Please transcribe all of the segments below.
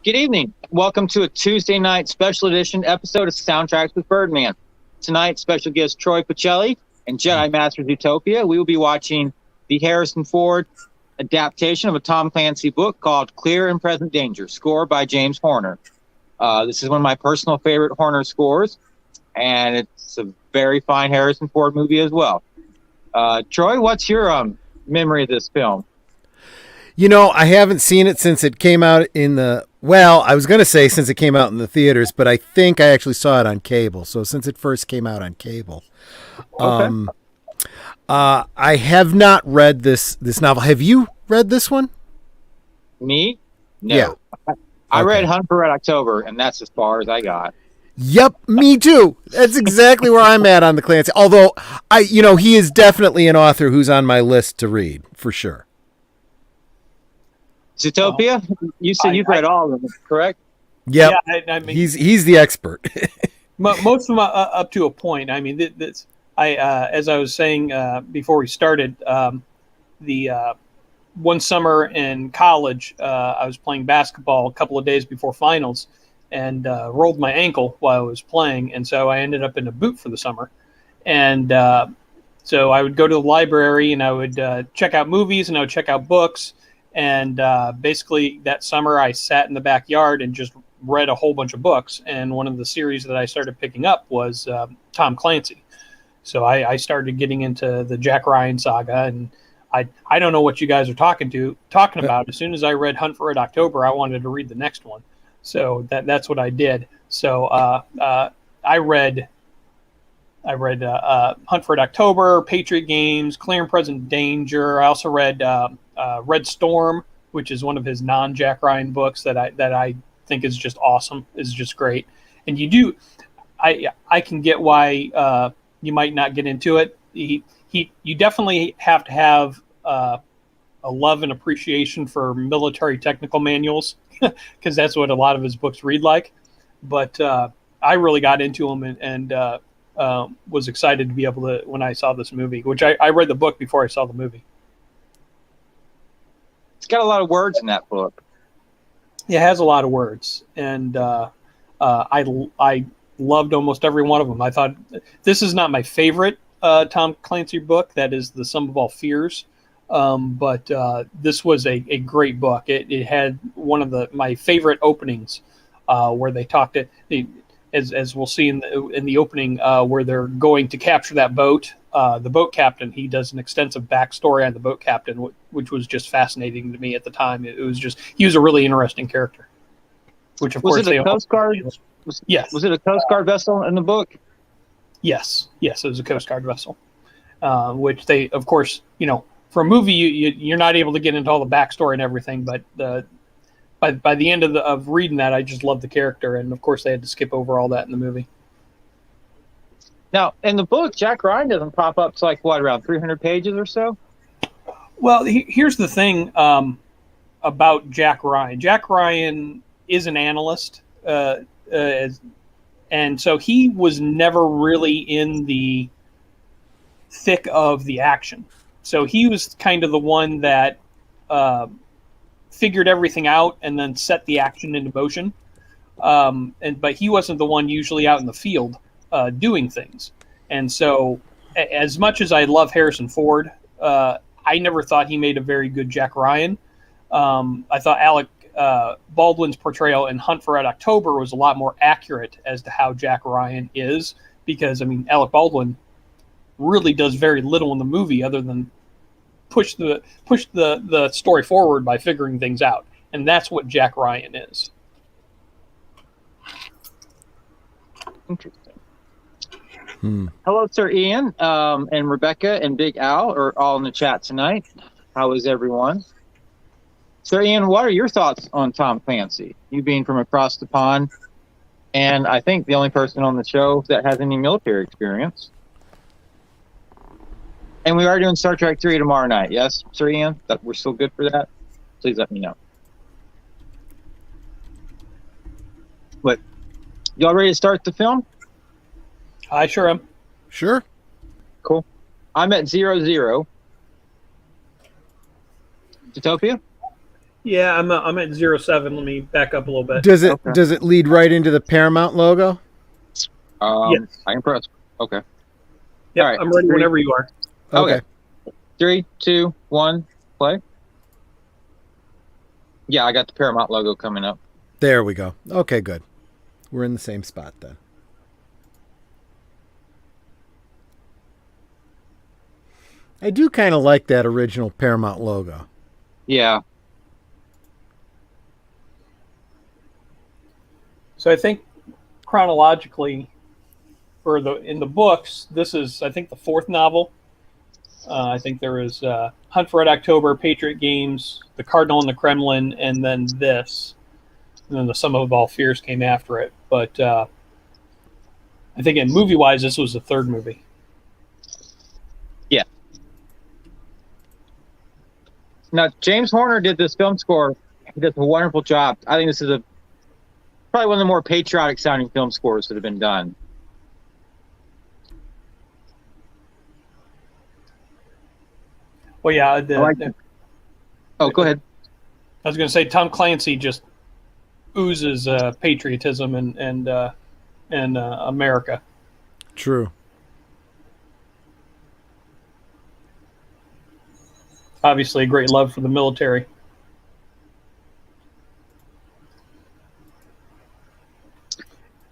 Good evening. Welcome to a Tuesday night special edition episode of Soundtracks with Birdman. Tonight, special guest Troy Pacelli and Jedi Master Zootopia. We will be watching the Harrison Ford adaptation of a Tom Clancy book called Clear and Present Danger, score by James Horner. This is one of my personal favorite Horner scores, and it's a very fine Harrison Ford movie as well. Troy, what's your memory of this film? You know, I haven't seen it since it came out in the... Well, I was going to say since it came out in the theaters, but I think I actually saw it on cable. So since it first came out on cable. Okay. I have not read this novel. Have you read this one? Me? No. Yeah. I read Hunt for Red October, and that's as far as I got. Yep, me too. That's exactly where I'm at on the Clancy. Although, he is definitely an author who's on my list to read, for sure. Zootopia? You said you've read all of them, correct? Yep. Yeah, I mean, he's the expert. most of them up to a point. I mean, as I was saying before we started, the one summer in college, I was playing basketball a couple of days before finals and rolled my ankle while I was playing. And so I ended up in a boot for the summer. And so I would go to the library and I would check out movies and I would check out books. And basically that summer I sat in the backyard and just read a whole bunch of books. And one of the series that I started picking up was Tom Clancy. So I started getting into the Jack Ryan saga, and I don't know what you guys are talking about. As soon as I read Hunt for Red October, I wanted to read the next one. So that's what I did. So I read Hunt for Red October, Patriot Games, Clear and Present Danger. I also read Red Storm, which is one of his non-Jack Ryan books that I think is just awesome. Is just great. And I can get why you might not get into it. You definitely have to have a love and appreciation for military technical manuals because that's what a lot of his books read like. But I really got into them and was excited to be able to when I saw this movie, which I read the book before I saw the movie. It's got a lot of words in that book. It has a lot of words, and I loved almost every one of them. I thought this is not my favorite Tom Clancy book. That is The Sum of All Fears. But this was a great book. It had one of my favorite openings where they talked as we'll see in the opening where they're going to capture that boat. The boat captain, he does an extensive backstory on the boat captain, which was just fascinating to me at the time. It was just, he was a really interesting character. Which of course, was it a Coast Guard? Yes. Was it a Coast Guard vessel in the book? Yes, it was a Coast Guard vessel, which they, of course, for a movie, you're not able to get into all the backstory and everything, but by the end of reading that, I just loved the character, and of course, they had to skip over all that in the movie. Now, in the book, Jack Ryan doesn't pop up to around 300 pages or so? Well, here's the thing about Jack Ryan. Jack Ryan is an analyst, and so he was never really in the thick of the action. So he was kind of the one that figured everything out and then set the action into motion. But he wasn't the one usually out in the field doing things. And so as much as I love Harrison Ford, I never thought he made a very good Jack Ryan. I thought Alec Baldwin's portrayal in Hunt for Red October was a lot more accurate as to how Jack Ryan is, because Alec Baldwin really does very little in the movie other than push the story forward by figuring things out, and that's what Jack Ryan is. Interesting. Hello, Sir Ian, and Rebecca and Big Al are all in the chat tonight. How is everyone? Sir Ian, what are your thoughts on Tom Clancy? You being from across the pond, and I think the only person on the show that has any military experience. And we are doing Star Trek 3 tomorrow night, yes, Sir Ian? That we're still good for that? Please let me know. But y'all ready to start the film? I sure am. Sure. Cool. I'm at 00. Zootopia? Yeah, I'm at 07. Let me back up a little bit. Okay. Does it lead right into the Paramount logo? Yes. I'm impressed. Okay. All Yep. right. I'm ready whenever you are. Okay. 3, 2, 1, play. Yeah, I got the Paramount logo coming up. There we go. Okay, good. We're in the same spot then. I do kind of like that original Paramount logo. Yeah. So I think chronologically, in the books, this is I think the fourth novel. I think there is Hunt for Red October, Patriot Games, The Cardinal in the Kremlin, and then this. And then the Sum of All Fears came after it. But I think in movie-wise, this was the third movie. Yeah. Now, James Horner did this film score. He does a wonderful job. I think this is probably one of the more patriotic-sounding film scores that have been done. Well, yeah. Go ahead. I was going to say Tom Clancy just oozes patriotism and America. True. Obviously, a great love for the military.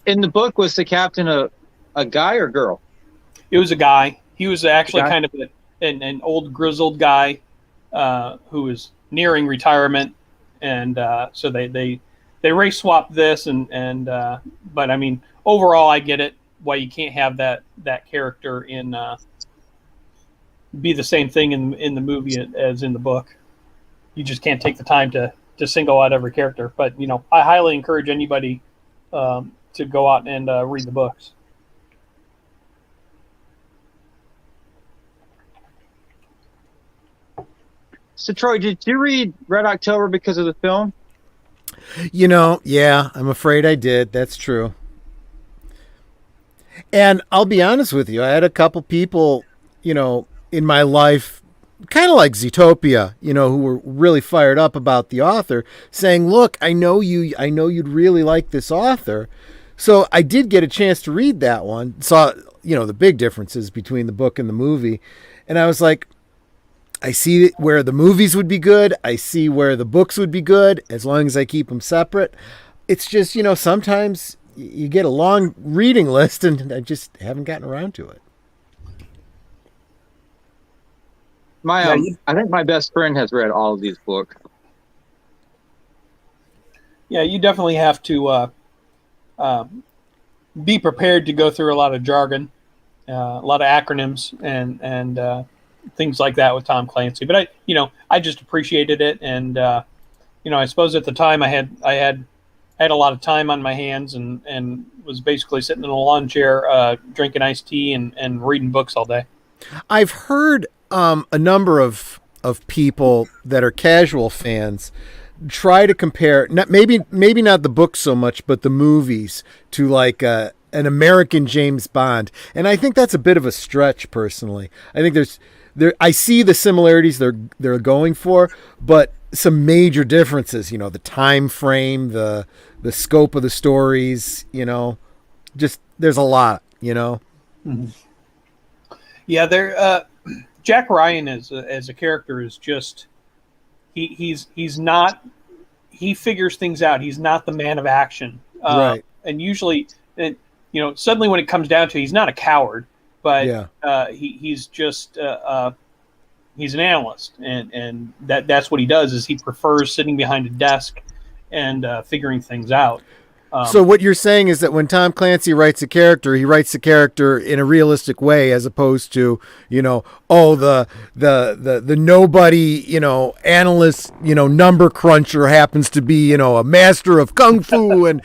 In the book, was the captain a guy or girl? It was a guy. He was actually kind of an old grizzled guy who was nearing retirement, and so they race swapped this but I mean overall I get it why you can't have that character in be the same thing in the movie as in the book. You just can't take the time to single out every character. But I highly encourage anybody to go out and read the books. So, Troy, did you read Red October because of the film? Yeah, I'm afraid I did. That's true. And I'll be honest with you, I had a couple people, in my life, kind of like Zootopia, who were really fired up about the author, saying, "Look, I know you'd really like this author." So I did get a chance to read that one. Saw, the big differences between the book and the movie, and I was like, I see where the movies would be good. I see where the books would be good, as long as I keep them separate. It's just, sometimes you get a long reading list, and I just haven't gotten around to it. I think my best friend has read all of these books. Yeah, you definitely have to be prepared to go through a lot of jargon, a lot of acronyms, and things like that with Tom Clancy. But I just appreciated it, and I suppose at the time I had a lot of time on my hands, and was basically sitting in a lawn chair, drinking iced tea and reading books all day. I've heard a number of people that are casual fans try to compare, maybe not the books so much, but the movies to like an American James Bond, and I think that's a bit of a stretch. Personally, I think I see the similarities they're going for, but some major differences. The time frame, the scope of the stories. Just there's a lot. Mm-hmm. Yeah, Jack Ryan as a character is just he's not, he figures things out. He's not the man of action, right? And usually, suddenly when it comes down to it, he's not a coward, but he's just he's an analyst, and that's what he does. Is he prefers sitting behind a desk and figuring things out. So what you're saying is that when Tom Clancy writes a character, he writes the character in a realistic way, as opposed to, the nobody, analyst, number cruncher happens to be, a master of kung fu and,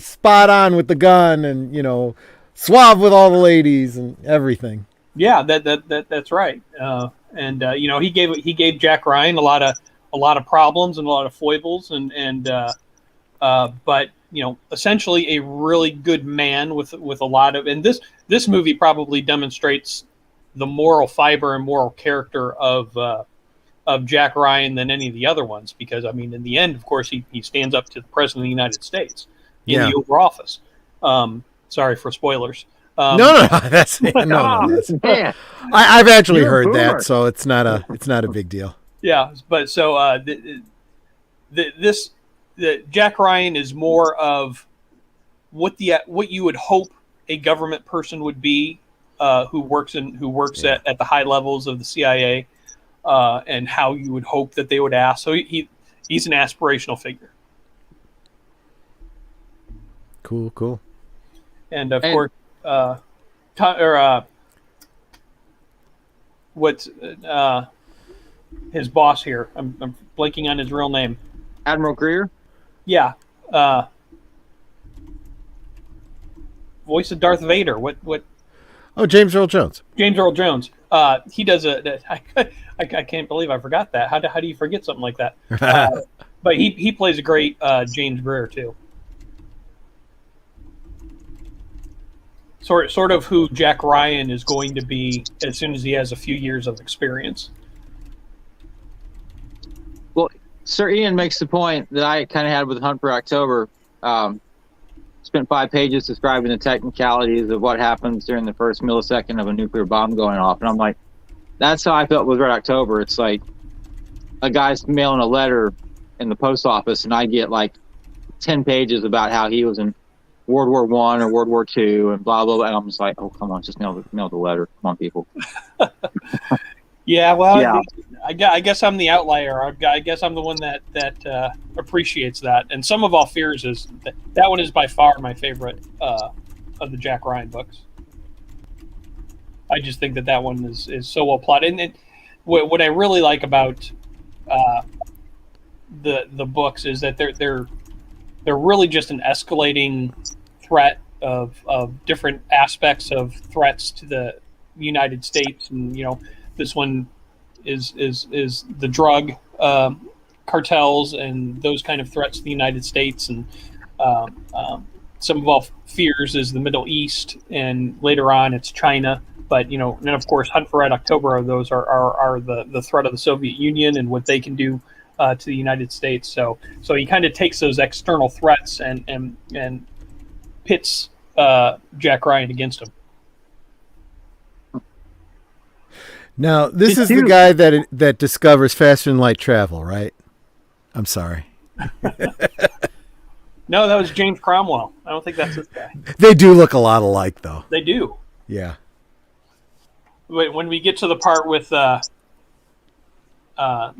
spot on with the gun and, suave with all the ladies and everything. Yeah, that's right. He gave Jack Ryan a lot of problems and a lot of foibles but essentially a really good man with a lot of, and this movie probably demonstrates the moral fiber and moral character of of Jack Ryan than any of the other ones, because I mean, in the end, of course, he stands up to the president of the United States in the Oval Office. Sorry for spoilers. No, that's Man, I've actually you're a heard boomer. that, so it's not a big deal. Yeah, but so the Jack Ryan is more of what you would hope a government person would be, who works at the high levels of the CIA, and how you would hope that they would ask. So he's an aspirational figure. Cool. And of course, what's his boss here? I'm blanking on his real name. Admiral Greer. Yeah. Voice of Darth Vader. What? Oh, James Earl Jones. James Earl Jones. He does I can't believe I forgot that. How do you forget something like that? But he plays a great James Greer too. Sort of who Jack Ryan is going to be as soon as he has a few years of experience. Well, Sir Ian makes the point that I kind of had with Hunt for October. Spent 5 pages describing the technicalities of what happens during the first millisecond of a nuclear bomb going off. And I'm like, that's how I felt with Red October. It's like a guy's mailing a letter in the post office, and I get like 10 pages about how he was in World War I or World War II and blah, blah, blah. And I'm just like, oh, come on, just mail the letter. Come on, people. Yeah, well, Yeah. I guess I'm the outlier. I guess I'm the one that appreciates that. And Some of All Fears is that one is by far my favorite of the Jack Ryan books. I just think that one is so well plotted. And what I really like about the books is that they're really just an escalating threat of different aspects of threats to the United States. And this one is the drug cartels and those kind of threats to the United States, and Some of All Fears is the Middle East, and later on it's China. But and of course Hunt for Red October, those are the threat of the Soviet Union and what they can do to the United States. So he kind of takes those external threats and pits Jack Ryan against them. Now, this is the guy that discovers faster than light travel, right? I'm sorry. No, that was James Cromwell. I don't think that's this guy. They do look a lot alike, though. They do. Yeah. When we get to the part with the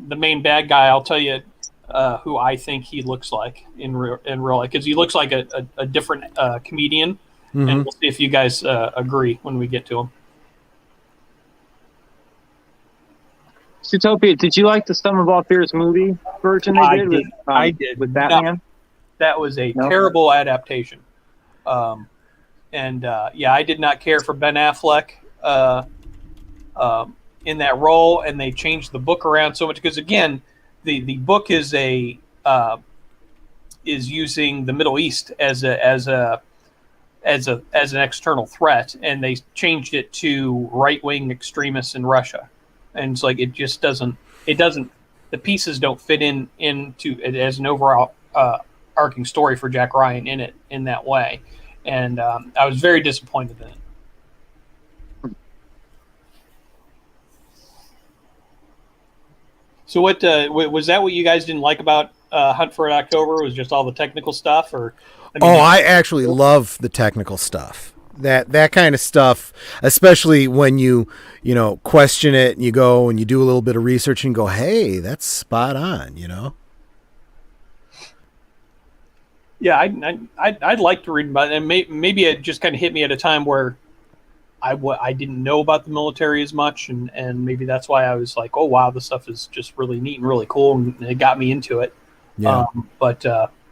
main bad guy, I'll tell you who I think he looks like in real life, because he looks like a different comedian, Mm-hmm. and we'll see if you guys agree when we get to him. Zootopia, did you like the Sum of All Fears movie version they did? I did. With Batman? No, that was a terrible adaptation. I did not care for Ben Affleck in that role, and they changed the book around so much because, again, the book is using the Middle East as an external threat, and they changed it to right-wing extremists in Russia. And it's like it doesn't the pieces don't fit into it as an overall arcing story for Jack Ryan in that way, and I was very disappointed in it. So what was that? What you guys didn't like about Hunt for October? Was just all the technical stuff, or? I actually love the technical stuff. That kind of stuff, especially when you question it and you go and you do a little bit of research and go, hey, that's spot on, Yeah, I'd like to read about it, and maybe it just kind of hit me at a time where I didn't know about the military as much, and maybe that's why I was like, oh wow, this stuff is just really neat and really cool, and it got me into it. Yeah. But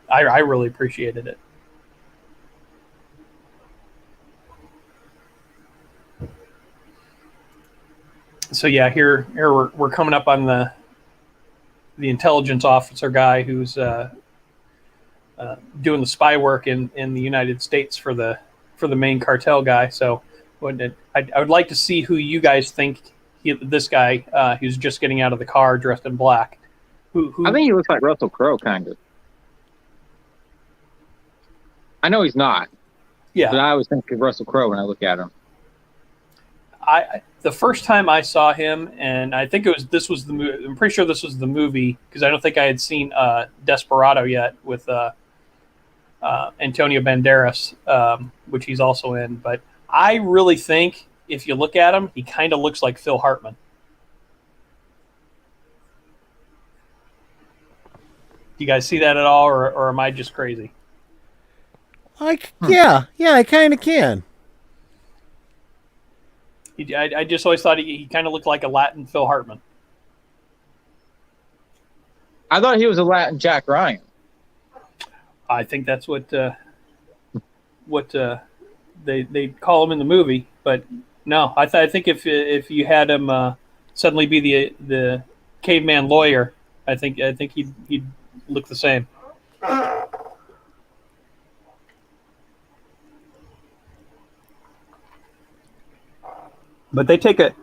I really appreciated it. So yeah, here we're coming up on the intelligence officer guy who's doing the spy work in the United States for the main cartel guy. So I would like to see who you guys think this guy who's just getting out of the car dressed in black. Who I think he looks like Russell Crowe, kind of. I know he's not. Yeah. But I always think of Russell Crowe when I look at him. The first time I saw him, and I think this was the movie. I'm pretty sure this was the movie because I don't think I had seen Desperado yet with Antonio Banderas, which he's also in. But I really think if you look at him, he kind of looks like Phil Hartman. Do you guys see that at all, or am I just crazy? Yeah, I kind of can. I just always thought he kind of looked like a Latin Phil Hartman. I thought he was a Latin Jack Ryan. I think that's what they call him in the movie, but no, I think if you had him suddenly be the caveman lawyer, I think he'd look the same. But they take a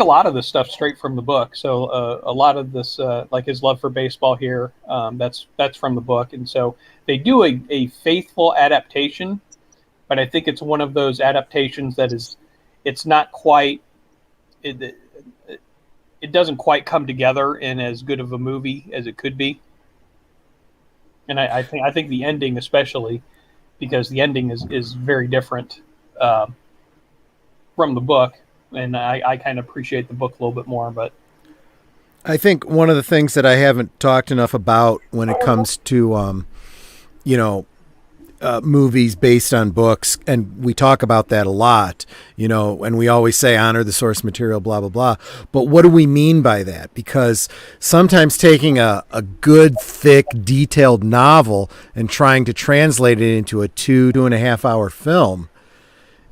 lot of this stuff straight from the book. So a lot of this, like his love for baseball here, that's from the book, and so they do a faithful adaptation. But I think it's one of those adaptations that it's not quite it doesn't quite come together in as good of a movie as it could be. And I think the ending, especially because the ending is very different from the book, and I kind of appreciate the book a little bit more. But I think one of the things that I haven't talked enough about when it comes to movies based on books, and we talk about that a lot, and we always say honor the source material, blah, blah, blah. But what do we mean by that? Because sometimes taking a good, thick, detailed novel and trying to translate it into a 2.5 hour film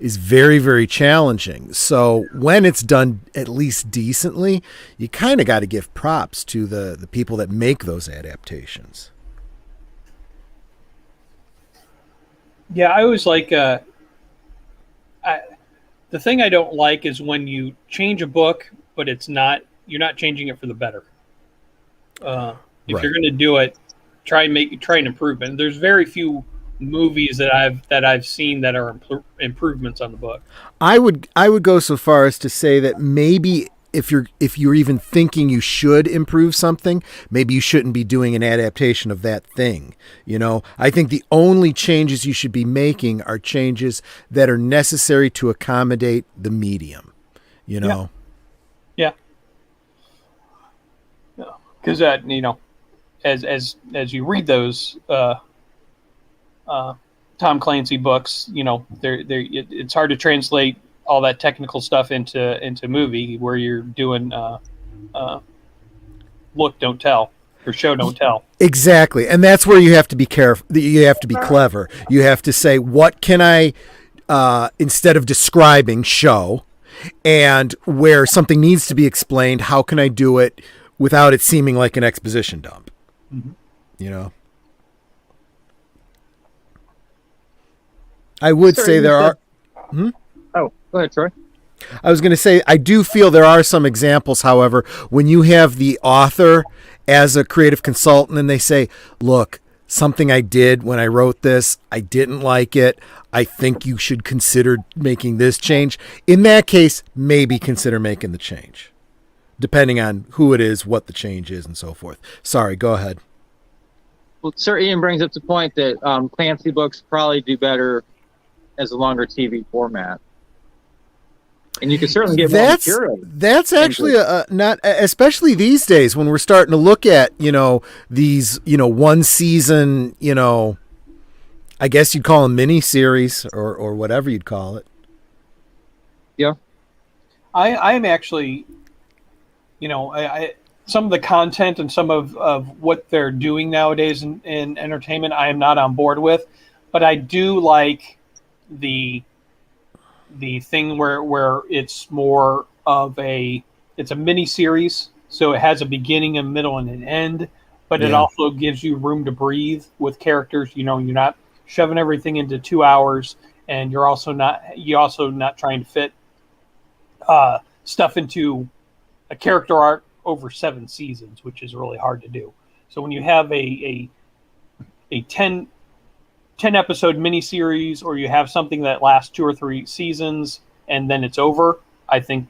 is very, very challenging. So when it's done at least decently, you kind of got to give props to the people that make those adaptations. Yeah, I always like the thing I don't like is when you change a book, but you're not changing it for the better. If you're going to do it, try and improve. And there's very few movies that I've seen that are improvements on the book. I would go so far as to say that maybe if you're even thinking you should improve something, maybe you shouldn't be doing an adaptation of that thing. I think the only changes you should be making are changes that are necessary to accommodate the medium. Yeah. Because as you read those Tom Clancy books, it's hard to translate all that technical stuff into movie where you're doing look, don't tell, or show, don't tell. Exactly. And that's where you have to be careful. You have to be clever. You have to say, what can I, instead of describing, show? And where something needs to be explained, how can I do it without it seeming like an exposition dump? Mm-hmm. I would say there are... Oh, go ahead, Troy. I was going to say, I do feel there are some examples, however, when you have the author as a creative consultant and they say, look, something I did when I wrote this, I didn't like it. I think you should consider making this change. In that case, maybe consider making the change, depending on who it is, what the change is, and so forth. Sorry, go ahead. Well, Sir Ian brings up the point that Clancy books probably do better as a longer TV format. And you can certainly get more material. That's actually not, especially these days when we're starting to look at, these, one season, I guess you'd call them mini series or whatever you'd call it. Yeah. I'm actually, some of the content and some of what they're doing nowadays in entertainment, I am not on board with, but I do like the thing where it's more of it's a mini series, so it has a beginning, a middle, and an end, but it also gives you room to breathe with characters. You're not shoving everything into 2 hours, and you're also not trying to fit stuff into a character arc over 7 seasons, which is really hard to do. So when you have a 10 episode miniseries, or you have something that lasts 2 or 3 seasons and then it's over, I think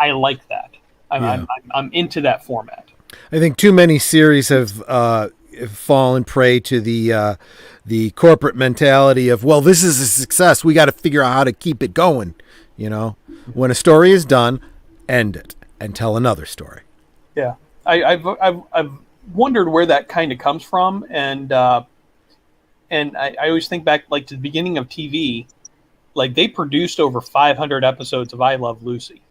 I like that. I'm into that format. I think too many series have fallen prey to the corporate mentality of, well, this is a success, we got to figure out how to keep it going. You know, when a story is done, end it and tell another story. Yeah, I've wondered where that kind of comes from, and I always think back like to the beginning of TV. Like, they produced over 500 episodes of I Love Lucy.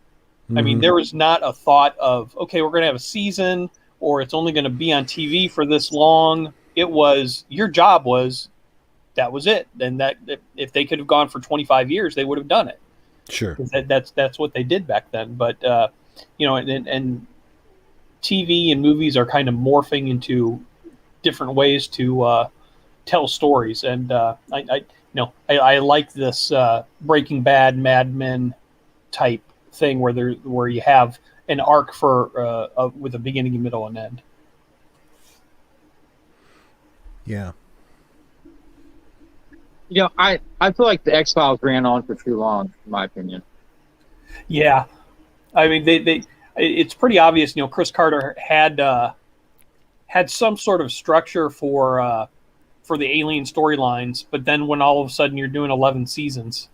I mean, there was not a thought of, okay, we're going to have a season, or it's only going to be on TV for this long. It was, your job was, that was it. And that if they could have gone for 25 years, they would have done it. Sure. That's what they did back then. But, and TV and movies are kind of morphing into different ways to tell stories. And I like this Breaking Bad, Mad Men type thing where you have an arc for with a beginning, a middle, and end. Yeah. I feel like the X-Files ran on for too long, in my opinion. Yeah, I mean it's pretty obvious. Chris Carter had some sort of structure for the Alien storylines, but then when all of a sudden you're doing 11 seasons,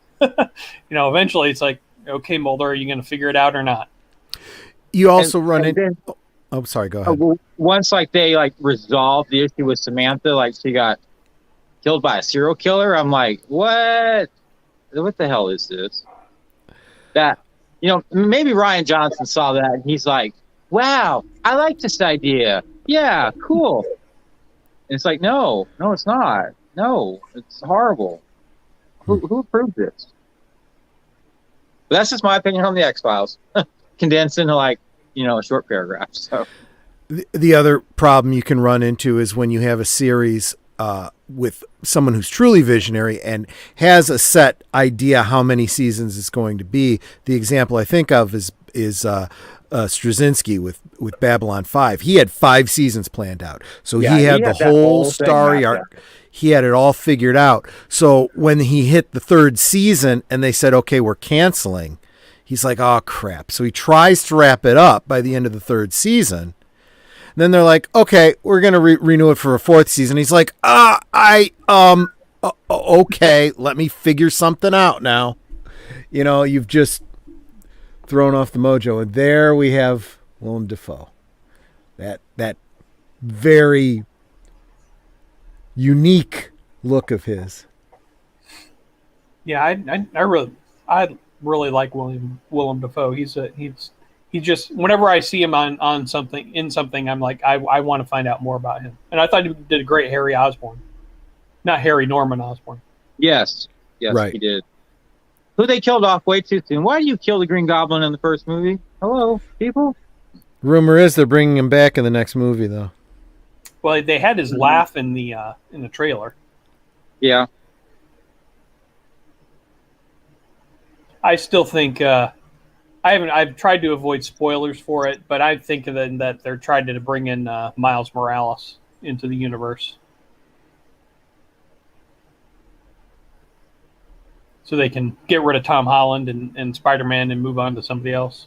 eventually it's like, okay, Mulder, are you going to figure it out or not? You also run into. Oh, sorry. Go ahead. Once they resolved the issue with Samantha, like she got killed by a serial killer. I'm like, what? What the hell is this? That maybe Ryan Johnson saw that and he's like, wow, I like this idea. Yeah, cool. And it's like, no, it's not. No, it's horrible. Who approved this? But that's just my opinion on the X-Files, condensed into a short paragraph. So the other problem you can run into is when you have a series with someone who's truly visionary and has a set idea how many seasons it's going to be. The example I think of is Straczynski with Babylon 5. He had 5 seasons planned out, so he had the whole story arc. He had it all figured out. So when he hit the 3rd season and they said, okay, we're canceling, he's like, oh crap. So he tries to wrap it up by the end of the 3rd season. And then they're like, okay, we're going to renew it for a 4th season. He's like, okay, let me figure something out now. You've just thrown off the mojo. And there we have Willem Dafoe. That very unique look of his. Yeah, I really like Willem Dafoe. He's just, whenever I see him on something, I'm like, I want to find out more about him. And I thought he did a great Harry Osborn, not Harry Norman Osborn. Yes, right. He did. Who they killed off way too soon. Why do you kill the Green Goblin in the first movie? Hello, people. Rumor is they're bringing him back in the next movie, though. Well, they had his laugh in the trailer. Yeah. I still think I've tried to avoid spoilers for it, but I think that they're trying to bring in Miles Morales into the universe, so they can get rid of Tom Holland and Spider-Man and move on to somebody else.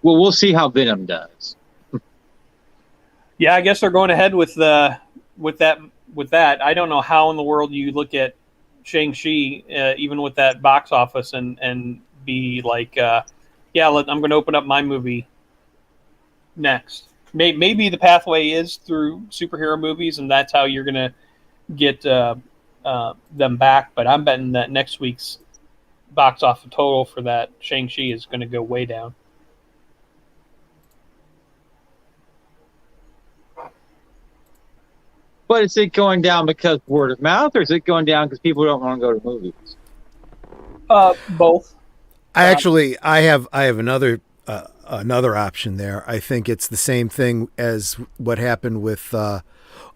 Well, we'll see how Venom does. Yeah, I guess they're going ahead with that. I don't know how in the world you look at Shang-Chi, even with that box office, and be like, I'm going to open up my movie next. Maybe the pathway is through superhero movies, and that's how you're going to get them back. But I'm betting that next week's box office total for that Shang-Chi is going to go way down. But is it going down because word of mouth, or is it going down because people don't want to go to movies? Both. I have another another option there. I think it's the same thing as what happened with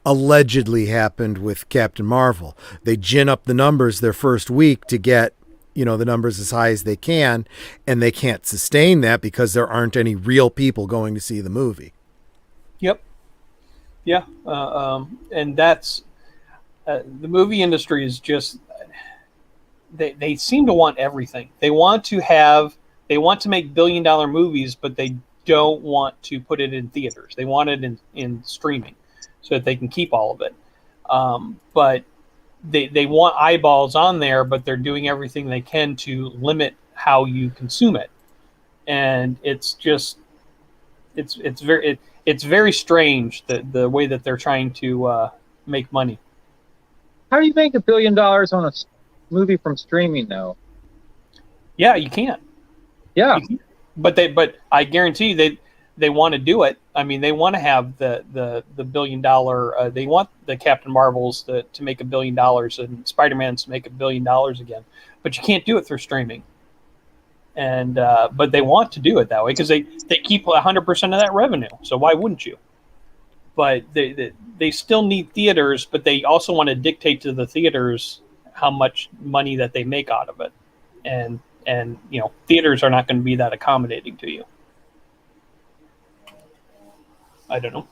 allegedly happened with Captain Marvel. They gin up the numbers their first week to get the numbers as high as they can, and they can't sustain that because there aren't any real people going to see the movie. Yep. Yeah. And that's the movie industry is just they seem to want everything. They want to make billion-dollar movies, but they don't want to put it in theaters. They want it in streaming so that they can keep all of it. But they want eyeballs on there, but they're doing everything they can to limit how you consume it. And it's very strange the way that they're trying to make money. How do you make $1 billion on a movie from streaming, though? Yeah, you can't. Yeah, but I guarantee they want to do it. I mean, they want to have the $1 billion. They want the Captain Marvels to make $1 billion and Spider-Man's to make $1 billion again. But you can't do it through streaming. And but they want to do it that way because they keep 100% of that revenue. So why wouldn't you? But they still need theaters, but they also want to dictate to the theaters how much money that they make out of it. And theaters are not going to be that accommodating to you. I don't know.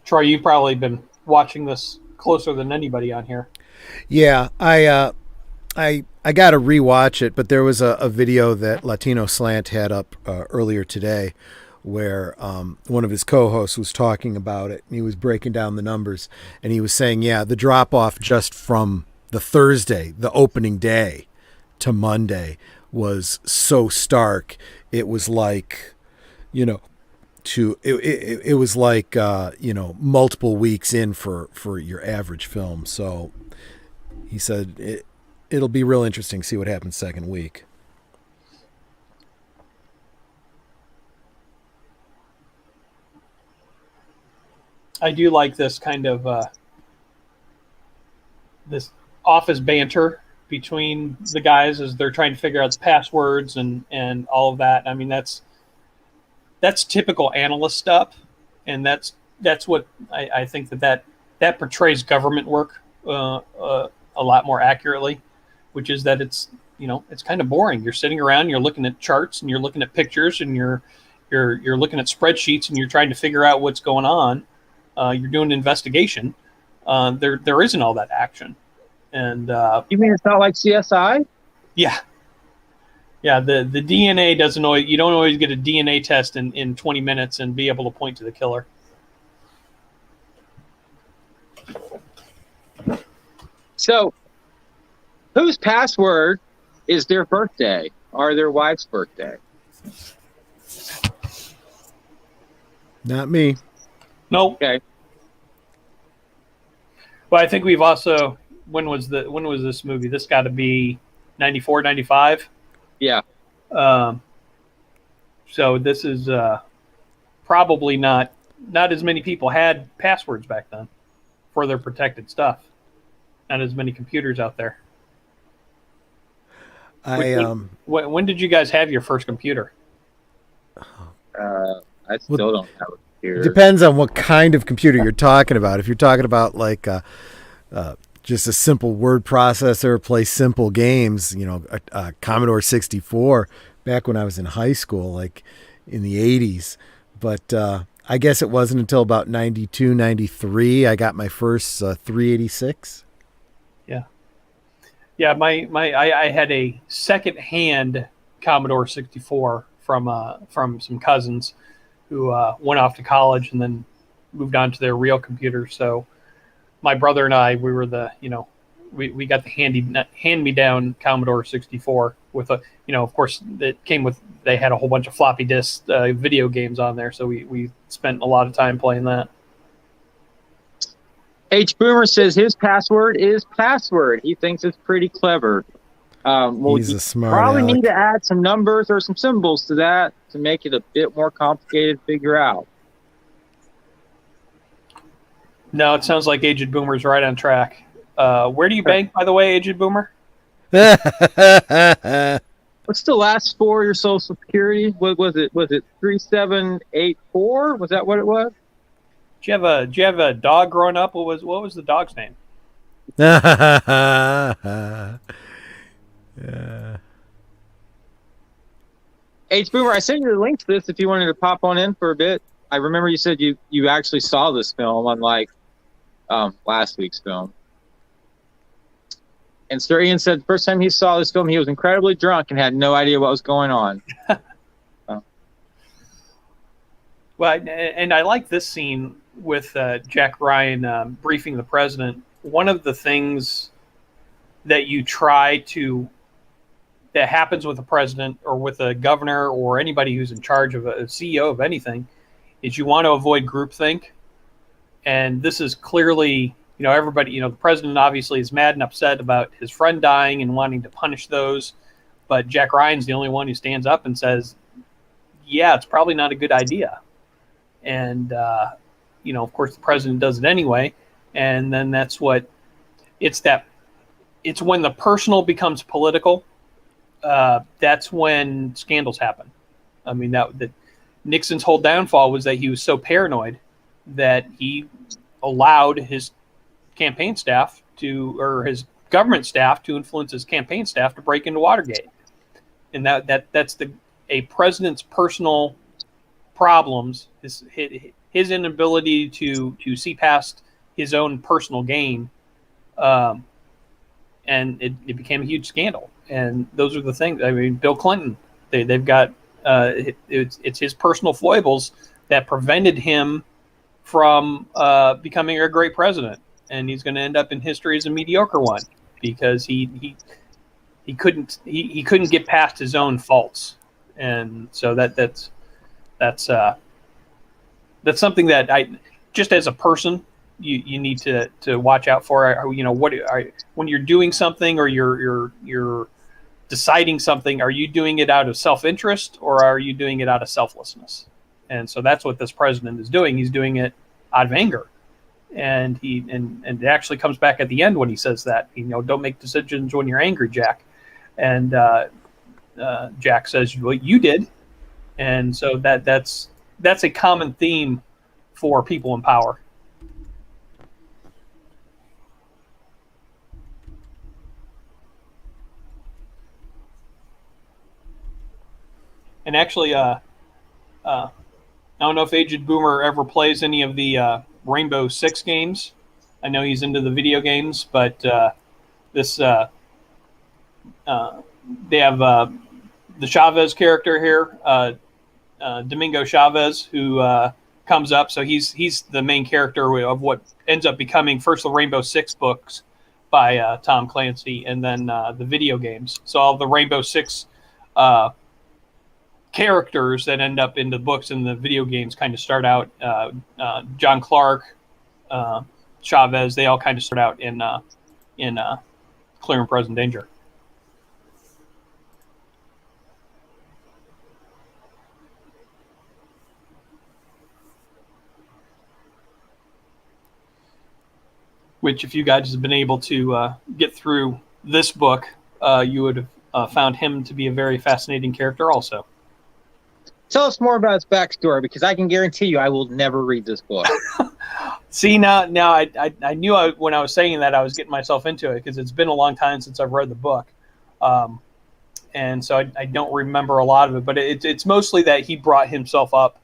Troy, you've probably been watching this closer than anybody on here. Yeah, I got to rewatch it, but there was a video that Latino Slant had up earlier today where one of his co-hosts was talking about it, and he was breaking down the numbers, and he was saying, yeah, the drop-off just from the Thursday, the opening day, to Monday was so stark. It was like, it was like multiple weeks in for your average film. So he said it'll be real interesting to see what happens second week. I do like this kind of this office banter between the guys as they're trying to figure out the passwords and all of that. I mean, that's typical analyst stuff, and that's what I think that portrays government work a lot more accurately, which is that it's kind of boring. You're sitting around, you're looking at charts, and you're looking at pictures, and you're looking at spreadsheets, and you're trying to figure out what's going on. You're doing an investigation. There isn't all that action. And you mean it's not like CSI? Yeah. The DNA doesn't always. You don't always get a DNA test in 20 minutes and be able to point to the killer. So, whose password is their birthday or their wife's birthday? Not me. No. Okay. Well, I think we've also. When was this movie? This got to be 94, 95. Yeah. So this is probably not as many people had passwords back then for their protected stuff. Not as many computers out there. When did you guys have your first computer? I still don't have a computer. It depends on what kind of computer you're talking about. If you're talking about like just a simple word processor, play simple games, a Commodore 64 back when I was in high school, like in the 80s. But I guess it wasn't until about 92, 93 I got my first 386. Yeah. Yeah, I had a second-hand Commodore 64 from some cousins who went off to college and then moved on to their real computer. So my brother and I, we were we got the hand-me-down Commodore 64 with a, of course, they had a whole bunch of floppy disk video games on there. So we spent a lot of time playing that. H. Boomer says his password is password. He thinks it's pretty clever. He's a smart probably aleck. need to add some numbers or some symbols to that to make it a bit more complicated to figure out. No, it sounds like Aged Boomer's right on track. Where do you bank, by the way, Aged Boomer? Well, What's the last four of your social security? What was it? Was it 3784? Was that what it was? Did you have a dog growing up? What was the dog's name? Yeah. H. Boomer, I sent you the link to this if you wanted to pop on in for a bit. I remember you said you actually saw this film, unlike last week's film. And Sir Ian said the first time he saw this film, he was incredibly drunk and had no idea what was going on. Well, and I like this scene with Jack Ryan briefing the president. One of the things that that happens with a president or with a governor or anybody who's in charge of a CEO of anything is you want to avoid groupthink. And this is clearly, everybody, the president obviously is mad and upset about his friend dying and wanting to punish those. But Jack Ryan's the only one who stands up and says, yeah, it's probably not a good idea. And, of course, the president does it anyway. And then it's when the personal becomes political. That's when scandals happen. I mean, that Nixon's whole downfall was that he was so paranoid that he allowed his campaign staff or his government staff to influence his campaign staff to break into Watergate. And that's a president's personal problems, his inability to see past his own personal gain, and it became a huge scandal. And those are the things. I mean, Bill Clinton, they've got it's his personal foibles that prevented him from becoming a great president, and he's going to end up in history as a mediocre one because he couldn't get past his own faults, and so that's something that I just as a person you need to watch out for. When you're doing something or you're deciding something, are you doing it out of self-interest or are you doing it out of selflessness? And so that's what this president is doing. He's doing it out of anger. And it actually comes back at the end when he says that, don't make decisions when you're angry, Jack. And Jack says, well, you did. And so that's a common theme for people in power. And actually, I don't know if Aged Boomer ever plays any of the Rainbow Six games. I know he's into the video games, but they have the Chavez character here, Domingo Chavez, who comes up. So he's the main character of what ends up becoming first the Rainbow Six books by Tom Clancy, and then the video games. So all the Rainbow Six characters that end up in the books and the video games kind of start out John Clark, Chavez. They all kind of start out in Clear and Present Danger. Which, if you guys have been able to get through this book, you would have found him to be a very fascinating character also. Tell us more about his backstory, because I can guarantee you I will never read this book. See, now I knew when I was saying that I was getting myself into it, because it's been a long time since I've read the book. And so I don't remember a lot of it, but it's mostly that he brought himself up,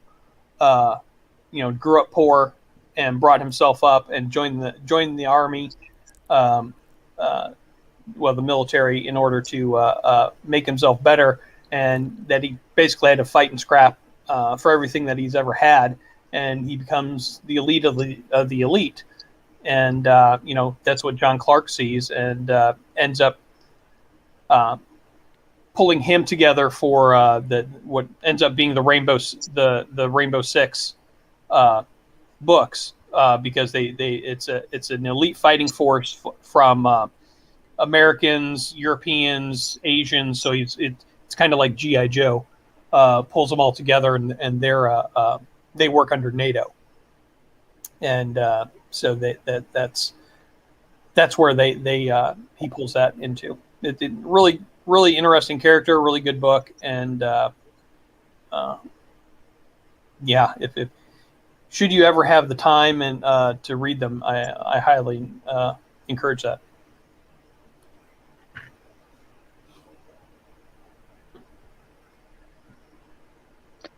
grew up poor and brought himself up and joined the army, the military, in order to make himself better, and that he basically had to fight and scrap for everything that he's ever had, and he becomes the elite of the elite, and that's what John Clark sees, and ends up pulling him together for what ends up being the Rainbow Six books, because it's an elite fighting force from Americans, Europeans, Asians. So it's kind of like G.I. Joe, pulls them all together, and they work under NATO, and so that's where he pulls that into. It really really interesting character, really good book, and yeah, if should you ever have the time and to read them, I highly encourage that.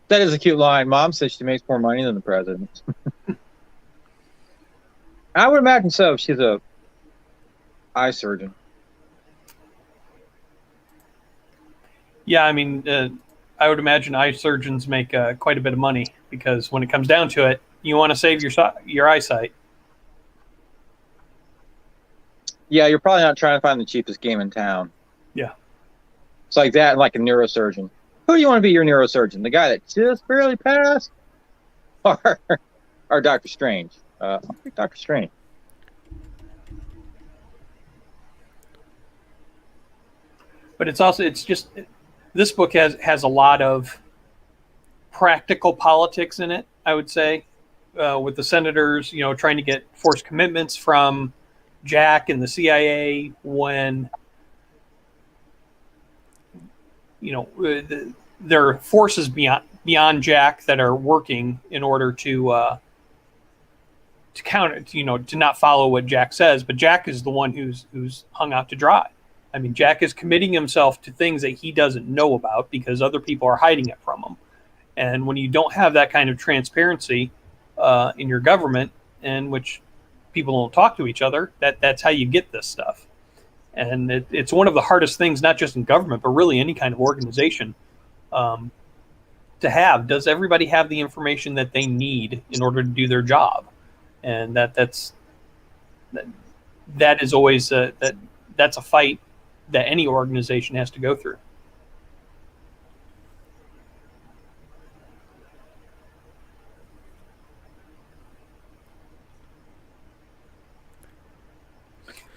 That is a cute line. Mom says she makes more money than the president. I would imagine so. She's a eye surgeon. Yeah, I mean, I would imagine eye surgeons make quite a bit of money, because when it comes down to it, you want to save your eyesight. Yeah, you're probably not trying to find the cheapest game in town. Yeah. It's like that, and like a neurosurgeon. Who do you want to be your neurosurgeon? The guy that just barely passed? Or Dr. Strange? I think Dr. Strange. But it's just this book has a lot of practical politics in it, I would say, with the senators, trying to get forced commitments from Jack and the CIA when, there are forces beyond Jack that are working in order to counter, to not follow what Jack says. But Jack is the one who's hung out to dry. I mean, Jack is committing himself to things that he doesn't know about because other people are hiding it from him. And when you don't have that kind of transparency in your government, in which people don't talk to each other, that's how you get this stuff. And it's one of the hardest things, not just in government, but really any kind of organization, to have. Does everybody have the information that they need in order to do their job? And that is always that's a fight that any organization has to go through.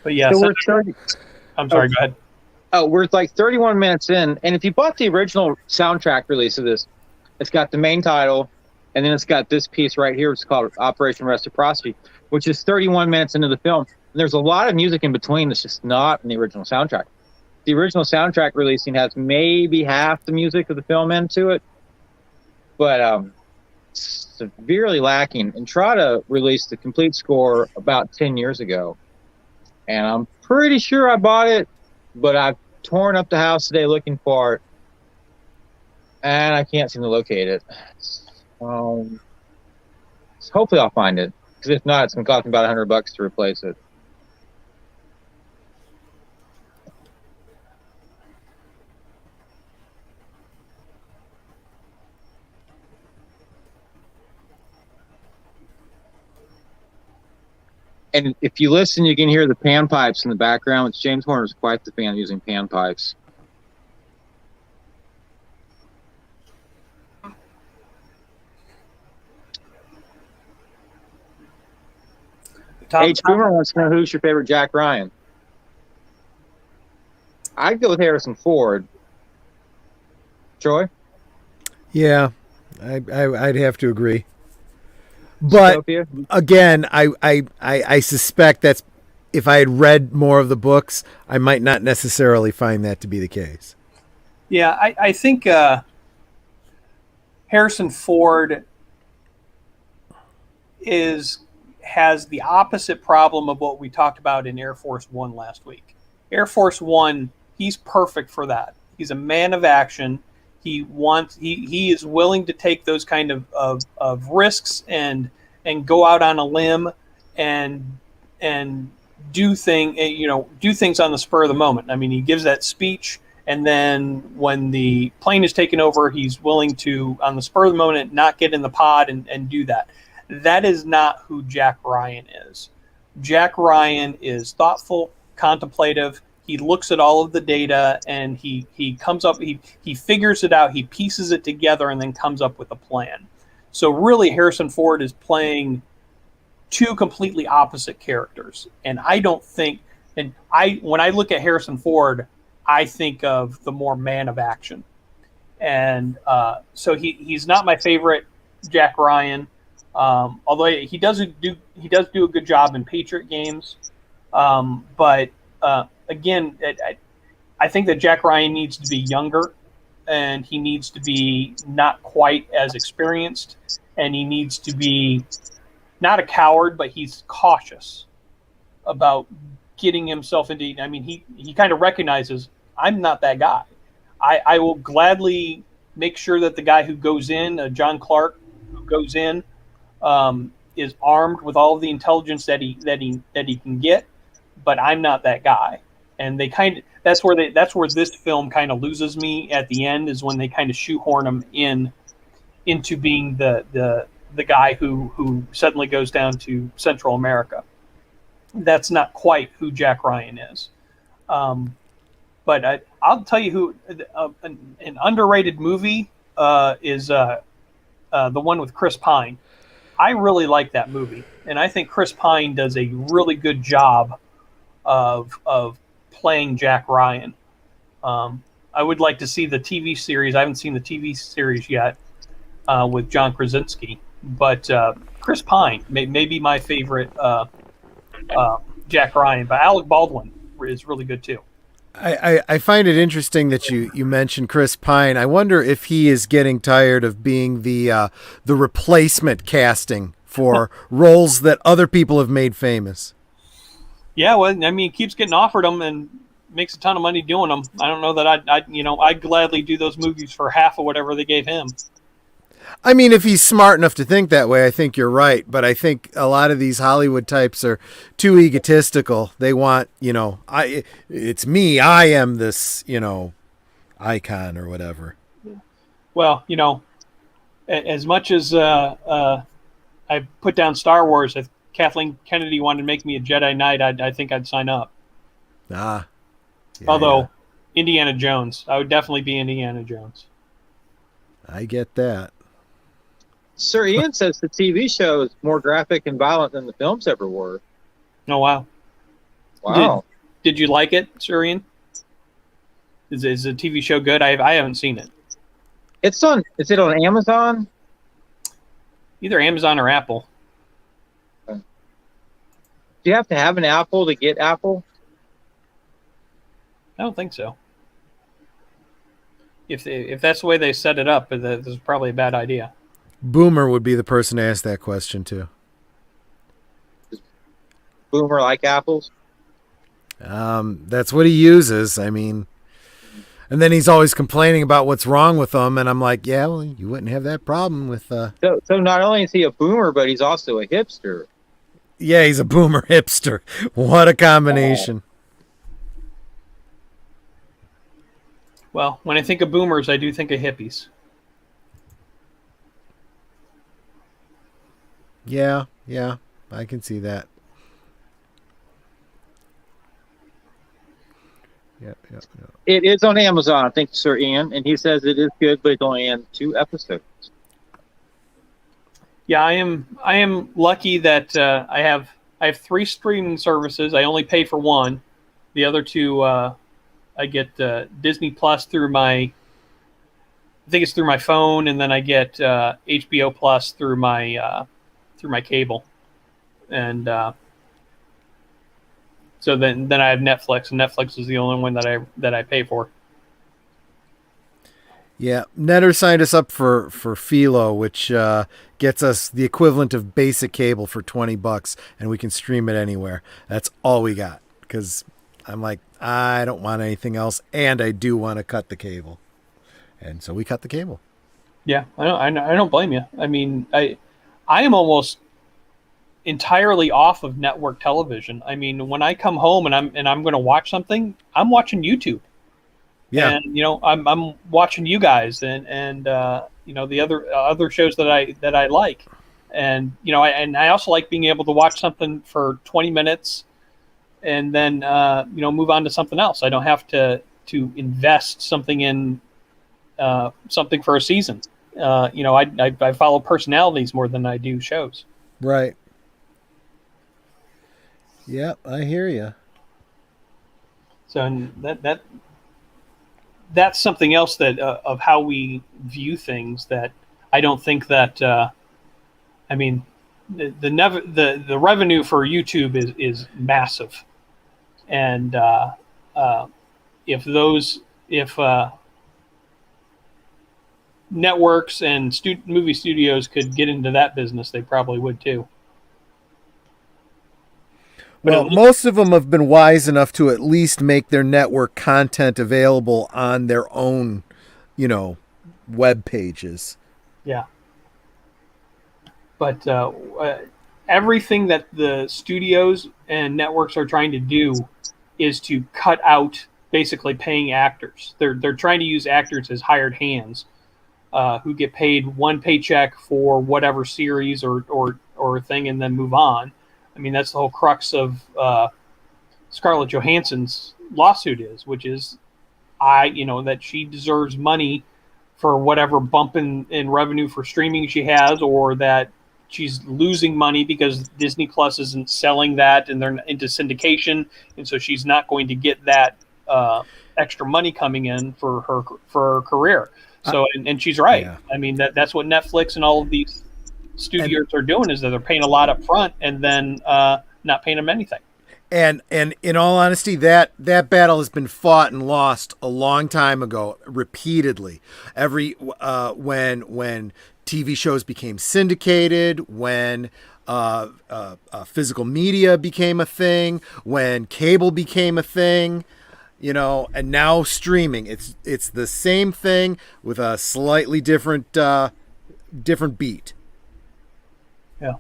But yeah, so I'm sorry, go ahead. Oh, we're like 31 minutes in, and if you bought the original soundtrack release of this, it's got the main title, and then it's got this piece right here, which is called Operation Reciprocity, which is 31 minutes into the film. And there's a lot of music in between that's just not in the original soundtrack. The original soundtrack releasing has maybe half the music of the film into it, but severely lacking. And Trotta released the complete score about 10 years ago. And I'm pretty sure I bought it, but I've torn up the house today looking for it, and I can't seem to locate it. So hopefully I'll find it, because if not, it's going to cost me about $100 to replace it. And if you listen, you can hear the panpipes in the background, which James Horner is quite the fan of using panpipes. H. Boomer wants to know who's your favorite Jack Ryan. I'd go with Harrison Ford. Troy? Yeah, I'd have to agree. But Zootopia? Again, I suspect that's, if I had read more of the books, I might not necessarily find that to be the case. Yeah, I think Harrison Ford has the opposite problem of what we talked about in Air Force One last week. Air Force One, he's perfect for that. He's a man of action. He is willing to take those kind of risks and go out on a limb and do things on the spur of the moment. I mean, he gives that speech, and then when the plane is taken over, he's willing to, on the spur of the moment, not get in the pod and do that. That is not who Jack Ryan is. Jack Ryan is thoughtful, contemplative. He looks at all of the data, and he comes up, he figures it out, he pieces it together, and then comes up with a plan. So really, Harrison Ford is playing two completely opposite characters. And I don't think, when I look at Harrison Ford, I think of the more man of action. And so he's not my favorite Jack Ryan, although he does do a good job in Patriot games. But again, I think that Jack Ryan needs to be younger, and he needs to be not quite as experienced, and he needs to be not a coward, but he's cautious about getting himself into. I mean, he kind of recognizes, I'm not that guy. I will gladly make sure that the guy who goes in, John Clark, who goes in, is armed with all of the intelligence that he can get, but I'm not that guy. And that's where this film kind of loses me at the end, is when they kind of shoehorn him into being the guy who suddenly goes down to Central America. That's not quite who Jack Ryan is. But I'll tell you who an underrated movie is the one with Chris Pine. I really like that movie, and I think Chris Pine does a really good job of playing Jack Ryan. I would like to see the TV series. I haven't seen the TV series yet with John Krasinski, but Chris Pine may be my favorite Jack Ryan. But Alec Baldwin is really good too. I find it interesting that you mentioned Chris Pine. I wonder if he is getting tired of being the replacement casting for roles that other people have made famous. Yeah, well, I mean, he keeps getting offered them and makes a ton of money doing them. I don't know that I'd gladly do those movies for half of whatever they gave him. I mean, if he's smart enough to think that way, I think you're right. But I think a lot of these Hollywood types are too egotistical. They want, it's me. I am this, icon or whatever. Well, as much as I put down Star Wars, if Kathleen Kennedy wanted to make me a Jedi Knight, I think I'd sign up. Yeah, Although, Indiana Jones, I would definitely be Indiana Jones. I get that. Sir Ian says the TV show is more graphic and violent than the films ever were. Oh, wow. Wow. Did you like it, Sir Ian? Is the TV show good? I haven't seen it. Is it on Amazon? Either Amazon or Apple. Do you have to have an Apple to get Apple? I don't think so. If that's the way they set it up, this is probably a bad idea. Boomer would be the person to ask that question to. Does Boomer like apples? That's what he uses. I mean, and then he's always complaining about what's wrong with them, and I'm like, yeah, well, you wouldn't have that problem with. So not only is he a boomer, but he's also a hipster. Yeah, he's a boomer hipster. What a combination. Well, when I think of boomers, I do think of hippies. Yeah, I can see that. Yep. It is on Amazon, thank you, Sir Ian, and he says it is good, but it's only in 2 episodes. Yeah, I am lucky that I have 3 streaming services. I only pay for one. The other 2, I get Disney Plus through my phone, and then I get HBO Plus through my cable, and so then I have Netflix, and Netflix is the only one that I pay for. Yeah, Netter signed us up for Philo, which gets us the equivalent of basic cable for $20, and we can stream it anywhere. That's all we got, because I'm like, I don't want anything else, and I do want to cut the cable, and so we cut the cable. Yeah, I don't blame you. I mean, I am almost entirely off of network television. I mean, when I come home and I'm going to watch something, I'm watching YouTube. Yeah, and I'm watching you guys and the other shows that I like, and I also like being able to watch something for 20 minutes and then move on to something else. I don't have to invest something in something for a season. I follow personalities more than I do shows. Right. Yep, I hear you. So that's something else that of how we view things, that I don't think that the revenue for YouTube is massive, and if networks and movie studios could get into that business, they probably would too. Well, most of them have been wise enough to at least make their network content available on their own, web pages. Yeah. But everything that the studios and networks are trying to do is to cut out basically paying actors. They're trying to use actors as hired hands who get paid one paycheck for whatever series or thing and then move on. I mean, that's the whole crux of Scarlett Johansson's lawsuit which is that she deserves money for whatever bump in revenue for streaming she has, or that she's losing money because Disney Plus isn't selling that and they're into syndication, and so she's not going to get that extra money coming in for her career. So and she's right. Yeah. I mean that's what Netflix and all of these studios are doing, is that they're paying a lot up front and then not paying them anything. And in all honesty, that battle has been fought and lost a long time ago, repeatedly. When TV shows became syndicated, when physical media became a thing, when cable became a thing, and now streaming. It's the same thing with a slightly different beat. Yeah.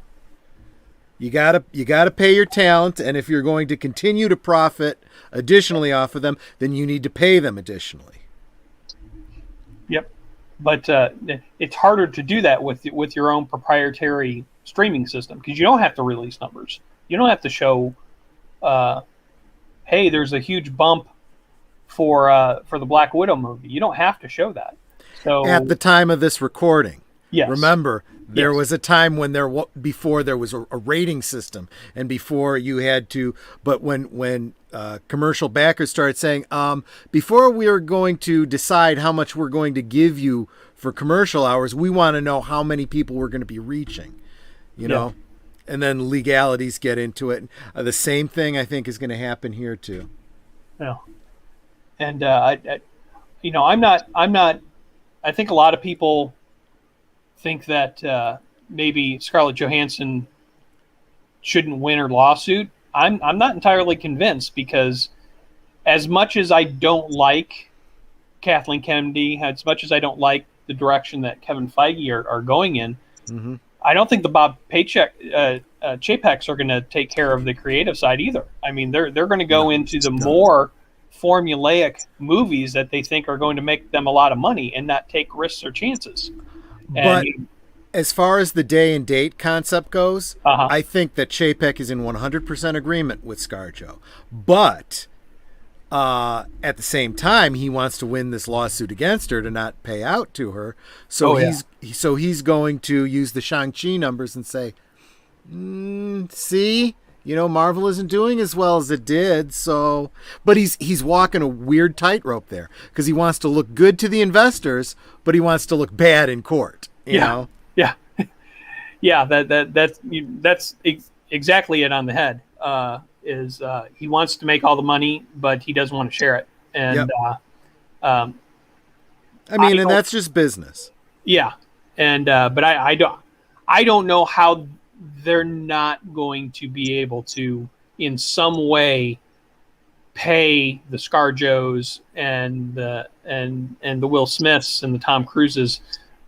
You gotta pay your talent, and if you're going to continue to profit additionally off of them, then you need to pay them additionally. Yep, but it's harder to do that with your own proprietary streaming system, because you don't have to release numbers. You don't have to show, hey, there's a huge bump for the Black Widow movie. You don't have to show that. So at the time of this recording, yes. Remember. There was a time when before there was a rating system, and before you had to. But when commercial backers started saying, before we are going to decide how much we're going to give you for commercial hours, we want to know how many people we're going to be reaching, and then legalities get into it. The same thing I think is going to happen here too. Yeah, and I'm not. I think a lot of people think that maybe Scarlett Johansson shouldn't win her lawsuit. I'm not entirely convinced, because as much as I don't like Kathleen Kennedy, as much as I don't like the direction that Kevin Feige are going in, mm-hmm. I don't think the Bob Chapeks are going to take care of the creative side either. I mean, they're going to go into the more formulaic movies that they think are going to make them a lot of money and not take risks or chances. But as far as the day and date concept goes, I think that Chapek is in 100% agreement with ScarJo. But at the same time, he wants to win this lawsuit against her to not pay out to her. So he's going to use the Shang-Chi numbers and say, see, Marvel isn't doing as well as it did. So, but he's walking a weird tightrope there, because he wants to look good to the investors, but he wants to look bad in court. You know? Yeah. Yeah. That's exactly it on the head. He wants to make all the money, but he doesn't want to share it. And, and that's just business. Yeah. And, but I don't know how they're not going to be able to, in some way, pay the ScarJos and the Will Smiths and the Tom Cruises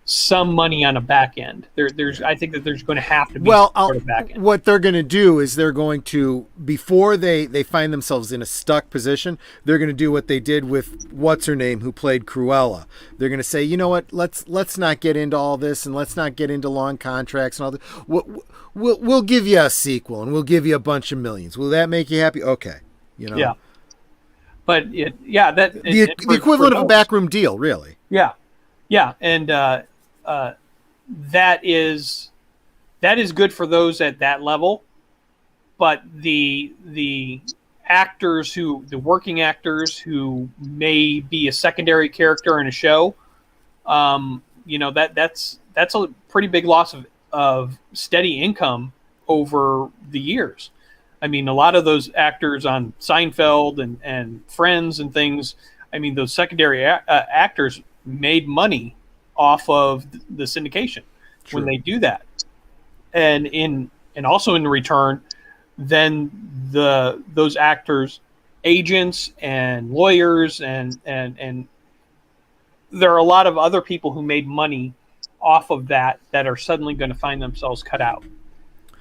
some money on a back end. I think that there's going to have to be a back end. What they're going to do is they're going to, before they find themselves in a stuck position, they're going to do what they did with what's her name who played Cruella. They're going to say, you know what, let's not get into all this, and let's not get into long contracts and all that. We'll give you a sequel, and we'll give you a bunch of millions. Will that make you happy? Okay, Yeah. But the equivalent of a backroom deal, really. Yeah, and that is good for those at that level, but the working actors who may be a secondary character in a show, that's a pretty big loss of steady income over the years. I mean, a lot of those actors on Seinfeld and Friends and things, I mean, those secondary actors made money off of the syndication when they do that. And also in return, then those actors, agents and lawyers and there are a lot of other people who made money off of that are suddenly going to find themselves cut out.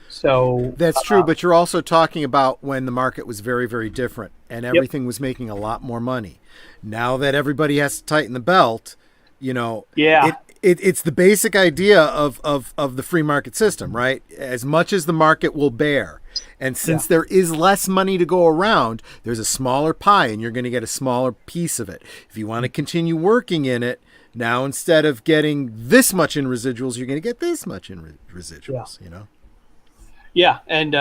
So that's true, but you're also talking about when the market was very, very different and everything was making a lot more money. Now that everybody has to tighten the belt, it's the basic idea of the free market system, right? As much as the market will bear. And since there is less money to go around, there's a smaller pie and you're going to get a smaller piece of it. If you want to continue working in it, now instead of getting this much in residuals, you're going to get this much in residuals, Yeah, and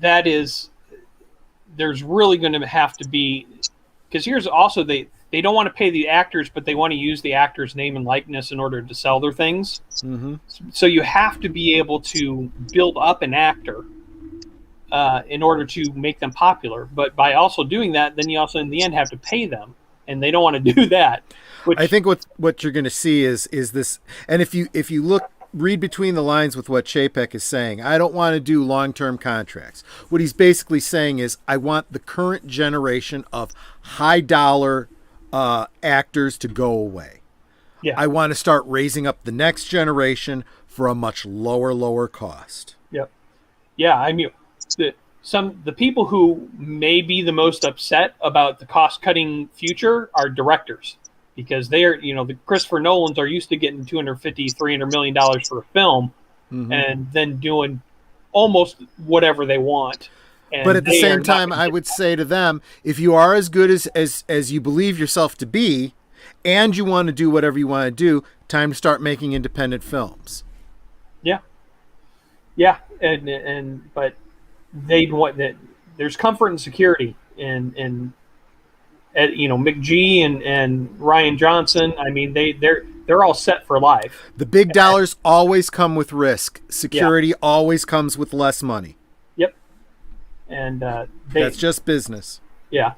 that is, there's really going to have to be, because here's also, they don't want to pay the actors, but they want to use the actor's name and likeness in order to sell their things. Mm-hmm. So you have to be able to build up an actor in order to make them popular. But by also doing that, then you also in the end have to pay them, and they don't want to do that. Which, I think what you're going to see is this, and if you read between the lines with what Chapek is saying, I don't want to do long-term contracts. What he's basically saying is, I want the current generation of high-dollar actors to go away. Yeah. I want to start raising up the next generation for a much lower cost. Yep. Yeah, I mean, the people who may be the most upset about the cost-cutting future are directors, because they are, the Christopher Nolans are used to getting $250-300 million for a film, and then doing almost whatever they want. But at the same time, I would say to them, if you are as good as you believe yourself to be, and you want to do whatever you want to do, time to start making independent films. Yeah. Yeah. But they'd want that. There's comfort and security in McGee and Ryan Johnson. I mean, they're all set for life. The big dollars always come with risk. Security always comes with less money. Yep. And that's just business. Yeah.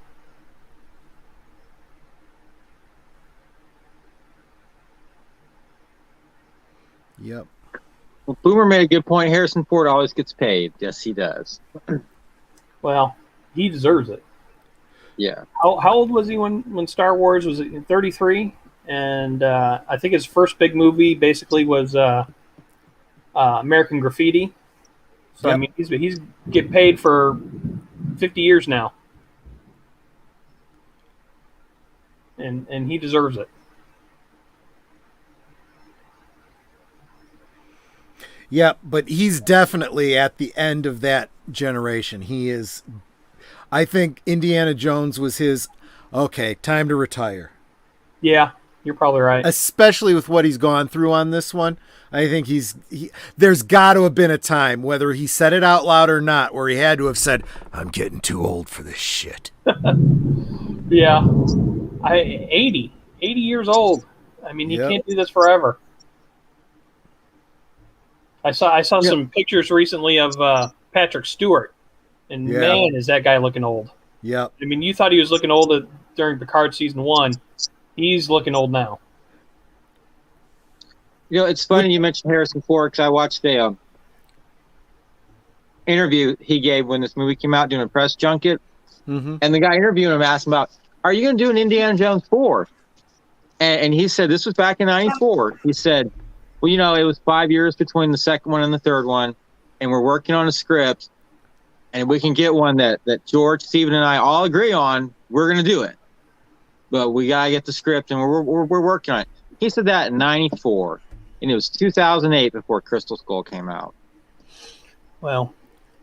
Yep. Well, Boomer made a good point. Harrison Ford always gets paid. Yes, he does. Well, he deserves it. Yeah. How old was he when Star Wars was 33? And I think his first big movie basically was American Graffiti. So, I mean, he's getting paid for 50 years now. And he deserves it. Yeah, but he's definitely at the end of that generation. He is. I think Indiana Jones was his, okay, time to retire. Yeah, you're probably right. Especially with what he's gone through on this one. I think there's got to have been a time, whether he said it out loud or not, where he had to have said, I'm getting too old for this shit. Yeah. 80 years old. I mean, he can't do this forever. I saw some pictures recently of Patrick Stewart, and man, is that guy looking old. Yeah. I mean, you thought he was looking old during Picard season 1. He's looking old now. It's funny you mentioned Harrison Ford, because I watched the interview he gave when this movie came out, doing a press junket. Mm-hmm. And the guy interviewing him asked him about, are you going to do an Indiana Jones 4? And he said, this was back in 94. He said, well, it was 5 years between the second one and the third one, and we're working on a script, and we can get one that George, Steven, and I all agree on, we're going to do it. But we got to get the script, and we're working on it. He said that in 94, and it was 2008 before Crystal Skull came out. Well,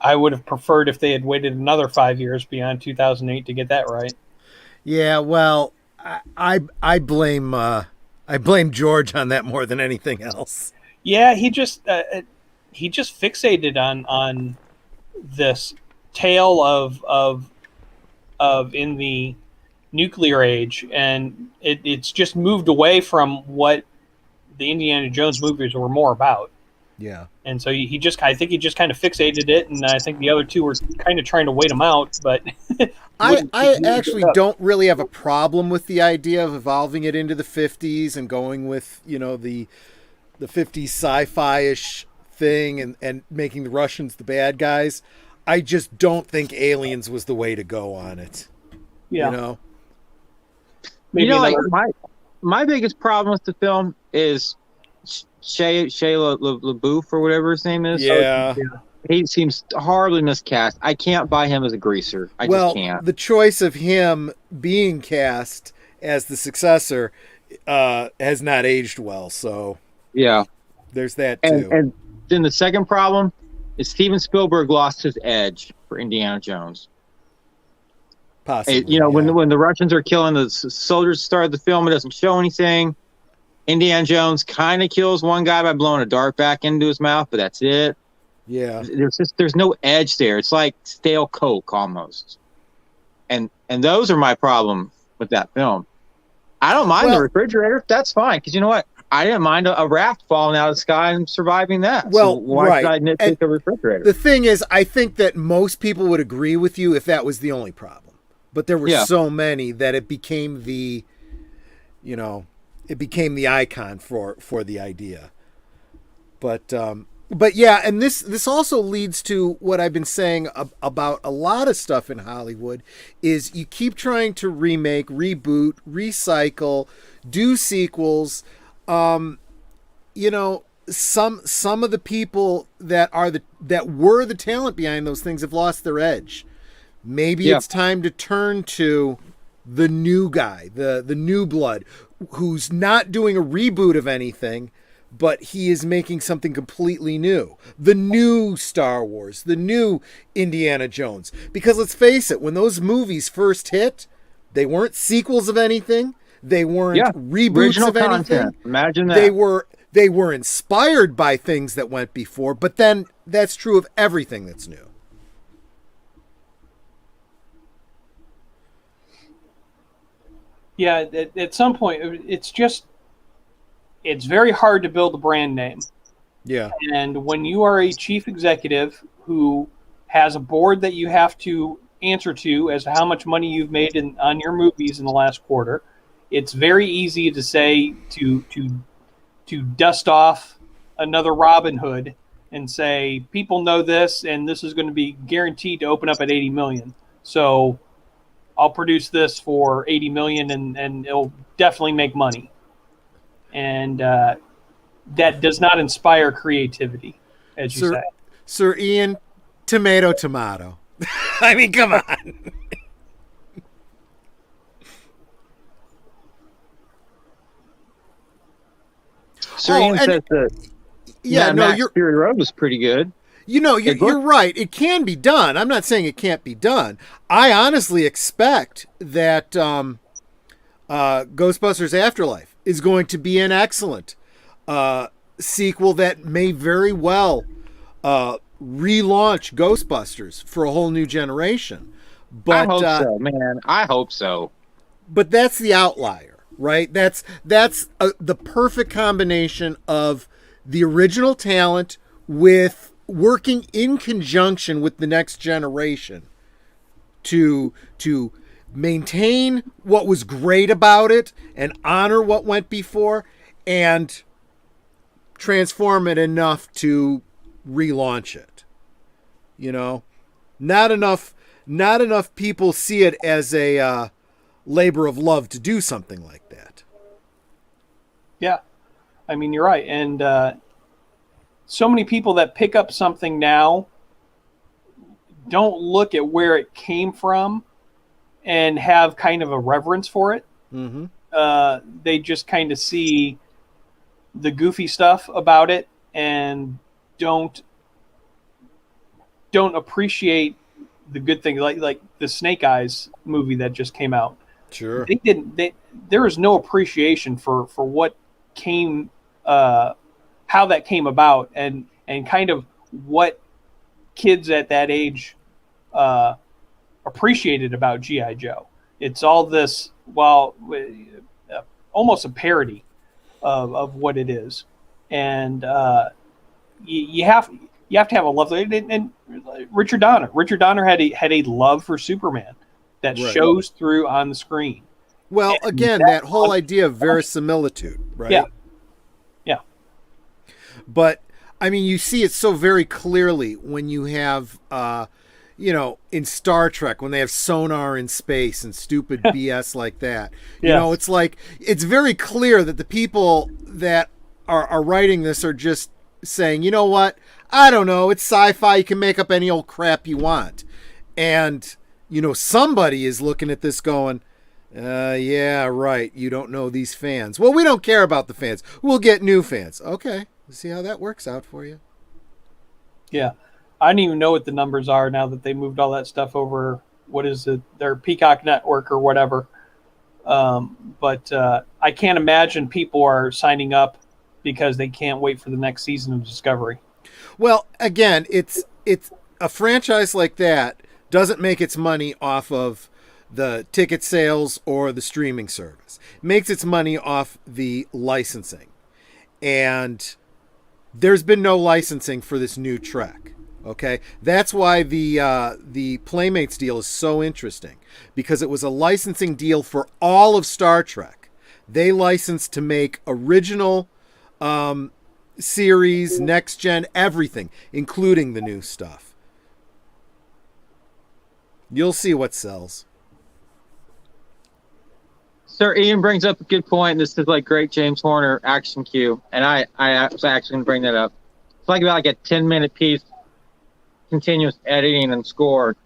I would have preferred if they had waited another 5 years beyond 2008 to get that right. Yeah, well, I blame George on that more than anything else. Yeah, he just fixated on this tale of in the nuclear age, and it's just moved away from what the Indiana Jones movies were more about. Yeah. And so I think he just kind of fixated it, and I think the other two were kind of trying to wait him out, but I actually don't really have a problem with the idea of evolving it into the 50s and going with, the 50s sci-fi-ish thing and making the Russians the bad guys. I just don't think Aliens was the way to go on it. Yeah. Maybe my biggest problem with the film is Shia LaBeouf or whatever his name is. Yeah. He seems horribly miscast. I can't buy him as a greaser. I just can't. The choice of him being cast as the successor has not aged well. So yeah, there's that too. And then the second problem is Steven Spielberg lost his edge for Indiana Jones. Possibly, when the Russians are killing the soldiers at the start of the film, it doesn't show anything. Indiana Jones kind of kills one guy by blowing a dart back into his mouth, but that's it. Yeah. There's no edge there. It's like stale Coke almost. And those are my problem with that film. I don't mind the refrigerator. That's fine. Because you know what? I didn't mind a raft falling out of the sky and surviving that. Well, so why should I nitpick a refrigerator? The thing is, I think that most people would agree with you if that was the only problem. But there were so many that it became the icon for the idea. But yeah, and this also leads to what I've been saying about a lot of stuff in Hollywood is you keep trying to remake, reboot, recycle, do sequels. Some of the people that were the talent behind those things have lost their edge. Maybe it's time to turn to the new guy, the new blood, who's not doing a reboot of anything, but he is making something completely new. The new Star Wars, the new Indiana Jones. Because let's face it, when those movies first hit, they weren't sequels of anything. They weren't reboots original of anything. Content. Imagine that. They were inspired by things that went before, but then that's true of everything that's new. Yeah, at some point, it's very hard to build a brand name. Yeah. And when you are a chief executive who has a board that you have to answer to as to how much money you've made on your movies in the last quarter, it's very easy to say to dust off another Robin Hood and say, people know this, and this is going to be guaranteed to open up at 80 million. So I'll produce this for 80 million and it'll definitely make money. And that does not inspire creativity, as you say. Sir Ian, tomato. I mean, come on. Sir Ian says that Max Fury Road was pretty good. You're right. It can be done. I'm not saying it can't be done. I honestly expect that Ghostbusters Afterlife is going to be an excellent sequel that may very well relaunch Ghostbusters for a whole new generation. But I hope so, man. I hope so. But that's the outlier, right? That's the perfect combination of the original talent with working in conjunction with the next generation to maintain what was great about it and honor what went before and transform it enough to relaunch it. Not enough people see it as a labor of love to do something like that. Yeah, I mean, you're right. And so many people that pick up something now don't look at where it came from and have kind of a reverence for it. Mm-hmm. They just kind of see the goofy stuff about it and don't appreciate the good thing, like the Snake Eyes movie that just came out. Sure. There was no appreciation for what came, how that came about, and kind of what kids at that age appreciated about G.I. Joe. It's all this, almost a parody of what it is. And you have to have a love. And Richard Donner had a love for Superman that shows through on the screen. Well, and again, that whole idea of verisimilitude, right? Yeah. But I mean, you see it so very clearly when you have, in Star Trek, when they have sonar in space and stupid BS like that. You know, it's like, it's very clear that the people that are writing this are just saying, you know what? I don't know. It's sci-fi. You can make up any old crap you want. And, somebody is looking at this going, yeah, right. You don't know these fans. Well, we don't care about the fans. We'll get new fans. Okay. See how that works out for you. Yeah. I don't even know what the numbers are now that they moved all that stuff over. What is it? Their Peacock network or whatever. But I can't imagine people are signing up because they can't wait for the next season of Discovery. Well, again, it's a franchise like that doesn't make its money off of the ticket sales or the streaming service. It makes its money off the licensing. And there's been no licensing for this new Trek. Okay, that's why the Playmates deal is so interesting, because it was a licensing deal for all of Star Trek. They licensed to make original series, next gen, everything, including the new stuff. You'll see what sells. Sir Ian brings up a good point. This is like great James Horner action cue, and I was actually going to bring that up. It's like about a 10-minute piece, continuous editing and score.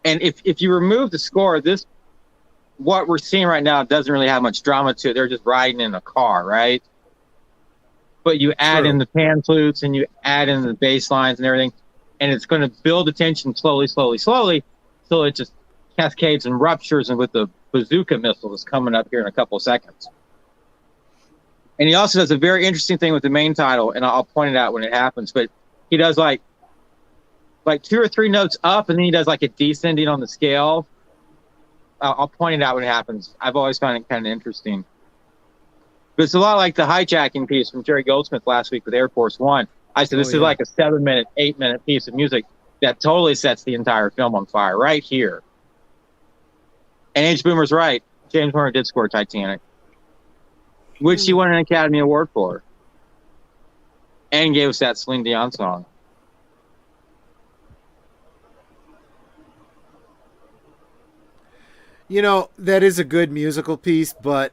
And if you remove the score, what we're seeing right now doesn't really have much drama to it. They're just riding in a car, right? But you add in the pan flutes and you add in the bass lines and everything, and it's going to build the tension slowly, so it just cascades and ruptures, and with the bazooka missile that's coming up here in a couple of seconds. And he also does a very interesting thing with the main title, and I'll point it out when it happens, but he does like 2 or 3 notes up, and then he does like a descending on the scale. I'll point it out when it happens. I've always found it kind of interesting. But it's a lot like the hijacking piece from Jerry Goldsmith last week with Air Force One. I said, this is like a 7-minute, 8-minute piece of music that totally sets the entire film on fire right here. And H. Boomer's right. James Horner did score Titanic, which he won an Academy Award for, and gave us that Celine Dion song. That is a good musical piece, but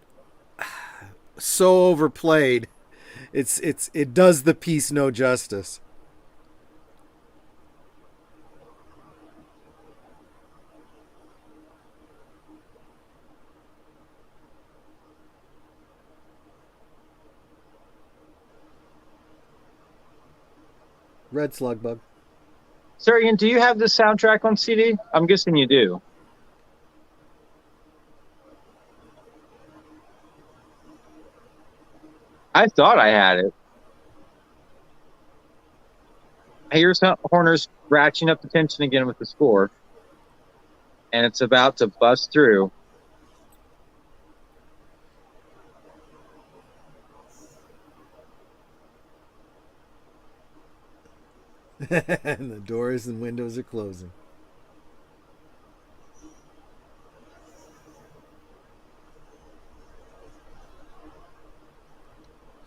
so overplayed. It does the piece no justice. Red Slug Bug. Sir Ian, do you have the soundtrack on CD? I'm guessing you do. I thought I had it. Here's Horner's ratcheting up the tension again with the score. And it's about to bust through. And the doors and windows are closing.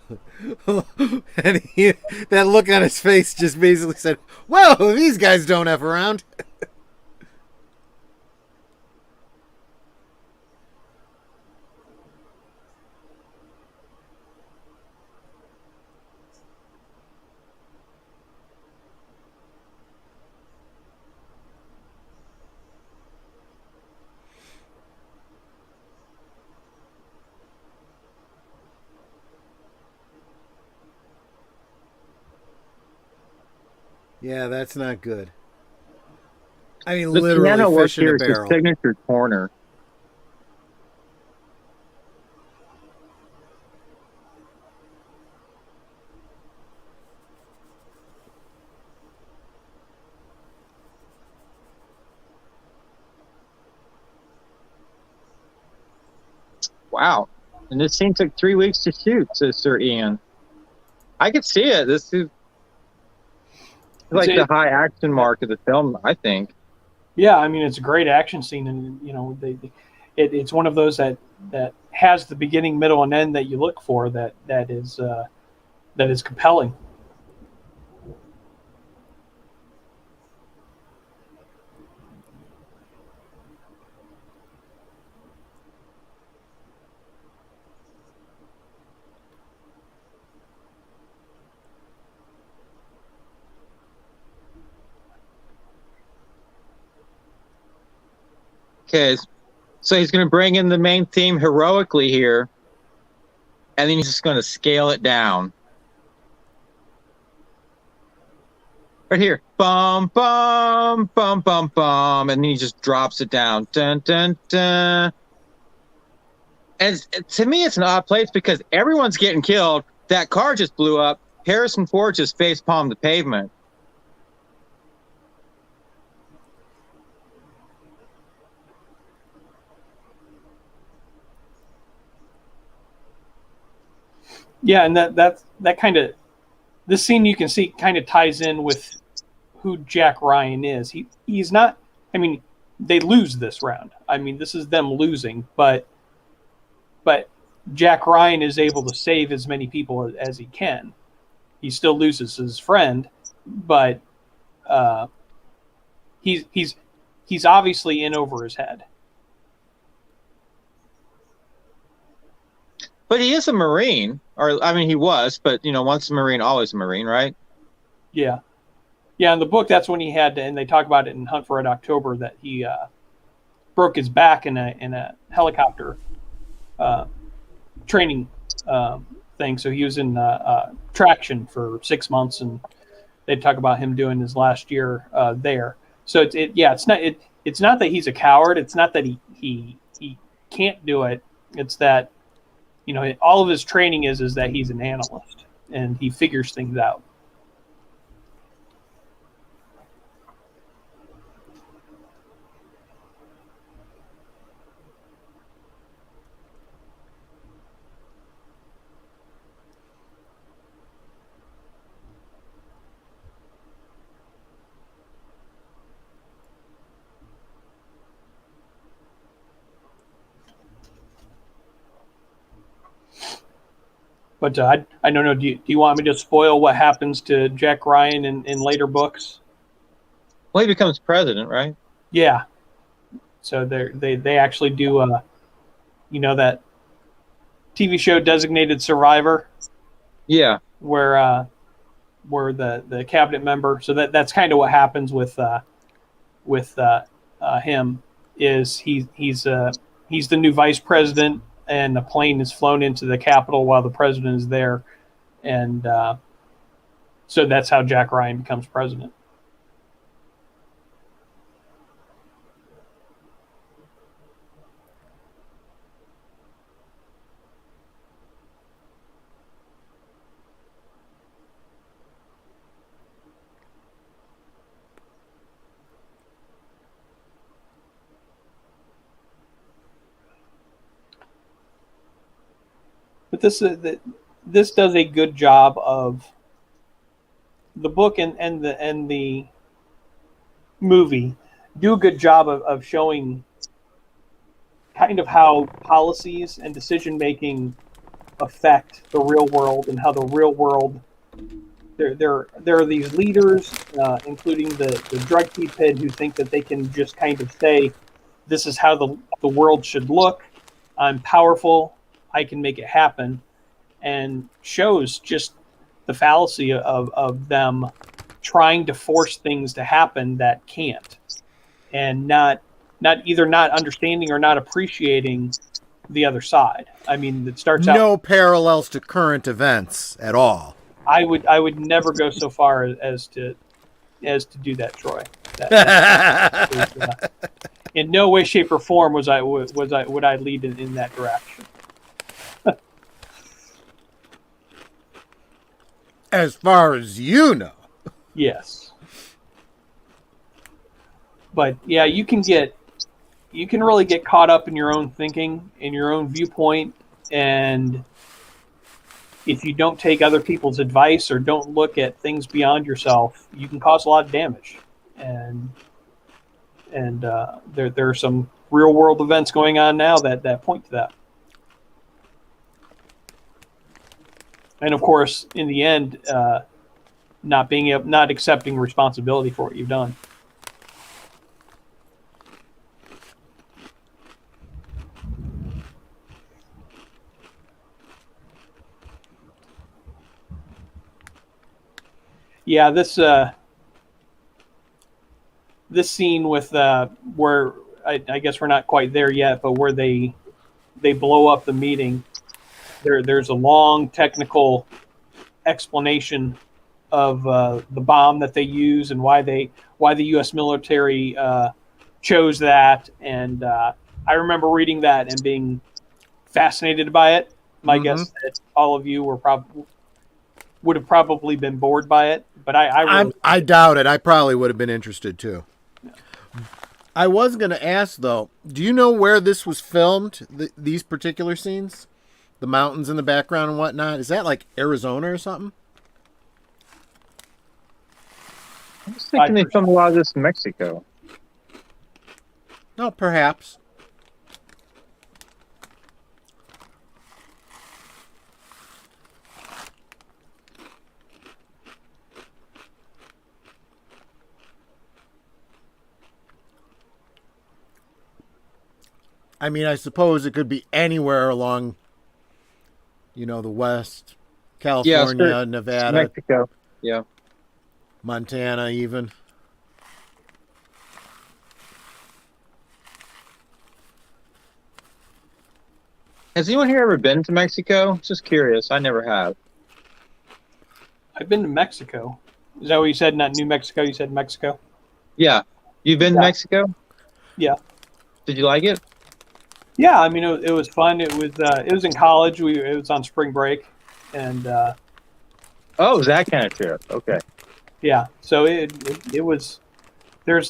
And that look on his face just basically said, whoa, these guys don't F around. Yeah, that's not good. I mean, the literally piano work fish in here a is his barrel. signature corner. Wow. And this scene took 3 weeks to shoot, says Sir Ian. I could see it. This is like the high action mark of the film, I think. Yeah, I mean, it's a great action scene, and it's one of those that has the beginning, middle, and end that you look for. That is compelling. Okay, so he's going to bring in the main theme heroically here, and then he's just going to scale it down. Right here, bum bum bum bum bum, and then he just drops it down. Dun dun dun. And to me, it's an odd place because everyone's getting killed. That car just blew up. Harrison Ford just face palmed the pavement. Yeah, and that kind of, this scene you can see kind of ties in with who Jack Ryan is. He's not. I mean, they lose this round. I mean, this is them losing, but Jack Ryan is able to save as many people as he can. He still loses his friend, but he's obviously in over his head. But he is a Marine, or I mean, he was. But once a Marine, always a Marine, right? Yeah, yeah. In the book, that's when he had to, and they talk about it in Hunt for Red October, that he broke his back in a helicopter training thing. So he was in traction for 6 months, and they talk about him doing his last year there. So it's not that he's a coward. It's not that he can't do it. It's that all of his training is that he's an analyst and he figures things out. But I don't know. Do you want me to spoil what happens to Jack Ryan in later books? Well, he becomes president, right? Yeah. So they actually do that TV show Designated Survivor. Yeah. Where the cabinet member. So that's kind of what happens with him. Is he's the new vice president. And a plane is flown into the Capitol while the president is there. And so that's how Jack Ryan becomes president. But this does a good job of the book and the movie do a good job of showing kind of how policies and decision making affect the real world, and how the real world there are these leaders, including the drug kingpin, who think that they can just kind of say, this is how the world should look. I'm powerful. I can make it happen, and shows just the fallacy of them trying to force things to happen that can't, and not understanding or not appreciating the other side. I mean, it starts out no parallels to current events at all. I would never go so far as to do that, Troy. That in no way, shape, or form would I lead in that direction. As far as you know. Yes. But yeah, you can really get caught up in your own thinking, in your own viewpoint, and if you don't take other people's advice or don't look at things beyond yourself, you can cause a lot of damage. And there are some real world events going on now that point to that. And of course, in the end, not accepting responsibility for what you've done. Yeah, this scene with where I guess we're not quite there yet, but where they blow up the meeting. There's a long technical explanation of the bomb that they use and why the U.S. military chose that. And I remember reading that and being fascinated by it. My guess that all of you would have probably been bored by it, but I doubt it. I probably would have been interested too. Yeah. I was going to ask though, do you know where this was filmed? These particular scenes, the mountains in the background and whatnot. Is that like Arizona or something? I was thinking they filmed a lot of this in Mexico. No, perhaps. I mean, I suppose it could be anywhere along, the West, California, Nevada, Mexico, yeah, Montana, even. Has anyone here ever been to Mexico? Just curious. I never have. I've been to Mexico. Is that what you said? Not New Mexico. You said Mexico. Yeah, you've been to Mexico. Yeah. Did you like it? Yeah, I mean it was fun. It was in college. It was on spring break, and oh, it was that kind of trip. Okay. Yeah, so it was. I'm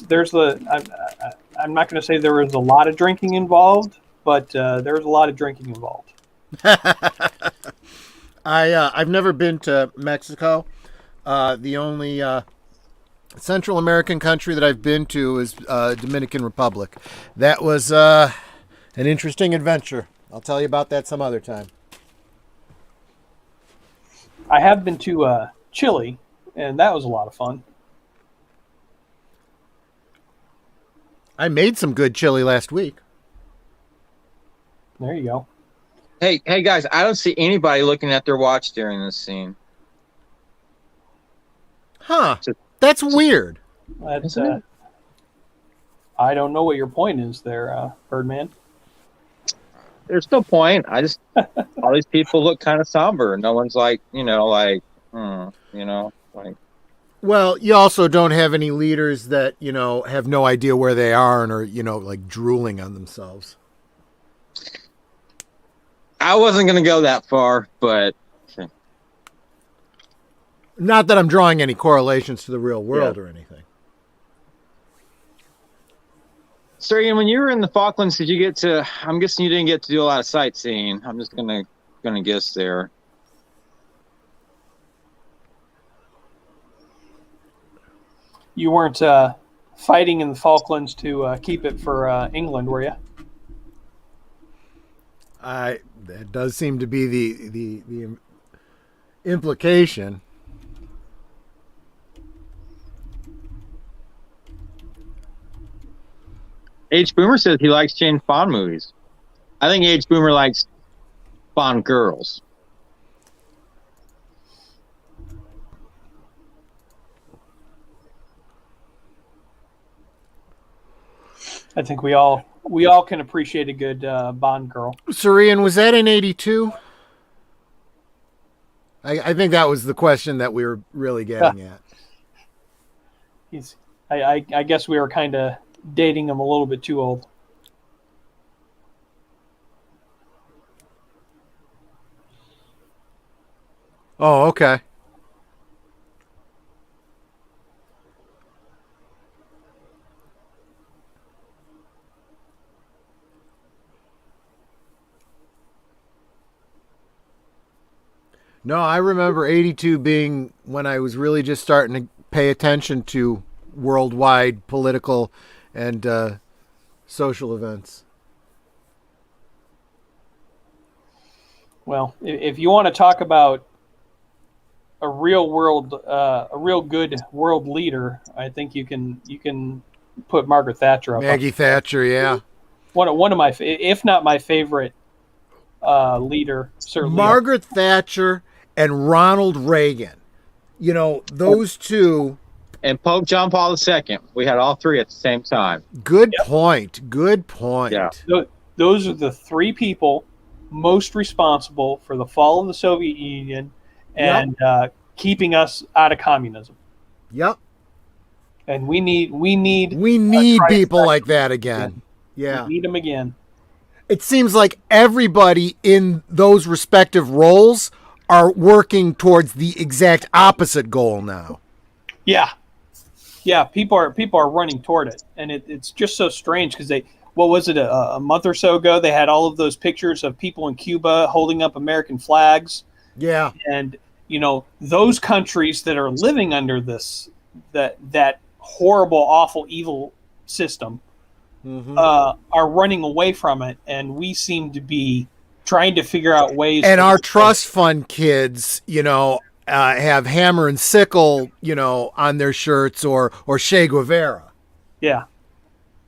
not going to say there was a lot of drinking involved, but there was a lot of drinking involved. I've never been to Mexico. The only Central American country that I've been to is Dominican Republic. That was an interesting adventure. I'll tell you about that some other time. I have been to Chile, and that was a lot of fun. I made some good chili last week. There you go. Hey guys, I don't see anybody looking at their watch during this scene. Huh. That's weird. That's, I don't know what your point is there, Birdman. There's no point. I just all these people look kind of somber. No one's like, like. Well, you also don't have any leaders that, have no idea where they are and are, like drooling on themselves. I wasn't going to go that far, but. Not that I'm drawing any correlations to the real world or anything. So, Ian, when you were in the Falklands, did you get to? I'm guessing you didn't get to do a lot of sightseeing. I'm just gonna guess there. You weren't fighting in the Falklands to keep it for England, were you? That does seem to be the implication. H. Boomer says he likes James Bond movies. I think H. Boomer likes Bond girls. I think we all can appreciate a good Bond girl. Surian, was that in 82? I think that was the question that we were really getting at. I guess we were kind of dating him a little bit too old. Oh, okay. No, I remember 82 being when I was really just starting to pay attention to worldwide political and social events. Well, if you want to talk about a real good world leader, I think you can put Margaret Thatcher up. Maggie Thatcher, yeah. One of my, if not my favorite leader, certainly. Margaret Thatcher and Ronald Reagan. You know, those two. And Pope John Paul II. We had all three at the same time. Good point. Good point. Yeah. Those are the three people most responsible for the fall of the Soviet Union and keeping us out of communism. Yep. And we need people like that again. Yeah. We need them again. It seems like everybody in those respective roles are working towards the exact opposite goal now. Yeah. Yeah, people are running toward it, and it's just so strange because what was it, a month or so ago, they had all of those pictures of people in Cuba holding up American flags. Yeah. And, those countries that are living under that horrible, awful, evil system are running away from it, and we seem to be trying to figure out ways. And our trust fund kids, have hammer and sickle, on their shirts or Che Guevara. Yeah.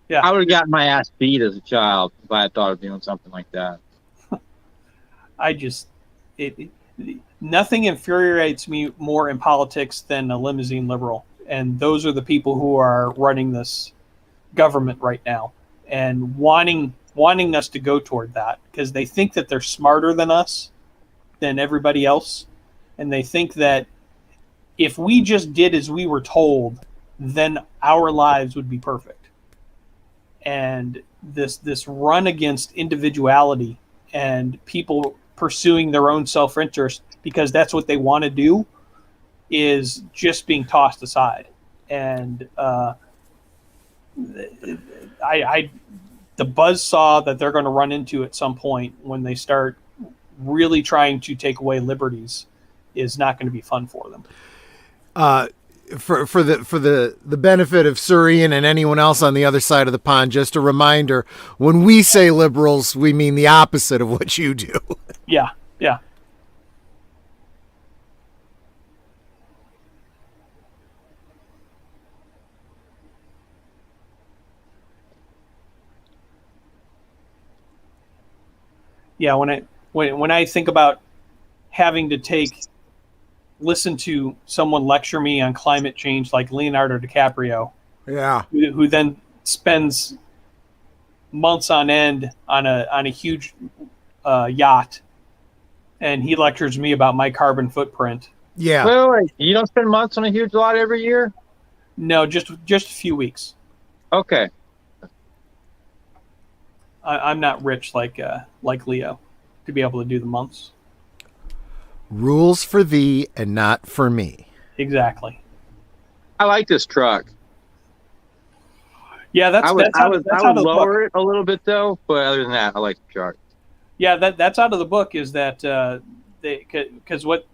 Yeah. I would have gotten my ass beat as a child if I had thought of doing something like that. Nothing infuriates me more in politics than a limousine liberal. And those are the people who are running this government right now and wanting us to go toward that because they think that they're smarter than us, than everybody else. And they think that if we just did as we were told, then our lives would be perfect. And this run against individuality and people pursuing their own self-interest because that's what they want to do is just being tossed aside. And the buzz saw that they're going to run into at some point when they start really trying to take away liberties is not going to be fun for them. For the benefit of Surian and anyone else on the other side of the pond, just a reminder, when we say liberals, we mean the opposite of what you do. Yeah. Yeah. Yeah, when I think about having to listen to someone lecture me on climate change like Leonardo DiCaprio, who then spends months on end on a huge yacht, and he lectures me about my carbon footprint. Yeah. Wait. You don't spend months on a huge yacht every year? No, just a few weeks. Okay. I'm not rich like Leo to be able to do the months. Rules for thee and not for me. Exactly. I like this truck. Yeah, I would lower it a little bit though, but other than that, I like the truck. Yeah, that's out of the book. Is that because what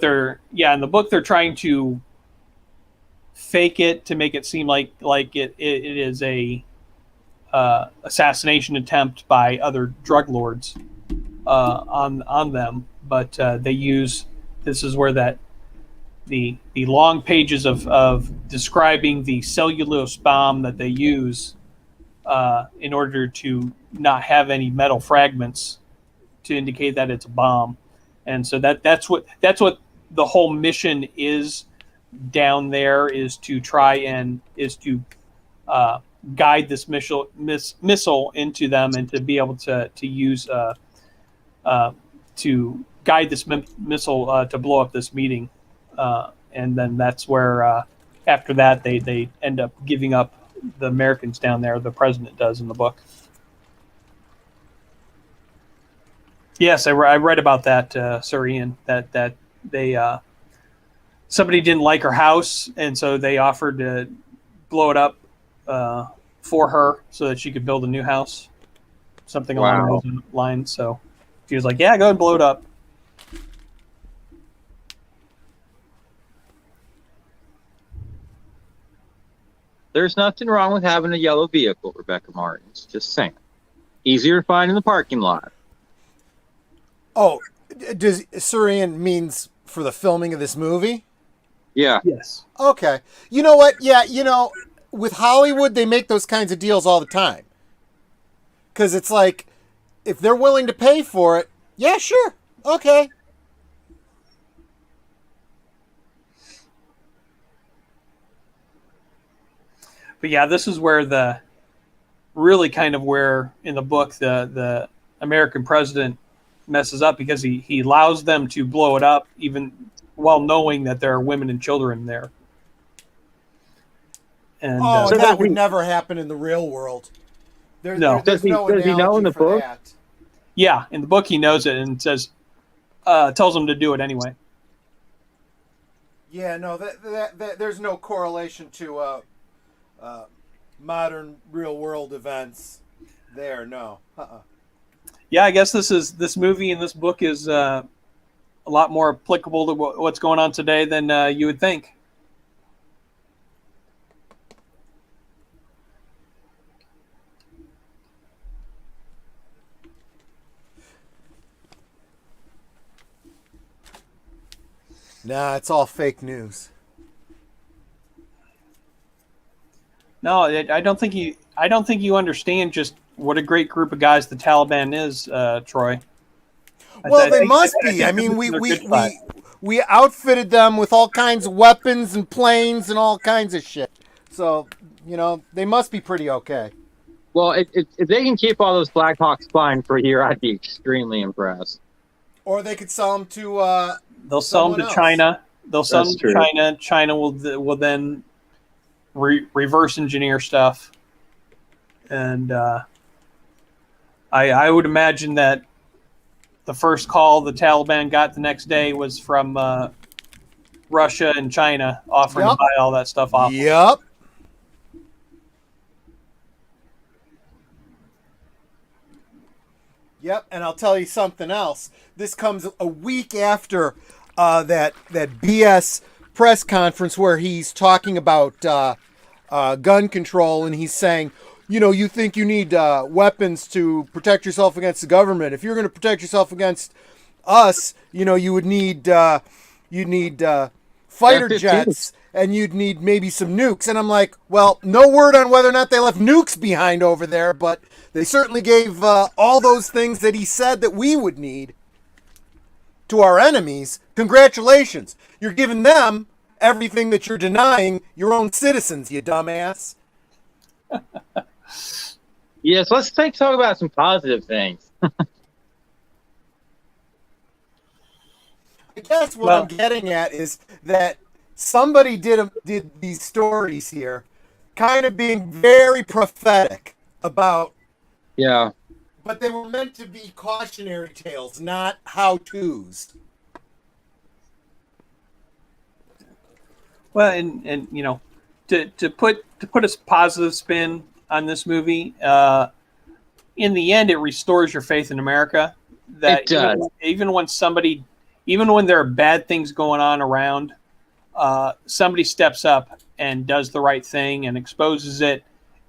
they're in the book they're trying to fake it to make it seem like it is a assassination attempt by other drug lords on them, but they use this is where that the long pages of describing the cellulose bomb that they use in order to not have any metal fragments to indicate that it's a bomb, and so that's what the whole mission is down there is to try and guide this missile into them and to be able to use to guide this missile to blow up this meeting, and then that's where after that they end up giving up the Americans down there. The president does in the book. Yes, I read about that, Sir Ian. That they somebody didn't like her house, and so they offered to blow it up for her so that she could build a new house, something along those lines. So she was like, "Yeah, go and blow it up." There's nothing wrong with having a yellow vehicle, Rebecca Martins. Just saying. Easier to find in the parking lot. Oh, does Surian means for the filming of this movie? Yeah. Yes. Okay. You know what? Yeah, with Hollywood, they make those kinds of deals all the time. Because it's like, if they're willing to pay for it, yeah, sure. Okay. But yeah, this is where where in the book the American president messes up, because he allows them to blow it up even while knowing that there are women and children there. And so that would never happen in the real world. There's no analogy he know in the for book? that. Yeah, in the book he knows it and says, tells him to do it anyway. Yeah, no, that there's no correlation to modern real world events there. No. Yeah, I guess this movie and this book is a lot more applicable to what's going on today than you would think. Nah, it's all fake news. No, I don't think you understand just what a great group of guys the Taliban is, Troy. Well, they must be. I mean, we outfitted them with all kinds of weapons and planes and all kinds of shit. So, they must be pretty okay. Well, if they can keep all those Black Hawks flying for a year, I'd be extremely impressed. Or they could sell them to they'll sell them to China. They'll sell them to China. China will then reverse engineer stuff. And I would imagine that the first call the Taliban got the next day was from Russia and China offering to buy all that stuff off. Yep. Yep, and I'll tell you something else. This comes a week after that BS press conference where he's talking about gun control, and he's saying, you think you need weapons to protect yourself against the government. If you're going to protect yourself against us, you would need fighter jets, and you'd need maybe some nukes. And I'm like, well, no word on whether or not they left nukes behind over there, but they certainly gave all those things that he said that we would need to our enemies. Congratulations. You're giving them everything that you're denying your own citizens, you dumbass. Yes, let's talk about some positive things. I guess what I'm getting at is that somebody did these stories here, kind of being very prophetic about. Yeah. But they were meant to be cautionary tales, not how-tos. Well, and to put a positive spin on this movie, in the end, it restores your faith in America. That it does. Even when there are bad things going on around, somebody steps up and does the right thing and exposes it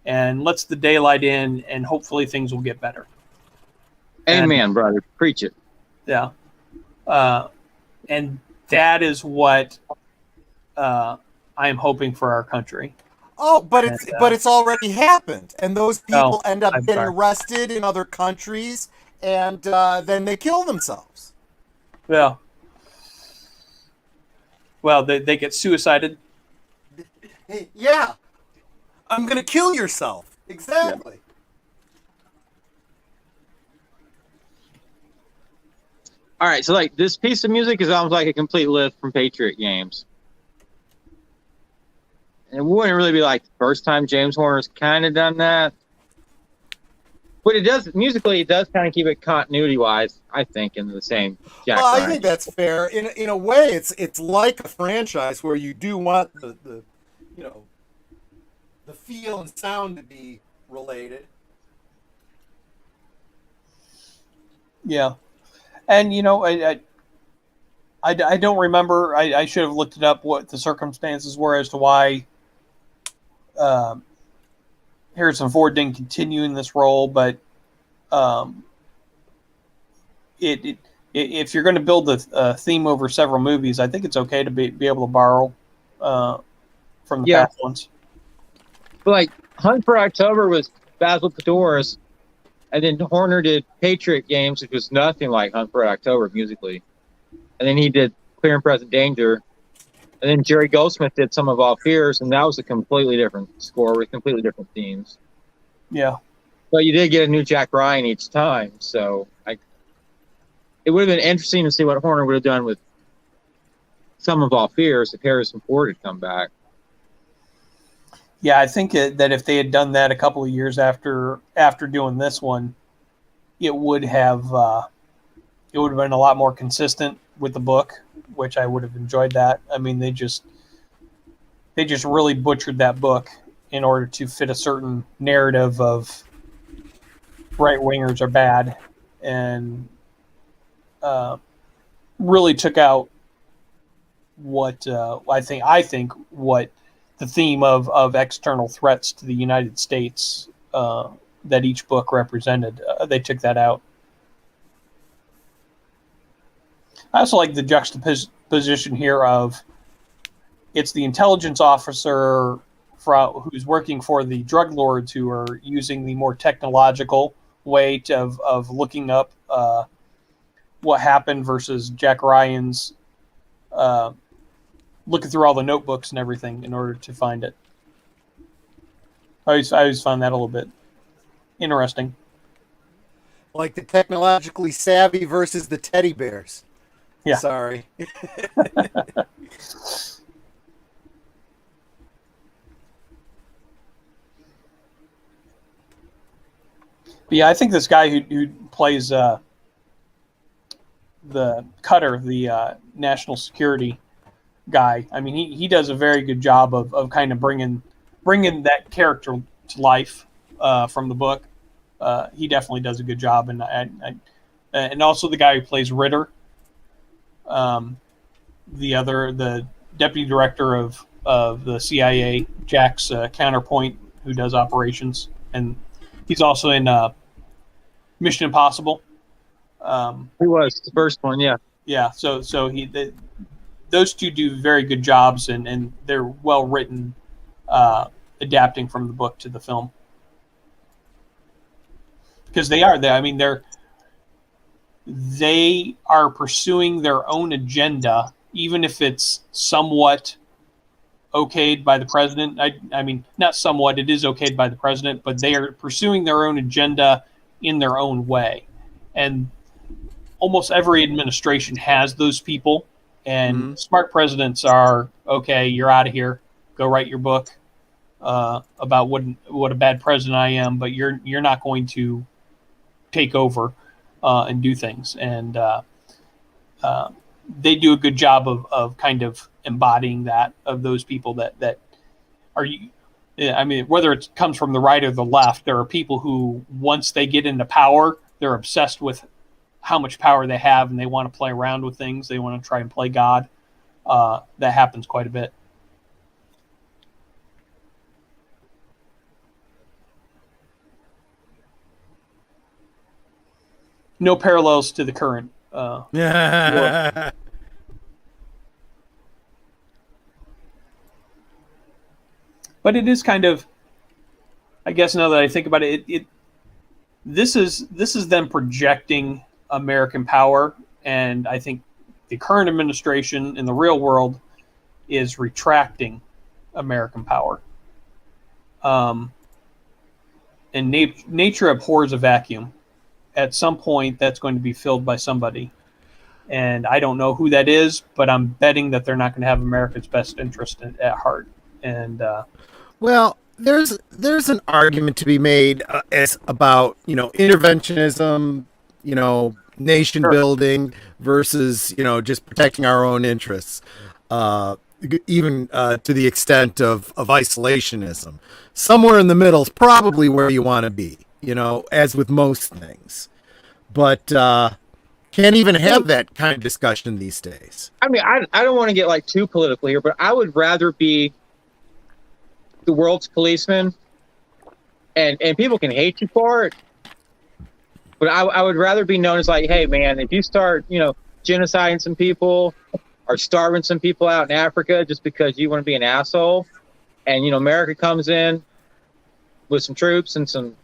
and lets the daylight in, and hopefully things will get better. Amen, brother. Preach it. Yeah. And that is what I am hoping for our country. Oh, but it's already happened, and those people end up getting arrested in other countries, and then they kill themselves. Yeah. Well, they get suicided. Yeah. I'm going to kill yourself. Exactly. Yeah. All right, so this piece of music is almost like a complete lift from Patriot Games. And it wouldn't really be the first time James Horner's kind of done that. But it does, musically, it does kind of keep it continuity-wise, I think, in the same Jack Ryan. I think that's fair. In a way, it's like a franchise where you do want the feel and sound to be related. Yeah. And, I don't remember. I should have looked it up, what the circumstances were as to why Harrison Ford didn't continue in this role, but if you're going to build a theme over several movies, I think it's okay to be able to borrow from the past ones. But like Hunt for October was Basil Padoris, and then Horner did Patriot Games, which was nothing like Hunt for October musically. And then he did Clear and Present Danger. And then Jerry Goldsmith did Some of All Fears, and that was a completely different score with completely different themes. Yeah. But you did get a new Jack Ryan each time, so it would have been interesting to see what Horner would have done with Some of All Fears if Harrison Ford had come back. Yeah, I think that if they had done that a couple of years after doing this one, it would have been a lot more consistent with the book, which I would have enjoyed that. I mean, they just really butchered that book in order to fit a certain narrative of right-wingers are bad, and really took out what I think what the theme of external threats to the United States that each book represented. They took that out. I also like the juxtaposition here of it's the intelligence officer who's working for the drug lords who are using the more technological way of looking up what happened versus Jack Ryan's looking through all the notebooks and everything in order to find it. I always found that a little bit interesting. Like the technologically savvy versus the teddy bears. Yeah. Sorry. But yeah, I think this guy who plays the Cutter, the national security guy, I mean, he does a very good job of kind of bringing that character to life from the book. He definitely does a good job, and also the guy who plays Ritter, the deputy director of the CIA, Jack's counterpoint, who does operations, and he's also in Mission Impossible. He was the first one, yeah. Yeah, so those two do very good jobs, and they're well written, adapting from the book to the film, because they are pursuing their own agenda, even if it's somewhat okayed by the president. I mean, not somewhat, it is okayed by the president, but they are pursuing their own agenda in their own way. And almost every administration has those people, and smart presidents are, okay, you're out of here, go write your book about what a bad president I am, but you're not going to take over and do things. And they do a good job of kind of embodying that, of those people that are, I mean, whether it comes from the right or the left, there are people who, once they get into power, they're obsessed with how much power they have, and they want to play around with things. They want to try and play God. That happens quite a bit. No parallels to the current world. But it is kind of, I guess now that I think about it, this is them projecting American power, and I think the current administration in the real world is retracting American power. And nature abhors a vacuum. At some point, that's going to be filled by somebody. And I don't know who that is, but I'm betting that they're not going to have America's best interest at heart. And well, there's an argument to be made about, interventionism, nation building versus, just protecting our own interests, even to the extent of isolationism. Somewhere in the middle is probably where you want to be, as with most things. But can't even have that kind of discussion these days. I mean, I don't want to get too political here, but I would rather be the world's policeman, and people can hate you for it, but I would rather be known as like, hey man, if you start, genociding some people or starving some people out in Africa just because you want to be an asshole, and America comes in with some troops and some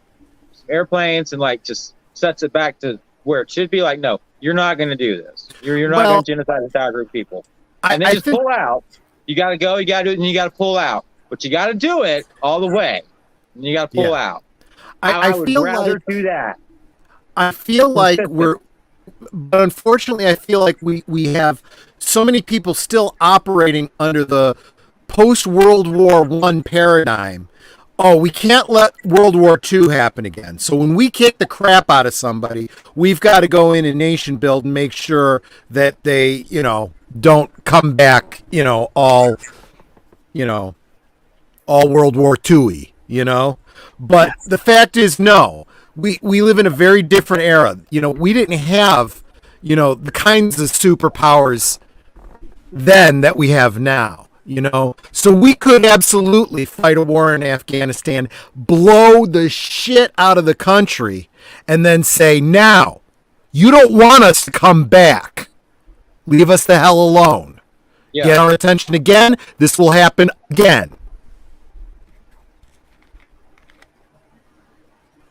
airplanes and like just sets it back to where it should be, like, no, you're not going to do this. You're not going to genocide an entire group of people. And then pull out. You got to go, you got to do it, and you got to pull out. But you got to do it all the way. And you got to pull out. I would rather do that. I feel like but unfortunately, I feel like we have so many people still operating under the post-World War I paradigm. Oh, we can't let World War II happen again. So when we kick the crap out of somebody, we've got to go in and nation build and make sure that they, don't come back, all World War II-y, But the fact is, no. We live in a very different era. We didn't have, the kinds of superpowers then that we have now. So we could absolutely fight a war in Afghanistan, blow the shit out of the country, and then say, now, you don't want us to come back. Leave us the hell alone. Yeah. Get our attention again. This will happen again.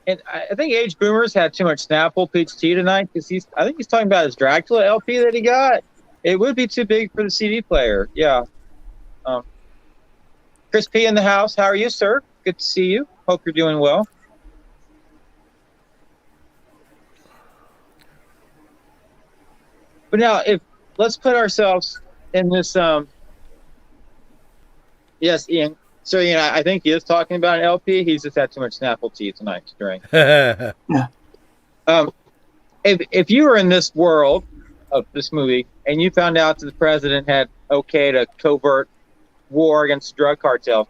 And I think Age Boomers had too much Snapple Peach Tea tonight because I think he's talking about his Dracula LP that he got. It would be too big for the CD player. Yeah. Chris P. in the house. How are you, sir? Good to see you. Hope you're doing well. But now, let's put ourselves in this. Yes, Ian. So, I think he is talking about an LP. He's just had too much Snapple tea tonight to drink. If you were in this world of this movie and you found out that the president had okayed a covert war against the drug cartel,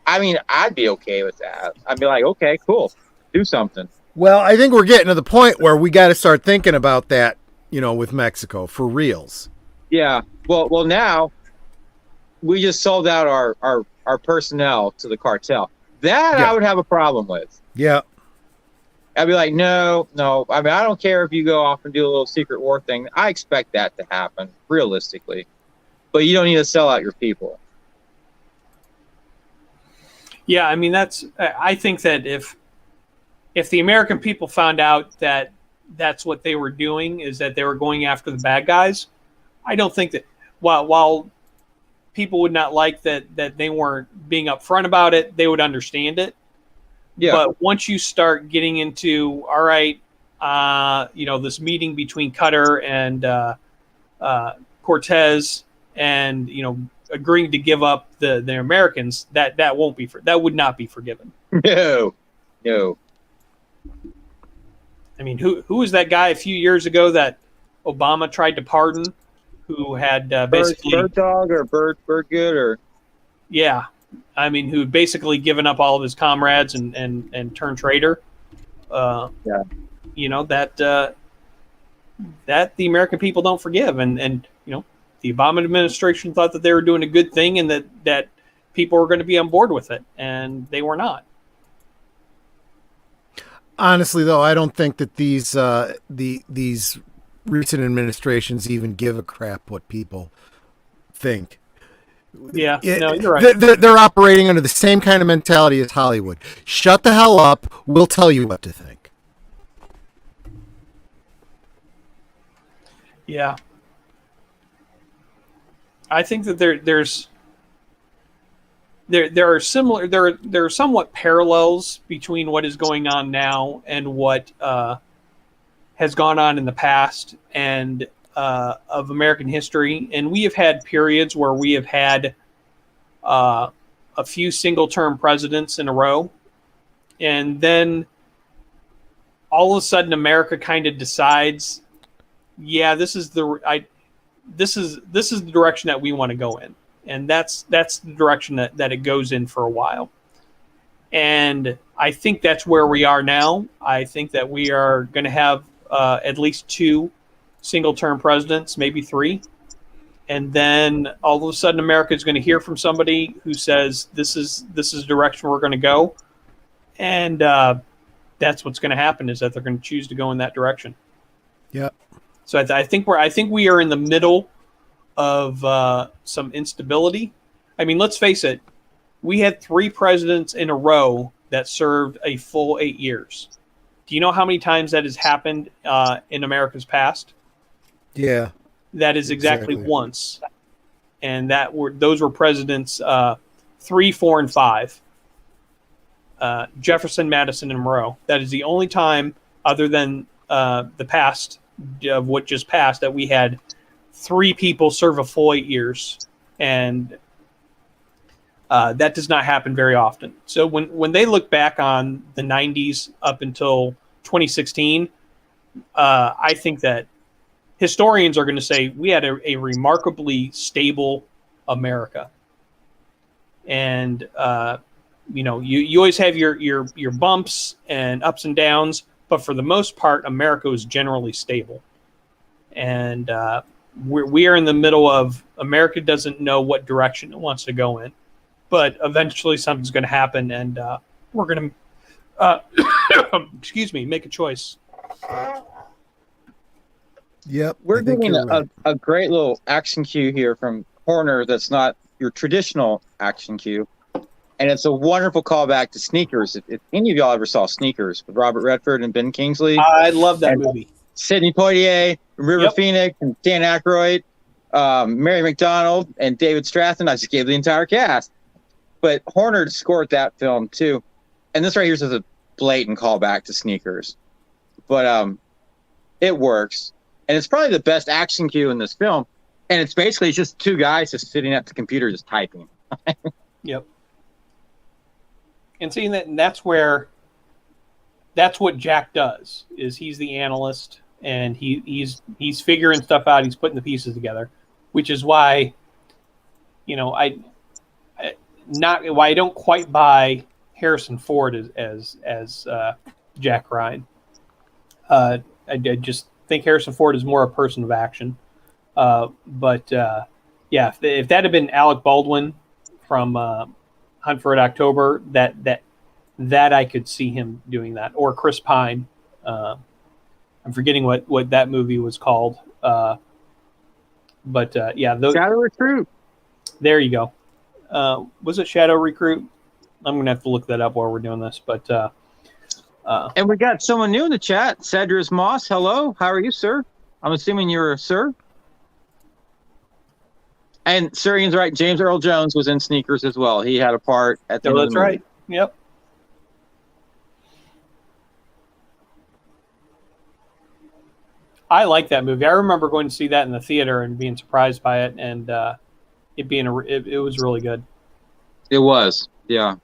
I'd be okay with that. I'd be like, okay, cool, do something. Well, I think we're getting to the point where we got to start thinking about that, with Mexico for reals. Yeah. Well, now we just sold out our personnel to the cartel. That I would have a problem with. Yeah. I'd be like, no. I don't care if you go off and do a little secret war thing. I expect that to happen, realistically. But you don't need to sell out your people. Yeah, I think that if the American people found out that that's what they were doing, is that they were going after the bad guys, I don't think that, while people would not like that they weren't being upfront about it, they would understand it. Yeah. But once you start getting into, all right, this meeting between Cutter and Cortez, and agreeing to give up the Americans, that would not be forgiven. No. Who was that guy a few years ago that Obama tried to pardon, who had basically Bird Dog or Bird Good or who had basically given up all of his comrades and turned traitor. That the American people don't forgive, and the Obama administration thought that they were doing a good thing and that people were going to be on board with it, and they were not. Honestly, though, I don't think that these recent administrations even give a crap what people think. Yeah, you're right. They're operating under the same kind of mentality as Hollywood. Shut the hell up. We'll tell you what to think. Yeah. I think that there are somewhat parallels between what is going on now and what has gone on in the past and of American history. And we have had periods where we have had a few single-term presidents in a row, and then all of a sudden America kind of decides, this is the direction that we want to go in. And that's the direction that it goes in for a while. And I think that's where we are now. I think that we are going to have at least 2 single-term presidents, maybe 3. and then all of a sudden America is going to hear from somebody who says this is the direction we're going to go, and that's what's going to happen, is that they're going to choose to go in that direction. Yeah. So I think we are in the middle of some instability. I mean, let's face it, we had 3 presidents in a row that served a full 8 years. Do you know how many times that has happened in America's past? Yeah. That is exactly once, and those were presidents 3, 4, and 5. Jefferson, Madison, and Monroe. That is the only time, other than the past of what just passed, that we had 3 people serve a full 8 years, and that does not happen very often. So when they look back on the 90s up until 2016, I think that historians are going to say we had a remarkably stable America. And you always have your bumps and ups and downs, but for the most part, America was generally stable. And we are in the middle of, America doesn't know what direction it wants to go in, but eventually something's going to happen, and we're going to, make a choice. Yep. We're getting a great little action cue here from Horner that's not your traditional action cue. And it's a wonderful callback to Sneakers. If any of y'all ever saw Sneakers with Robert Redford and Ben Kingsley. I love that movie. Sidney Poitier, River Phoenix, and Dan Aykroyd, Mary McDonald, and David Strathairn. I just gave the entire cast. But Horner scored that film, too. And this right here is a blatant callback to Sneakers. But it works. And it's probably the best action cue in this film. And it's basically just 2 guys just sitting at the computer just typing. Yep. And seeing that's what Jack does, is he's the analyst, and he's figuring stuff out, he's putting the pieces together, which is why, why I don't quite buy Harrison Ford as Jack Ryan. I just think Harrison Ford is more a person of action. But if that had been Alec Baldwin from Hunt for Red October, that I could see him doing that, or Chris Pine. I'm forgetting what that movie was called. Shadow Recruit. There you go. Was it Shadow Recruit? I'm gonna have to look that up while we're doing this. But and we got someone new in the chat, Cedrus Moss. Hello, how are you, sir? I'm assuming you're a sir. And Sir Ian's right. James Earl Jones was in Sneakers as well. He had a part at the end of the movie. Right. Yep. I like that movie. I remember going to see that in the theater and being surprised by it, and it being it was really good. It was, yeah.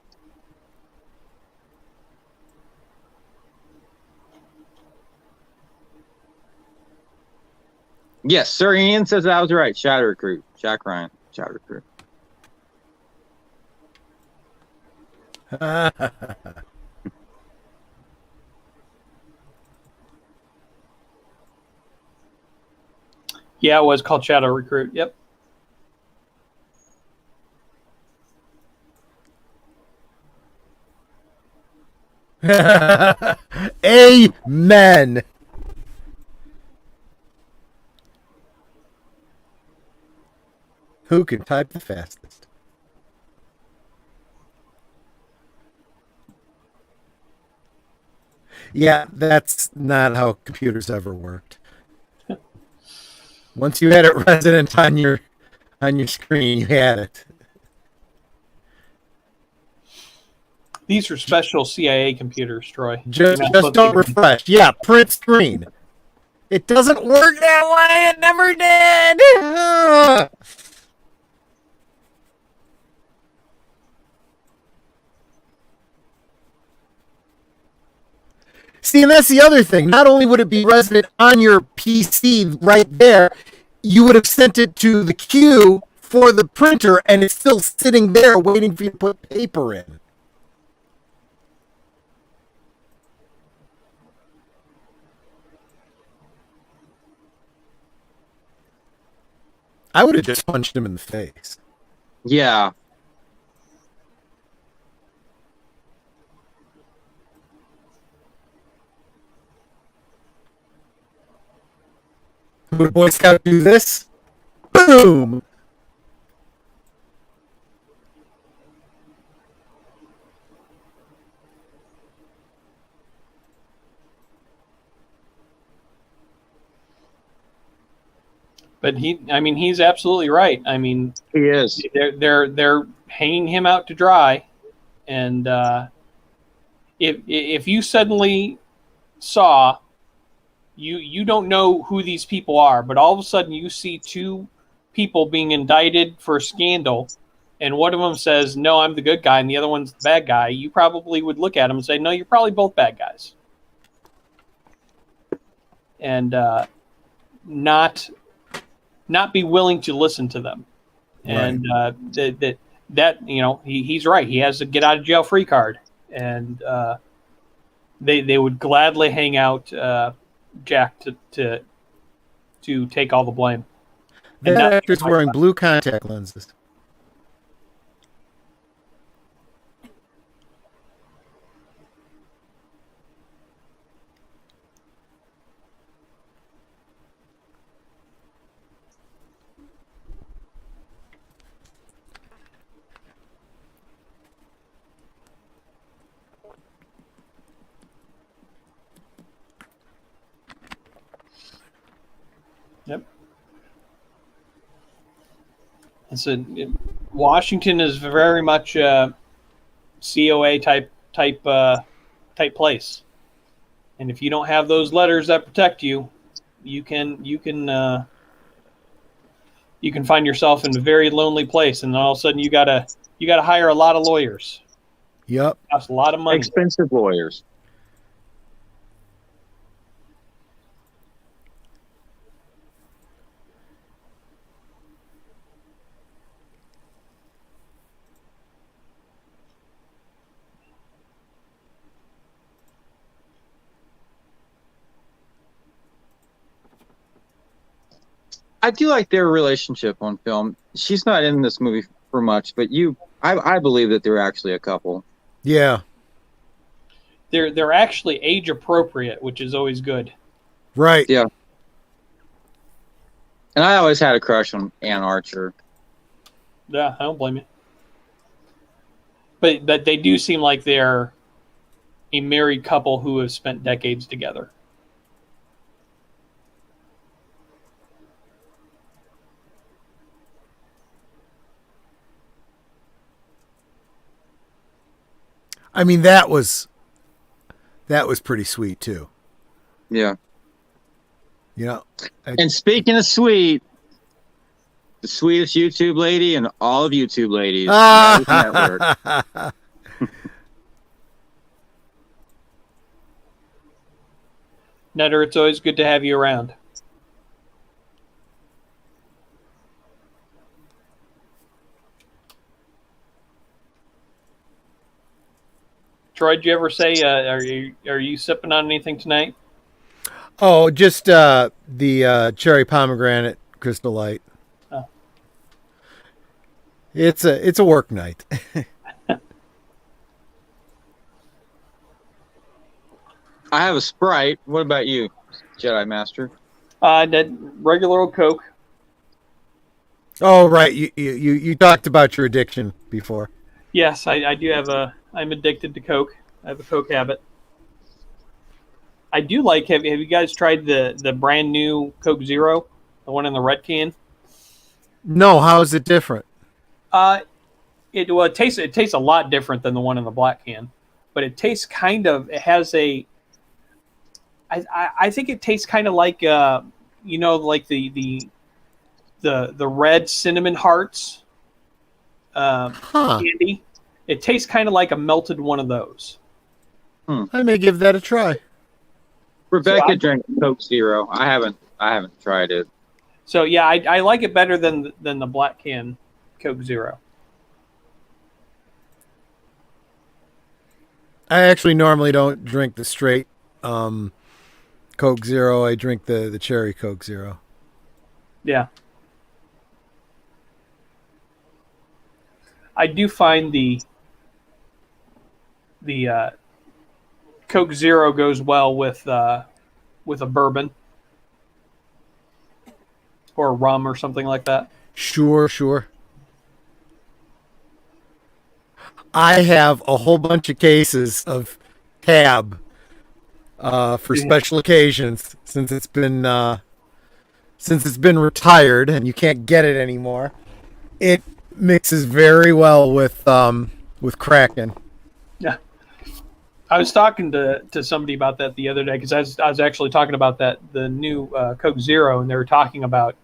Yes, Sir Ian says I was right. Shadow Recruit. Jack Ryan. Shadow Recruit. Yeah, it was called Shadow Recruit. Yep. Amen. Who can type the fastest? Yeah, that's not how computers ever worked. Once you had it resident on your screen, you had it. These are special CIA computers, Troy. Just don't refresh. Yeah, print screen. It doesn't work that way. It never did. See, and that's the other thing. Not only would it be resident on your PC right there, you would have sent it to the queue for the printer, and it's still sitting there waiting for you to put paper in. I would have just punched him in the face. Yeah. Would a Boy Scout do this? Boom! But he's absolutely right. I mean, He is. They're hanging him out to dry, and if you suddenly saw, you don't know who these people are, but all of a sudden you see two people being indicted for a scandal, and one of them says, "No, I'm the good guy," and the other one's the bad guy. You probably would look at him and say, "No, you're probably both bad guys," and not be willing to listen to them. And that he's right. He has a get out of jail free card, and they would gladly hang out Jack to take all the blame. That actor's wearing blue contact lenses. Yep. Washington is very much COA type place, and if you don't have those letters that protect you, you can find yourself in a very lonely place, and all of a sudden you gotta hire a lot of lawyers. Yep, that's a lot of money. Expensive lawyers. I do like their relationship on film. She's not in this movie for much, but I believe that they're actually a couple. Yeah. They're actually age appropriate, which is always good. Right. Yeah. And I always had a crush on Ann Archer. Yeah, I don't blame you. But they do seem like they're a married couple who have spent decades together. I mean, that was pretty sweet too. Yeah. Yeah. And speaking of sweet, the sweetest YouTube lady and all of YouTube ladies. Network. Nutter, it's always good to have you around. Troy, did you ever say, are you sipping on anything tonight? Oh, just the cherry pomegranate Crystal Light. Oh. It's a work night. I have a Sprite. What about you, Jedi Master? That regular old Coke. Oh, right. You talked about your addiction before. Yes, I do have I'm addicted to Coke. I have a Coke habit. I do like. Have you guys tried the brand new Coke Zero, the one in the red can? No, how is it different? It tastes a lot different than the one in the black can, but it tastes it has a. I think it tastes kind of like like the red cinnamon hearts candy. It tastes kind of like a melted one of those. I may give that a try. Rebecca drank Coke Zero. I haven't tried it. So yeah, I like it better than the black can Coke Zero. I actually normally don't drink the straight Coke Zero. I drink the cherry Coke Zero. Yeah. I do find the Coke Zero goes well with a bourbon or rum or something like that. Sure, sure. I have a whole bunch of cases of Tab for special occasions since it's been retired and you can't get it anymore. It mixes very well with Kraken. Yeah. I was talking to somebody about that the other day because I was actually talking about the new Coke Zero, and they were talking about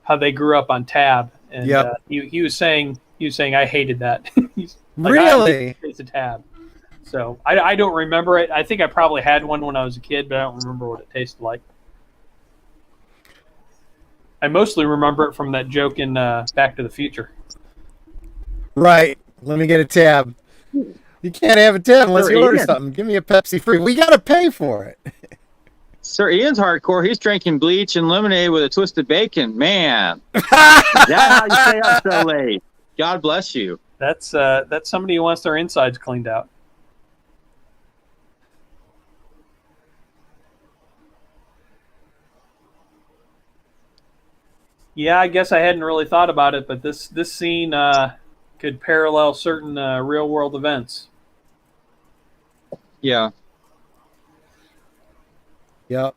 how they grew up on Tab, and Yep. he was saying I hated that. He's like, Really? I taste a Tab. So I don't remember it. I think I probably had one when I was a kid, but I don't remember what it tasted like. I mostly remember it from that joke in Back to the Future. Right. Let me get a Tab. You can't have a Tab unless you order something. Give me a Pepsi free. We got to pay for it. Sir Ian's hardcore. He's drinking bleach and lemonade with a twisted bacon. Man, that's how you stay up so late. God bless you. That's somebody who wants their insides cleaned out. Yeah, I guess I hadn't really thought about it, but this scene could parallel certain real world events. Yeah. Yep.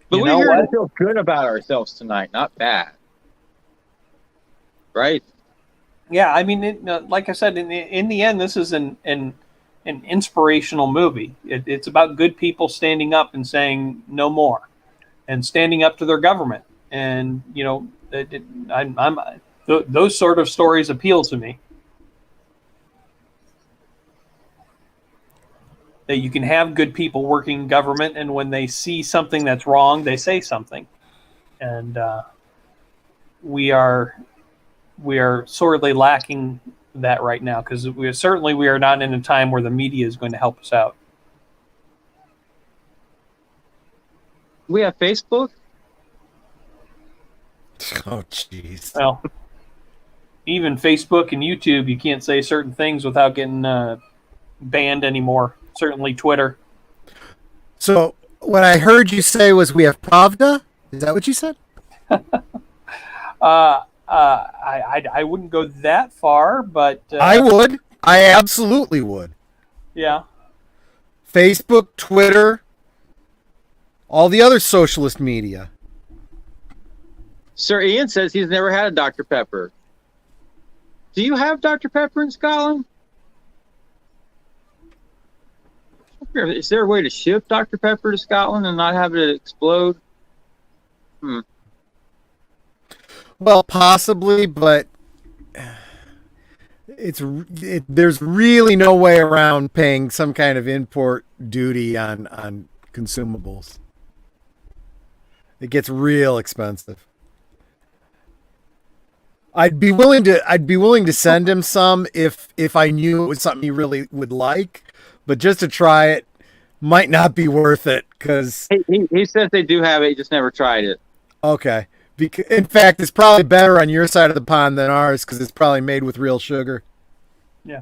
But we're here to feel good about ourselves tonight, not bad. Right? Yeah, I mean, like I said, in the end, this is an inspirational movie. It's about good people standing up and saying no more, and standing up to their government. And those sort of stories appeal to me. That you can have good people working in government, and when they see something that's wrong, they say something. And we are sorely lacking that right now, because we are not in a time where the media is going to help us out. We have Facebook? Oh, jeez. Well, even Facebook and YouTube, you can't say certain things without getting banned anymore. Certainly Twitter. So what I heard you say was we have Pravda? Is that what you said? I wouldn't go that far, but I would. I absolutely would. Yeah. Facebook, Twitter, all the other socialist media. Sir Ian says he's never had a Dr. Pepper. Do you have Dr. Pepper in Scotland? Is there a way to ship Dr. Pepper to Scotland and not have it explode? Well, possibly, but there's really no way around paying some kind of import duty on consumables. It gets real expensive. I'd be willing to send him some if I knew it was something he really would like, but just to try it might not be worth it because he says they do have it, he just never tried it. Okay. In fact, it's probably better on your side of the pond than ours because it's probably made with real sugar. Yeah.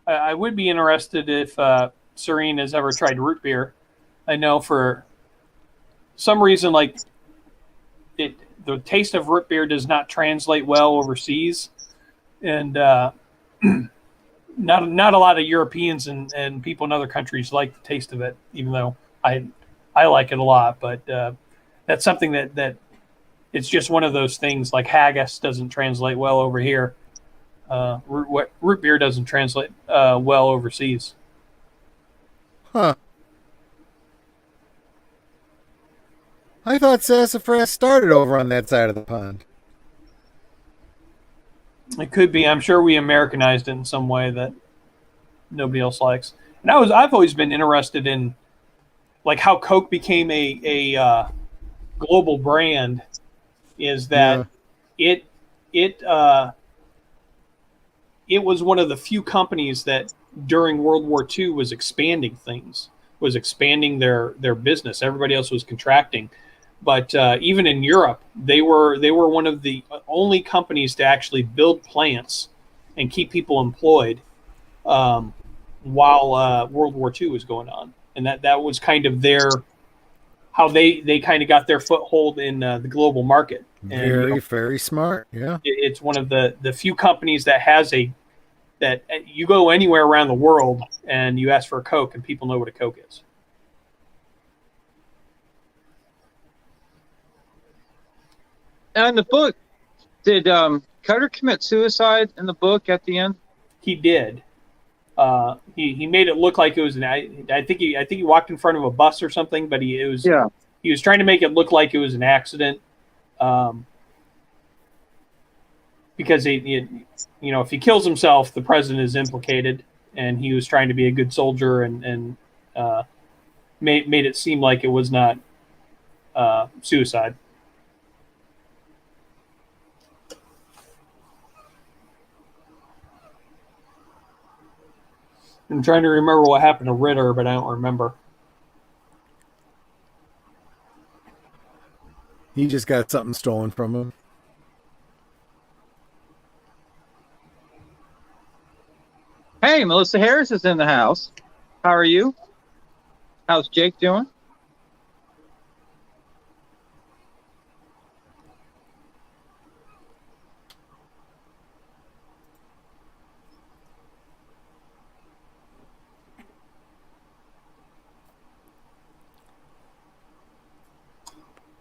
I would be interested if Serene has ever tried root beer. I know for some reason, the taste of root beer does not translate well overseas. And not a lot of Europeans and people in other countries like the taste of it, even though I like it a lot. But that's something that it's just one of those things, like haggis doesn't translate well over here. Root beer doesn't translate well overseas. Huh. I thought sassafras started over on that side of the pond. It could be. I'm sure we Americanized it in some way that nobody else likes. And I've always been interested in like how Coke became a global brand. Is that it was one of the few companies that during World War II was expanding things. was expanding their business. Everybody else was contracting. But even in Europe, they were one of the only companies to actually build plants and keep people employed while World War II was going on, and that was kind of how they kind of got their foothold in the global market. And, very smart. Yeah, it's one of the few companies that has that you go anywhere around the world and you ask for a Coke and people know what a Coke is. And the book, did Cutter commit suicide in the book at the end? He did. He made it look like it was I think he walked in front of a bus or something, but he was trying to make it look like it was an accident. Because if he kills himself, the president is implicated, and he was trying to be a good soldier and made it seem like it was not suicide. I'm trying to remember what happened to Ritter, but I don't remember. He just got something stolen from him. Hey, Melissa Harris is in the house. How are you? How's Jake doing?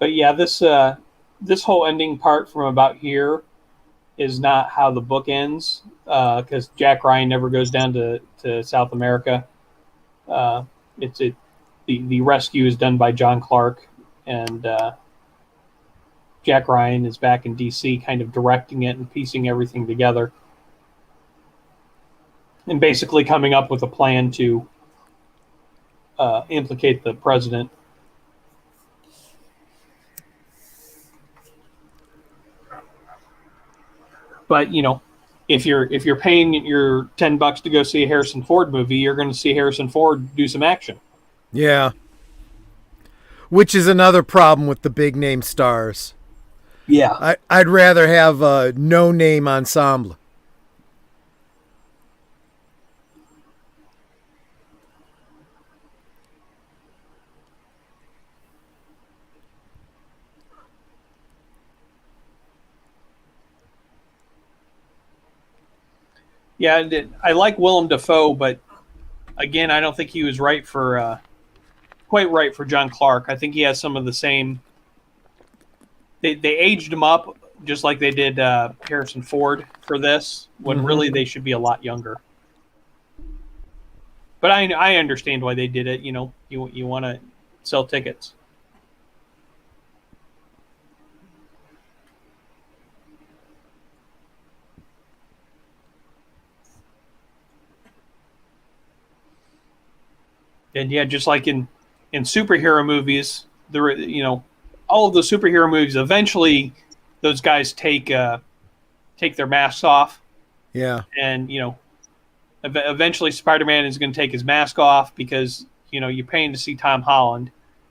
But yeah, this whole ending part from about here is not how the book ends, because Jack Ryan never goes down to South America. The rescue is done by John Clark, and Jack Ryan is back in D.C. kind of directing it and piecing everything together, and basically coming up with a plan to implicate the president. But if you're paying your $10 to go see a Harrison Ford movie, you're going to see Harrison Ford do some action. Yeah. Which is another problem with the big name stars. Yeah. I'd rather have a no name ensemble. Yeah, I like Willem Dafoe, but again, I don't think he was quite right for John Clark. I think he has some of the same. They aged him up just like they did Harrison Ford for this, when really they should be a lot younger. But I understand why they did it. You want to sell tickets. And yeah, just like in superhero movies, all of the superhero movies, eventually those guys take their masks off. Yeah. And eventually Spider-Man is going to take his mask off because you're paying to see Tom Holland,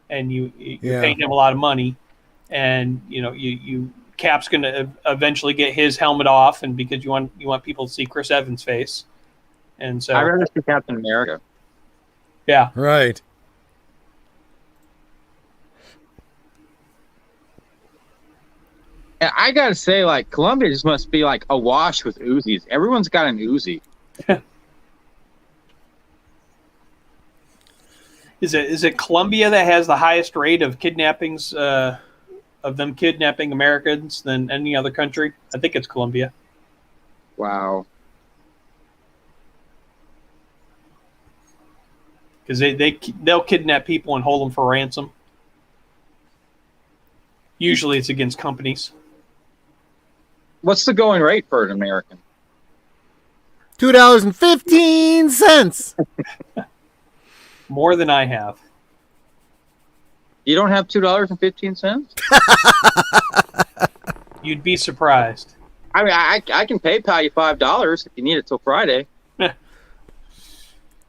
and you're paying him a lot of money, and Cap's going to eventually get his helmet off, and because you want people to see Chris Evans' face, and so I'd rather see Captain America. Yeah. Right. And I gotta say, like, Columbia just must be like awash with Uzis. Everyone's got an Uzi. Is it Colombia that has the highest rate of kidnappings, of them kidnapping Americans than any other country? I think it's Colombia. Wow. Because they'll kidnap people and hold them for ransom. Usually it's against companies. What's the going rate for an American? $2.15. More than I have. You don't have $2.15? You'd be surprised. I mean, I can PayPal you $5 if you need it till Friday.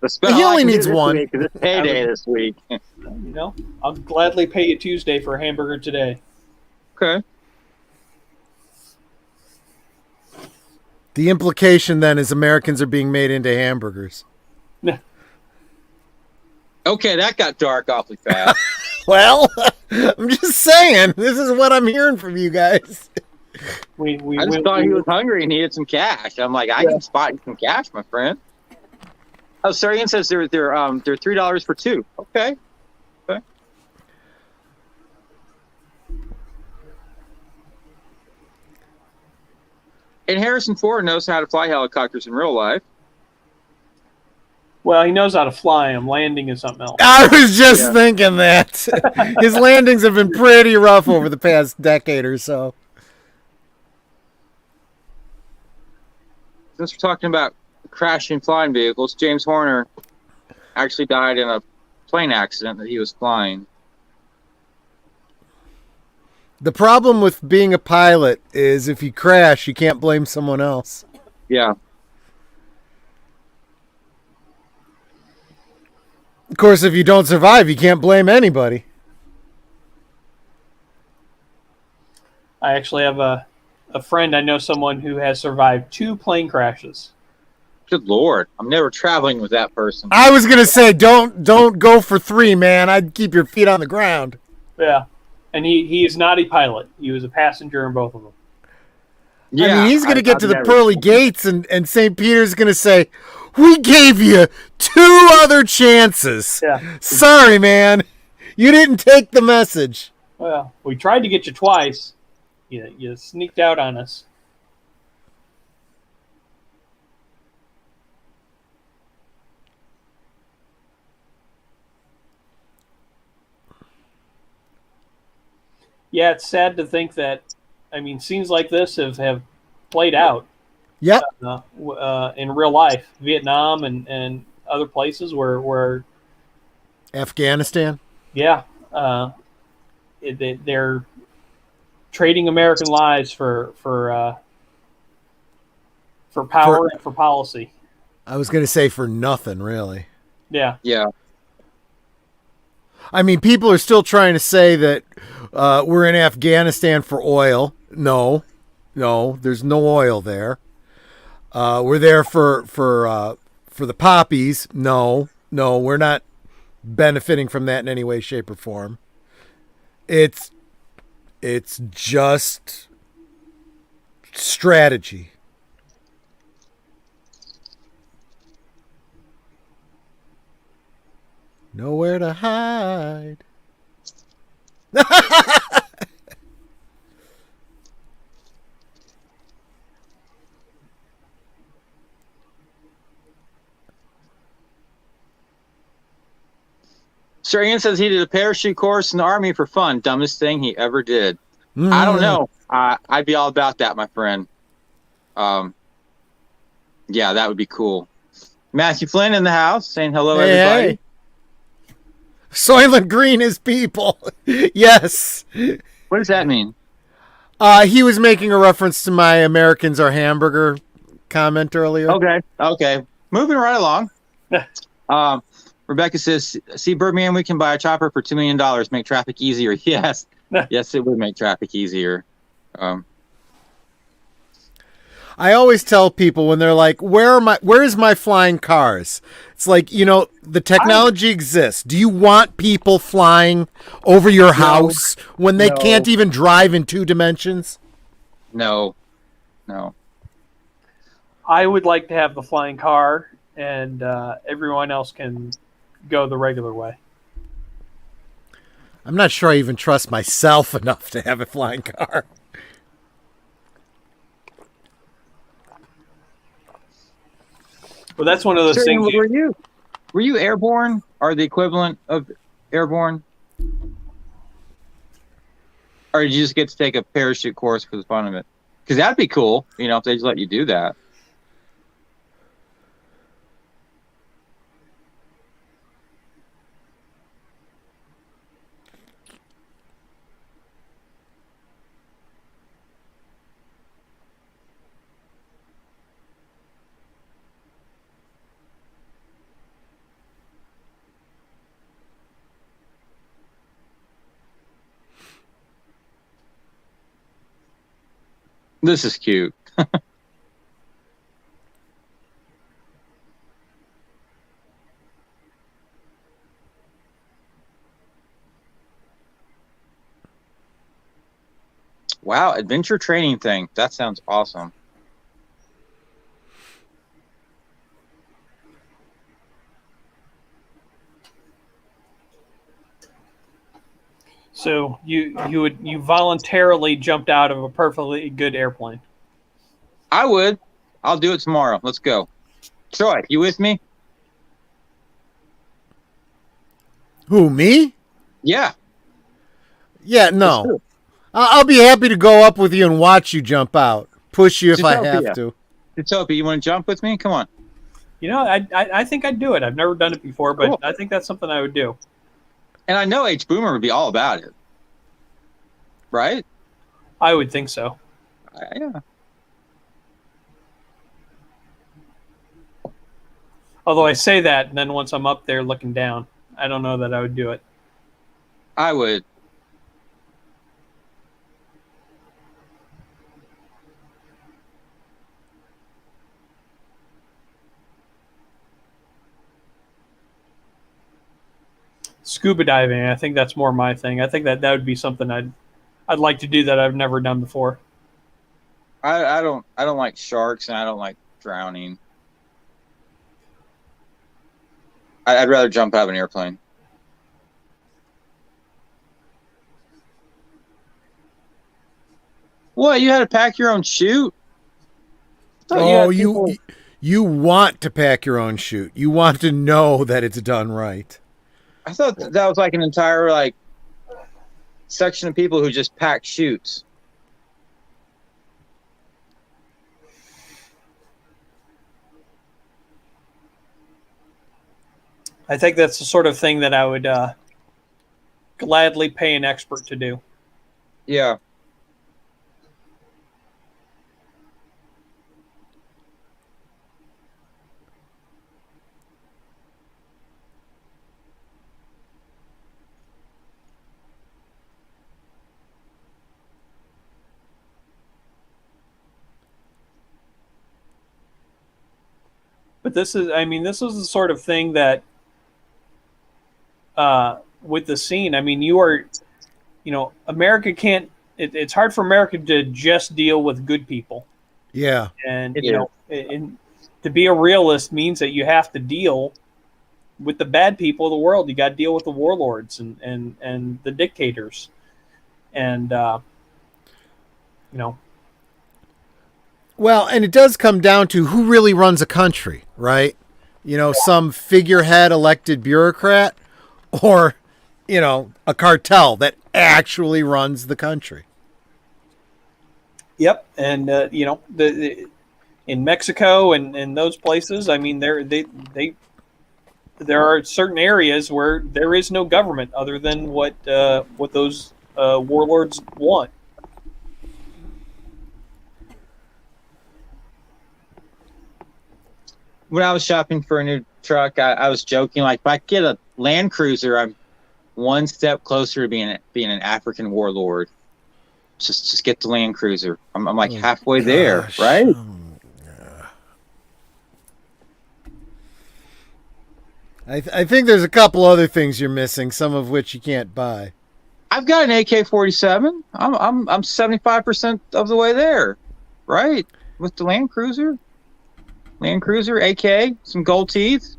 He only I can do needs this one. week 'cause it's payday this week. I'll gladly pay you Tuesday for a hamburger today. Okay. The implication then is Americans are being made into hamburgers. Okay, that got dark awfully fast. Well, I'm just saying. This is what I'm hearing from you guys. I just thought he was hungry and needed some cash. I'm like, I can spot you some cash, my friend. Oh, Sarian says they're $3 for two. Okay. And Harrison Ford knows how to fly helicopters in real life. Well, he knows how to fly them. Landing is something else. I was just thinking that. His landings have been pretty rough over the past decade or so. Since we're talking about crashing flying vehicles, James Horner actually died in a plane accident that he was flying. The problem with being a pilot is if you crash, you can't blame someone else. Yeah. Of course, if you don't survive, you can't blame anybody. I actually have a friend. I know someone who has survived 2 plane crashes. Good Lord. I'm never traveling with that person. I was going to say, don't go for 3, man. I'd keep your feet on the ground. Yeah. And he is not a pilot. He was a passenger in both of them. Yeah, I mean, he's going to get to the pearly gates, and St. Peter's going to say, we gave you 2 other chances. Yeah. Sorry, man. You didn't take the message. Well, we tried to get you twice. You sneaked out on us. Yeah, it's sad to think that, I mean, scenes like this have played out. Yep. In real life, Vietnam and other places where Afghanistan. Yeah, they're trading American lives for power and for policy. I was going to say for nothing, really. Yeah. Yeah. I mean, people are still trying to say that we're in Afghanistan for oil. No, there's no oil there. We're there for the poppies. No, we're not benefiting from that in any way, shape, or form. It's just strategy. Nowhere to hide. Sir Ian says he did a parachute course in the Army for fun. Dumbest thing he ever did. I don't know. I'd be all about that, my friend. Yeah, that would be cool. Matthew Flynn in the house saying hello, everybody. Hey. Soylent Green is people. Yes. What does that mean? He was making a reference to my Americans are hamburger comment earlier. Okay. Moving right along. Rebecca says, see, Birdman, we can buy a chopper for $2 million, make traffic easier. Yes. Yes, it would make traffic easier. I always tell people when they're like, where's my flying cars? It's like, the technology exists. Do you want people flying over your house when they can't even drive in 2 dimensions? No. I would like to have the flying car, and everyone else can go the regular way. I'm not sure I even trust myself enough to have a flying car. Well, that's one of those things. Were you airborne or the equivalent of airborne? Or did you just get to take a parachute course for the fun of it? Because that'd be cool, if they just let you do that. This is cute. Wow, adventure training thing. That sounds awesome. So you voluntarily jumped out of a perfectly good airplane. I would. I'll do it tomorrow. Let's go. Troy, you with me? Who, me? Yeah. Yeah, no. I'll be happy to go up with you and watch you jump out. Push you if I have to. Zootopia, you want to jump with me? Come on. You know, I think I'd do it. I've never done it before, but cool. I think that's something I would do. And I know H. Boomer would be all about it. Right? I would think so. Yeah. Although I say that, and then once I'm up there looking down, I don't know that I would do it. I would. Scuba diving, I think that's more my thing. I think that would be something I'd like to do that I've never done before. I don't like sharks, and I don't like drowning. I'd rather jump out of an airplane. What? You had to pack your own chute? Oh, you want to pack your own chute. You want to know that it's done right. I thought that was like an entire section of people who just pack chutes. I think that's the sort of thing that I would gladly pay an expert to do. Yeah. But this is the sort of thing that with the scene, America can't, it's hard for America to just deal with good people. Yeah. And, to be a realist means that you have to deal with the bad people of the world. You got to deal with the warlords and the dictators. And, Well, and it does come down to who really runs a country, right? Some figurehead elected bureaucrat or, a cartel that actually runs the country. Yep. And, in Mexico and those places, there are certain areas where there is no government other than what those warlords want. When I was shopping for a new truck, I was joking, if I get a Land Cruiser, I'm one step closer to being an African warlord. Just get the Land Cruiser. I'm halfway there, right? I think there's a couple other things you're missing, some of which you can't buy. I've got an AK-47. I'm 75% of the way there, right? With the Land Cruiser. Land Cruiser, AK, some gold teeth.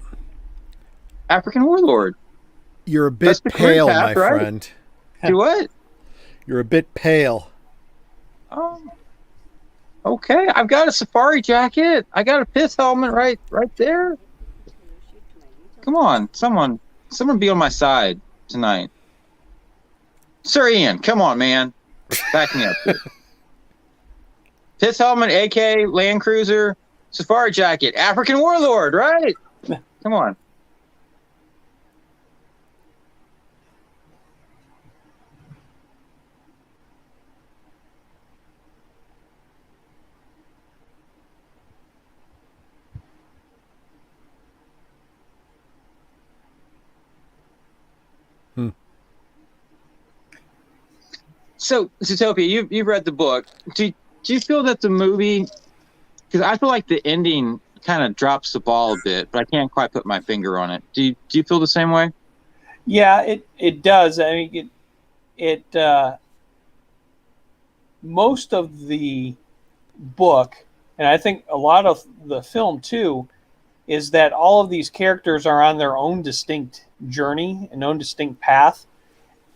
African warlord. You're a bit pale, my friend. Do what? You're a bit pale. Okay. I've got a safari jacket. I got a pith helmet right there. Come on, someone be on my side tonight. Sir Ian, come on, man. Back me up here. Pith helmet, AK, Land Cruiser, safari jacket, African warlord, right? Come on. So, Zootopia, you've read the book. Do do you feel that the movie, because I feel like the ending kind of drops the ball a bit, but I can't quite put my finger on it. Do you feel the same way? Yeah, it does. I mean, most of the book, and I think a lot of the film too, is that all of these characters are on their own distinct journey, an own distinct path.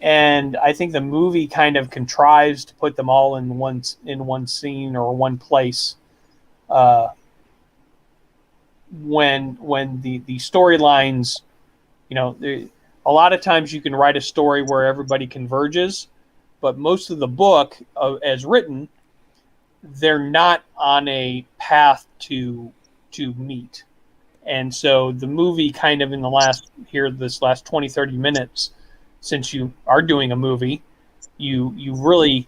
And I think the movie kind of contrives to put them all in one scene or one place. When the storylines, a lot of times you can write a story where everybody converges, but most of the book, as written, they're not on a path to meet. And so the movie kind of this last 20, 30 minutes, since you are doing a movie, you really,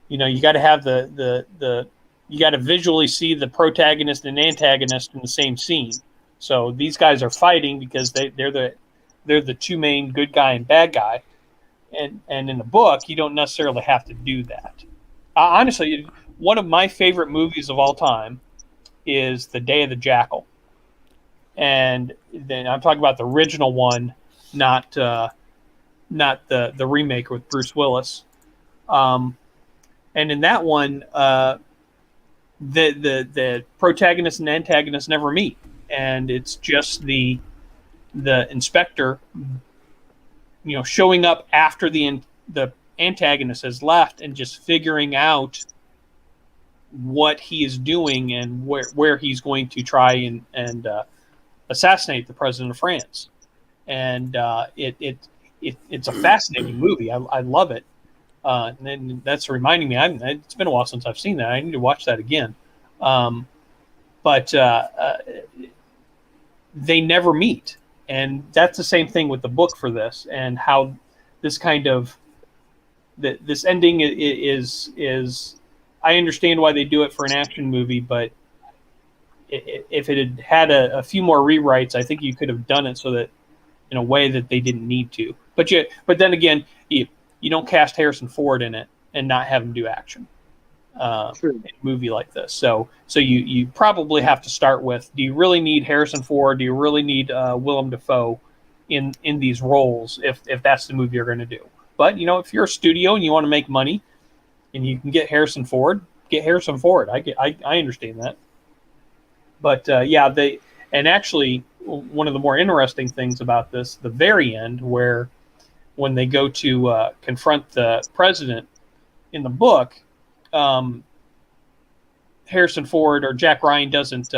you got to have you got to visually see the protagonist and antagonist in the same scene. So these guys are fighting because they're the two main good guy and bad guy. And in the book, you don't necessarily have to do that. Honestly, one of my favorite movies of all time is The Day of the Jackal. And then I'm talking about the original one, not the remake with Bruce Willis. And in that one, the protagonist and antagonist never meet, and it's just the inspector, showing up after the antagonist has left and just figuring out what he is doing and where he's going to try and assassinate the president of France. And it's a fascinating movie. I love it. And that's reminding me, it's been a while since I've seen that. I need to watch that again. But they never meet. And that's the same thing with the book for this, and how this kind of this ending is I understand why they do it for an action movie, but if it had a few more rewrites, I think you could have done it so that in a way that they didn't need to. But then again, you don't cast Harrison Ford in it and not have him do action in a movie like this. So you probably have to start with, do you really need Harrison Ford? Do you really need Willem Dafoe in these roles if that's the movie you're going to do? But, if you're a studio and you want to make money and you can get Harrison Ford, get Harrison Ford. I understand that. But, and actually, one of the more interesting things about this, the very end, when they go to confront the president in the book, Harrison Ford or Jack Ryan doesn't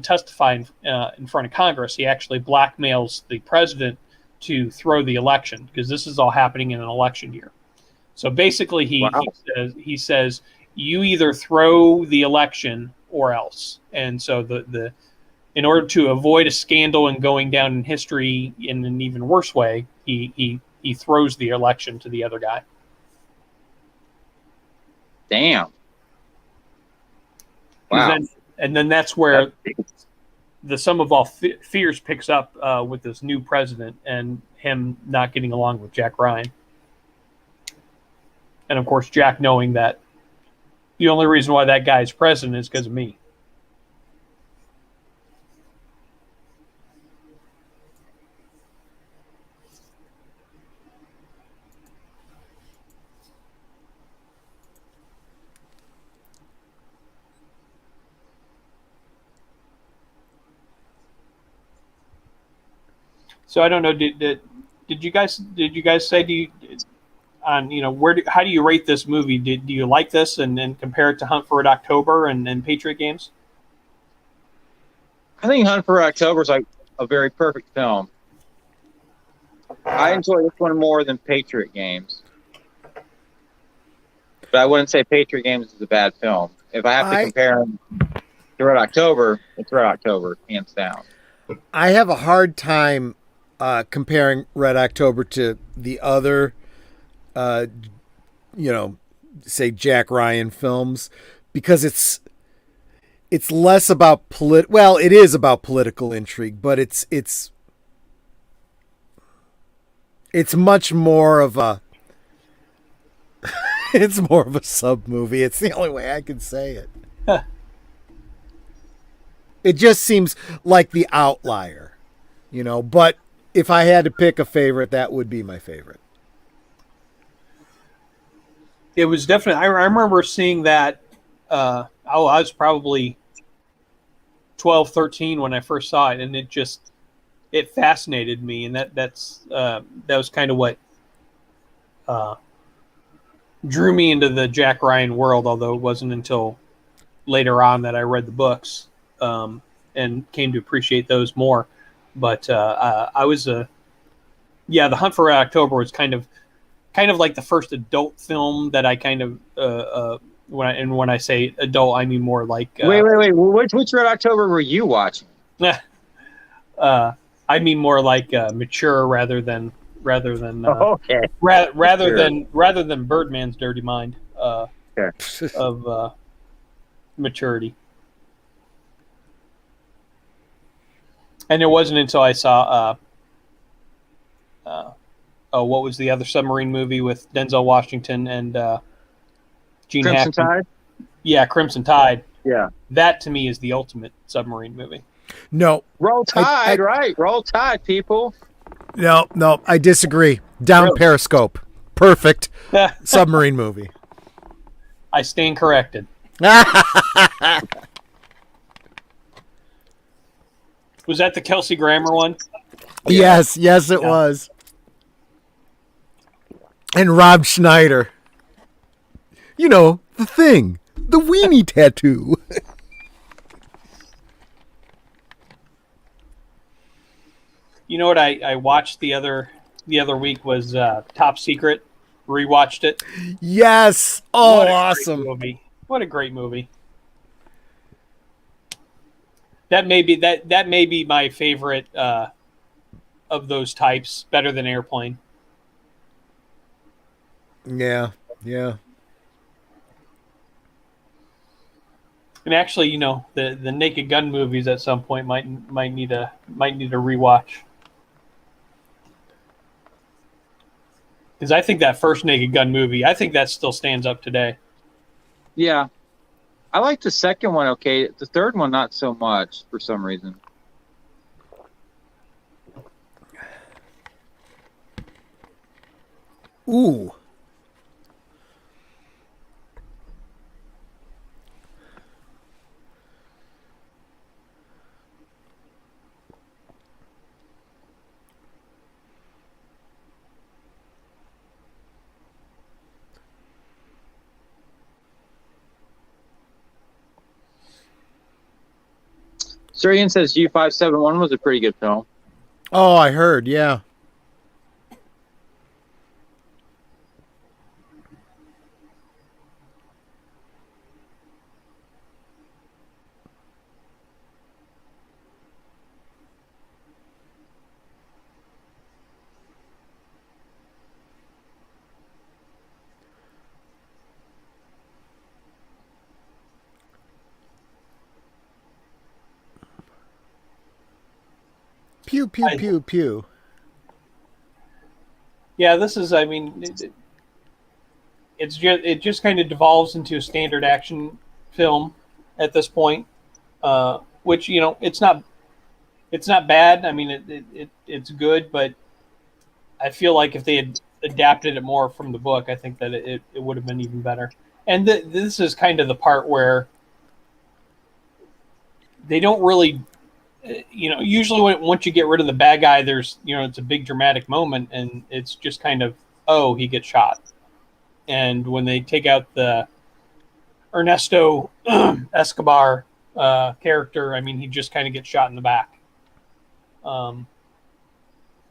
testify in front of Congress. He actually blackmails the president to throw the election, because this is all happening in an election year. So basically, he says you either throw the election or else. And so in order to avoid a scandal and going down in history in an even worse way, he throws the election to the other guy. Damn. Wow. And then that's where the sum of all fears picks up with this new president and him not getting along with Jack Ryan. And, of course, Jack knowing that the only reason why that guy is president is because of me. So I don't know. Did you guys say how do you rate this movie? Do you like this and then compare it to Hunt for Red October and Patriot Games? I think Hunt for Red October is like a very perfect film. I enjoy this one more than Patriot Games, but I wouldn't say Patriot Games is a bad film. If I have to compare them to Red October, it's Red October, hands down. I have a hard time comparing Red October to the other, say Jack Ryan films, because it's less about it is about political intrigue, but it's much more of a It's more of a sub movie. It's the only way I can say it. It just seems like the outlier, but if I had to pick a favorite, that would be my favorite. It was definitely. I remember seeing that. I was probably 12, 13 when I first saw it, and it fascinated me, and that was kind of what drew me into the Jack Ryan world. Although it wasn't until later on that I read the books and came to appreciate those more. But The Hunt for Red October was kind of like the first adult film that I kind of when I say adult, I mean more like wait. Which Red October were you watching? I mean more like mature rather than okay. rather than Birdman's Dirty Mind of maturity. And it wasn't until I saw what was the other submarine movie with Denzel Washington and Gene Crimson Hackman? Tide? Yeah, Crimson Tide. Yeah. That to me is the ultimate submarine movie. No. Roll Tide, right. Roll Tide, people. No, I disagree. Down Really? Periscope. Perfect submarine movie. I stand corrected. Was that the Kelsey Grammer one? Yes, it was. And Rob Schneider. The thing. The weenie tattoo. You know what I watched the other week was Top Secret. Rewatched it. Yes. Oh, awesome. What a great movie. That may be my favorite of those types, better than Airplane. Yeah. And actually, the Naked Gun movies at some point might need a rewatch. Because I think that first Naked Gun movie, I think that still stands up today. Yeah. I like the second one okay. The third one, not so much for some reason. Ooh. Sir Ian says U571 was a pretty good film. Oh, I heard, yeah. Pew, pew, pew, pew. Yeah, this is, it just kind of devolves into a standard action film at this point, which, it's not bad. I mean, it's good, but I feel like if they had adapted it more from the book, I think that it would have been even better. And this is kind of the part where they don't really, usually once you get rid of the bad guy, there's, it's a big dramatic moment, and it's just kind of, oh, he gets shot. And when they take out the Ernesto Escobar character, I mean, he just kind of gets shot in the back. So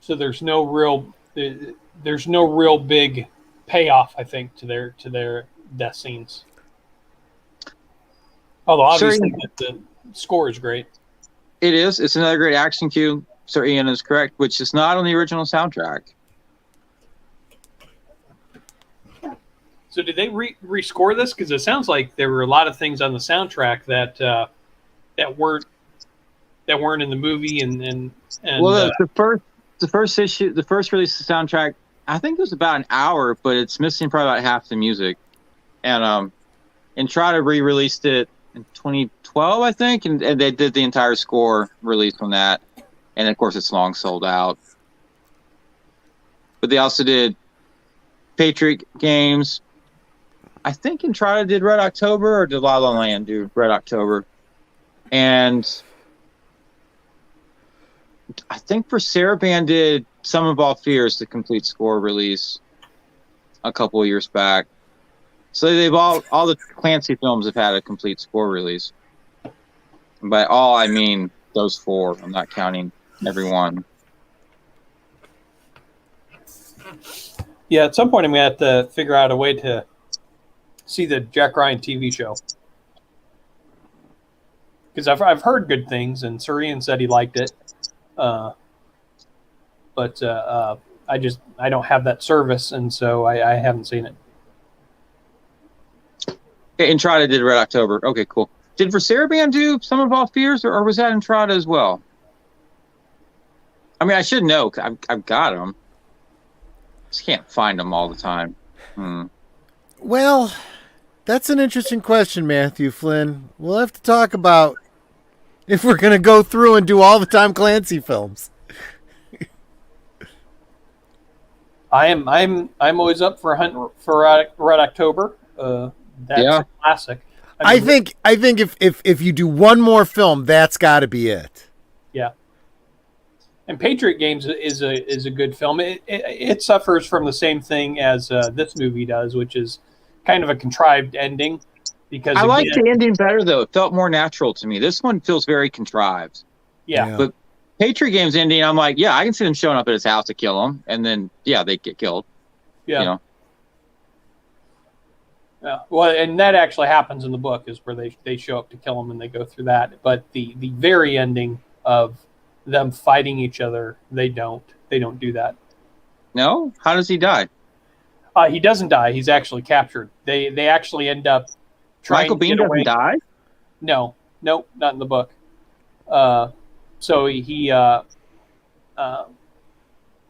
there's no real big payoff, I think, to their death scenes. Although obviously the score is great. It is. It's another great action cue. Sir Ian is correct, which is not on the original soundtrack. So did they rescore this? Because it sounds like there were a lot of things on the soundtrack that weren't in the movie, and well, the first release of the soundtrack, I think it was about an hour, but it's missing probably about half the music. and Entrada re-released it in 2012, I think, and they did the entire score release on that, and of course it's long sold out. But they also did Patriot Games. I think Entrada did Red October, or did La La Land do Red October? And I think for Saraband did Sum of All Fears, the complete score release, a couple of years back. So they've all the Clancy films have had a complete score release. And by all, I mean those 4. I'm not counting every one. Yeah, at some point I'm going to have to figure out a way to see the Jack Ryan TV show. Because I've heard good things, and Surian said he liked it. But I don't have that service, and so I haven't seen it. Entrada did Red October. Okay, cool. Did Saraband do Sum of All Fears, or was that Entrada as well? I mean, I should know. I've got them. Just can't find them all the time. Well, that's an interesting question, Matthew Flynn. We'll have to talk about if we're going to go through and do all the Tom Clancy films. I'm always up for a hunt for Red October. That's a classic. I think if you do one more film, that's got to be it. Yeah. And Patriot Games is a good film. It suffers from the same thing as this movie does, which is kind of a contrived ending. Because I like the ending better, though. It felt more natural to me. This one feels very contrived. Yeah. But Patriot Games ending, I'm like, yeah, I can see them showing up at his house to kill him, and then they get killed. Yeah. You know? Yeah. Well, and that actually happens in the book, is where they show up to kill him and they go through that. But the very ending of them fighting each other, they don't do that. No? How does he die? He doesn't die. He's actually captured. They actually end up trying Michael to get Biehn away. doesn't die? No, not in the book. So he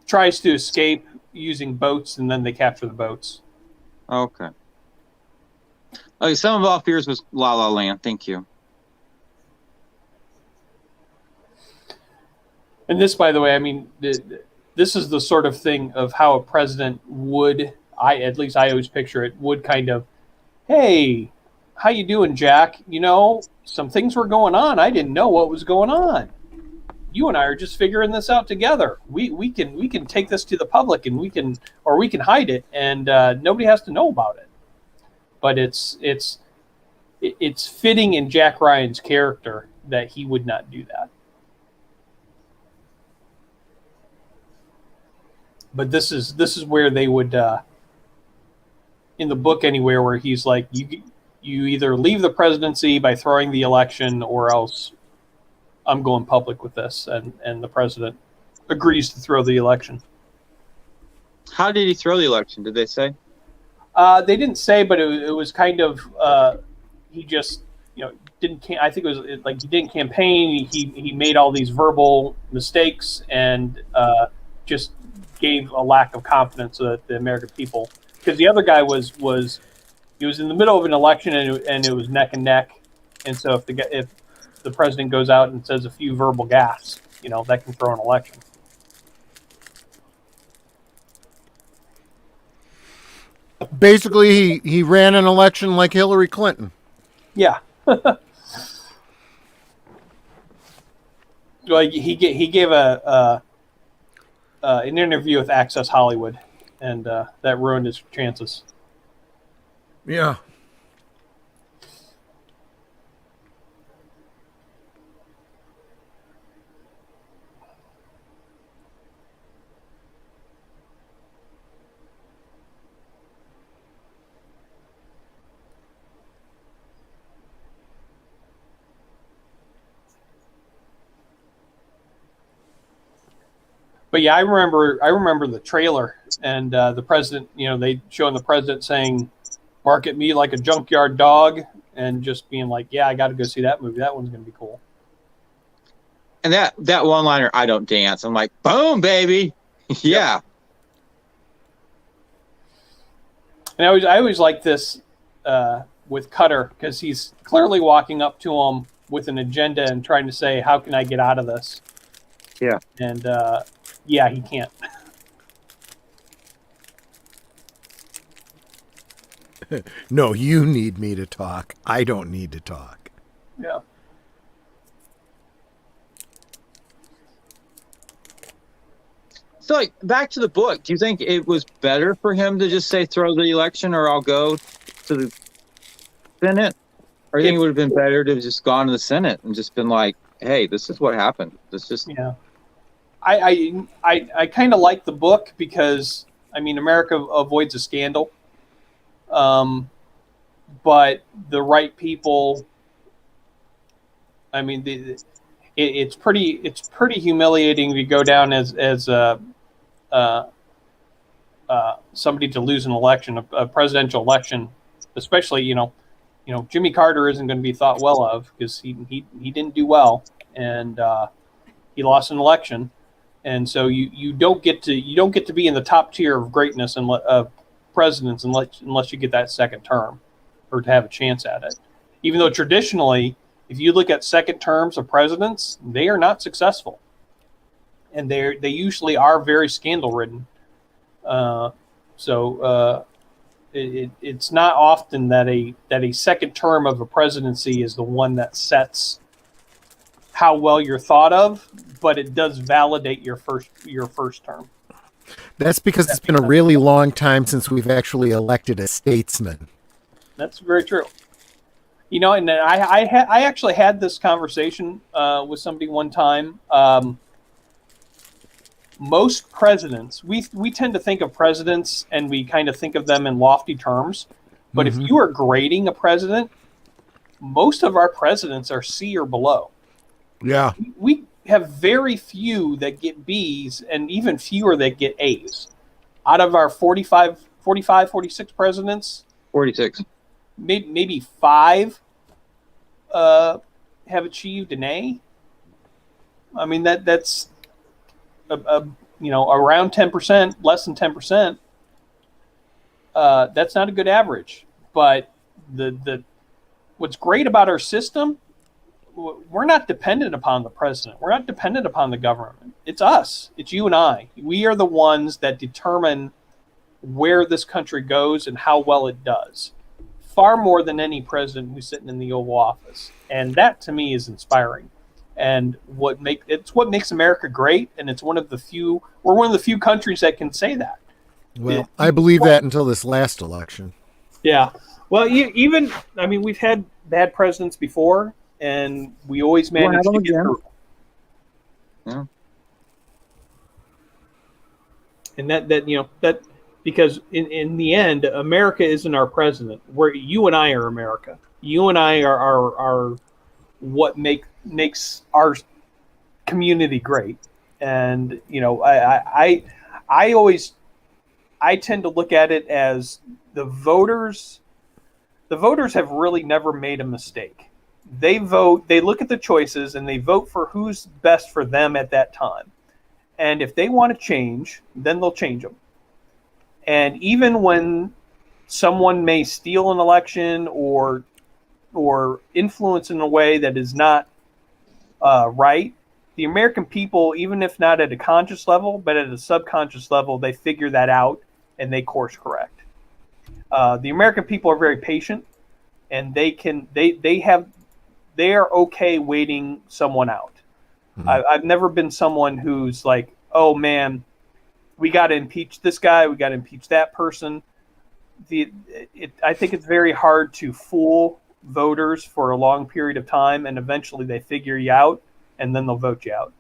tries to escape using boats, and then they capture the boats. Okay. Okay, Sum of All Fears was La La Land. Thank you. And this, by the way, I mean, this is the sort of thing of how a president would, at least I always picture it, would kind of, hey, how you doing, Jack? You know, some things were going on. I didn't know what was going on. You and I are just figuring this out together. We can take this to the public, and we can hide it, and nobody has to know about it. But it's fitting in Jack Ryan's character that he would not do that. But this is where they would, in the book anywhere, where he's like, you either leave the presidency by throwing the election, or else I'm going public with this. And the president agrees to throw the election. How did he throw the election? Did they say? They didn't say, but it was kind of, he just, didn't. I think it was like he didn't campaign. He made all these verbal mistakes, and just gave a lack of confidence to the American people. Because the other guy was he was in the middle of an election, and it was neck and neck. And so if the president goes out and says a few verbal gaffes, that can throw an election. Basically, he ran an election like Hillary Clinton. Yeah. Like he gave an interview with Access Hollywood, and that ruined his chances. Yeah. But yeah, I remember the trailer, and the president, they showing the president saying, "Market me like a junkyard dog," and just being like, "Yeah, I got to go see that movie. That one's going to be cool." And that one-liner, "I don't dance," I'm like, boom, baby. Yeah. And I always like this. with Cutter, because he's clearly walking up to him with an agenda and trying to say, "How can I get out of this?" Yeah. And yeah, he can't. No, you need me to talk. I don't need to talk. Yeah. So, like, back to the book. Do you think it was better for him to just say, "Throw the election, or I'll go to the Senate"? Or do you think it would have been better to have just gone to the Senate and just been like, "Hey, this is what happened. This just..." Yeah. I kind of like the book because, I mean, America avoids a scandal, but the right people. I mean, it's pretty humiliating to go down as somebody to lose an election, a presidential election, especially Jimmy Carter isn't going to be thought well of because he didn't do well, and he lost an election, and so you don't get to be in the top tier of greatness and of presidents unless you get that second term or to have a chance at it. Even though traditionally, if you look at second terms of presidents, they are not successful, and they usually are very scandal ridden. It's not often that a second term of a presidency is the one that sets how well you're thought of, but it does validate your first term. That's because it's been a really long time since we've actually elected a statesman. That's very true. And I actually had this conversation with somebody one time. Most presidents, we tend to think of presidents and we kind of think of them in lofty terms. But if you are grading a president, most of our presidents are C or below. Yeah. We have very few that get Bs and even fewer that get As. Out of our 45, 46 presidents, 46. Maybe 5 have achieved an A. I mean, that's around 10%, less than 10%. That's not a good average. But the what's great about our system, we're not dependent upon the president. We're not dependent upon the government. It's us. It's you and I. We are the ones that determine where this country goes and how well it does, far more than any president who's sitting in the Oval Office. And that, to me, is inspiring. And it's what makes America great. And we're one of the few countries that can say that. Well, I believe that until this last election. Yeah. Well, we've had bad presidents before, and we always manage to get through. Yeah. And that because in the end, America isn't our president. You and I are America. You and I are what makes our community great. And I tend to look at it as the voters have really never made a mistake. They vote, they look at the choices, and they vote for who's best for them at that time. And if they want to change, then they'll change them. And even when someone may steal an election or influence in a way that is not right, the American people, even if not at a conscious level, but at a subconscious level, they figure that out and they course correct. The American people are very patient, and they are okay waiting someone out. Mm-hmm. I've never been someone who's like, oh man, we got to impeach this guy, we got to impeach that person. I think it's very hard to fool voters for a long period of time, and eventually they figure you out, and then they'll vote you out.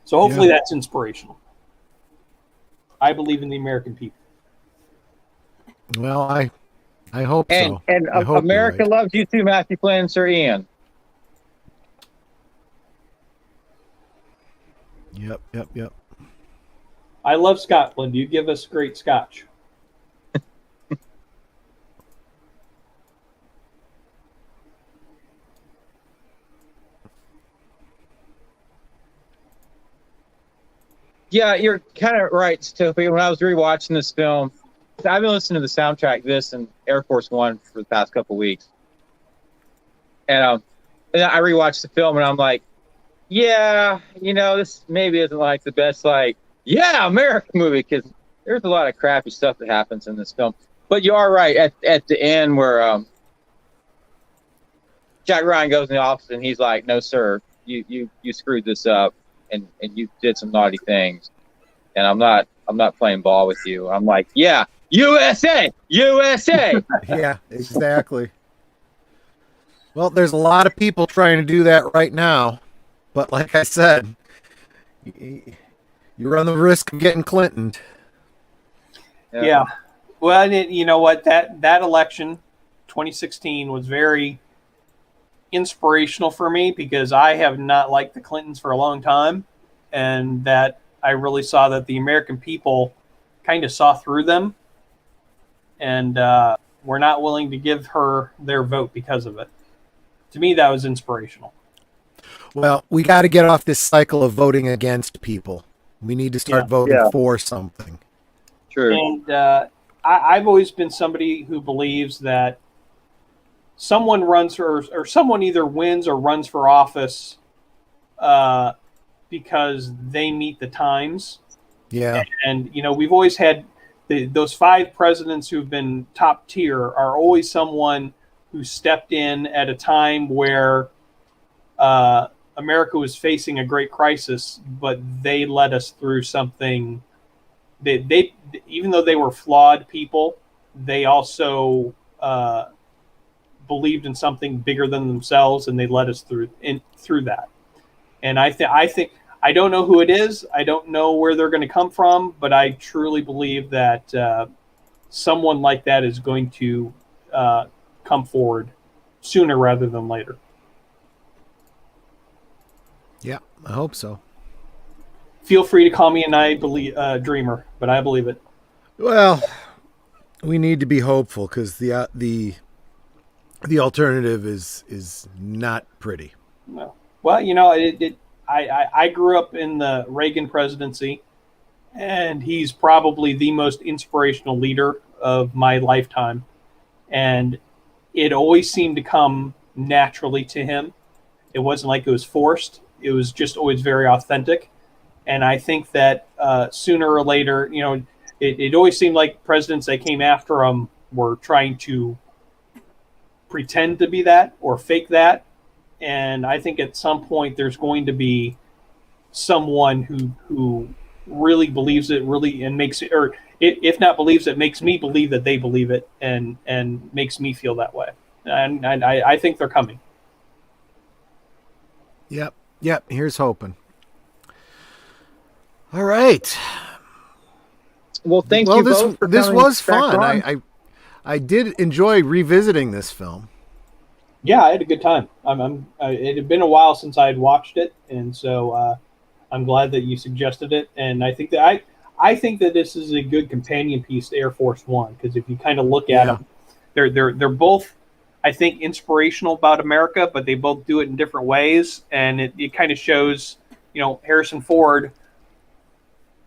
So hopefully that's inspirational. I believe in the American people. Well, I hope so. And America loves you too, Matthew Flynn, Sir Ian. Yep. I love Scotland. You give us great scotch. Yeah, you're kind of right, Zootopia. When I was rewatching this film, I've been listening to the soundtrack, this and Air Force One, for the past couple weeks, and I rewatched the film, and I'm like, yeah, this maybe isn't like the best, like, yeah, American movie, because there's a lot of crappy stuff that happens in this film. But you are right at the end where Jack Ryan goes in the office and he's like, no, sir, you screwed this up, and you did some naughty things, and I'm not playing ball with you. I'm like, yeah, USA, USA. Yeah, exactly. Well, there's a lot of people trying to do that right now, but like I said, you run the risk of getting Clintoned. Yeah. Well, you know what? That election, 2016, was very inspirational for me, because I have not liked the Clintons for a long time, and that I really saw that the American people kind of saw through them, and were not willing to give her their vote because of it. To me, that was inspirational. Well, we got to get off this cycle of voting against people. We need to start voting for something. True. And I've always been somebody who believes that someone runs or someone either wins or runs for office because they meet the times. Yeah. And we've always had those 5 presidents who've been top tier are always someone who stepped in at a time where America was facing a great crisis, but they led us through something. They even though they were flawed people, they also believed in something bigger than themselves, and they led us through that. And I think I don't know who it is. I don't know where they're going to come from, but I truly believe that someone like that is going to come forward sooner rather than later. Yeah, I hope so. Feel free to call me a dreamer, but I believe it. Well, we need to be hopeful, because the alternative is not pretty. No. Well, I grew up in the Reagan presidency, and he's probably the most inspirational leader of my lifetime. And it always seemed to come naturally to him. It wasn't like it was forced. It was just always very authentic. And I think that sooner or later, it always seemed like presidents that came after him were trying to pretend to be that or fake that. And I think at some point there's going to be someone who really believes it, and makes it, or if not believes it, makes me believe that they believe it, and makes me feel that way. And I think they're coming. Yep. Here's hoping. All right. Well, thank you both for this coming was back fun. on. I did enjoy revisiting this film. Yeah, I had a good time. It had been a while since I had watched it, and so I'm glad that you suggested it. And I think that this is a good companion piece to Air Force One, because if you kind of look at them, they're both, I think, inspirational about America, but they both do it in different ways, and it kind of shows, Harrison Ford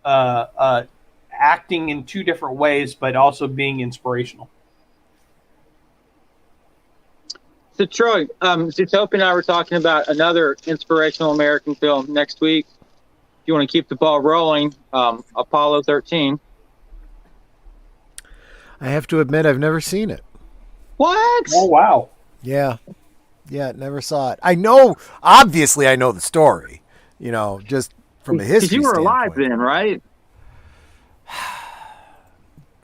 acting in 2 different ways, but also being inspirational. So, Troy, Zootopia and I were talking about another inspirational American film next week. If you want to keep the ball rolling, Apollo 13. I have to admit, I've never seen it. What? Oh, wow. Yeah, never saw it. Obviously I know the story, just from a history standpoint. Because you were alive then, right?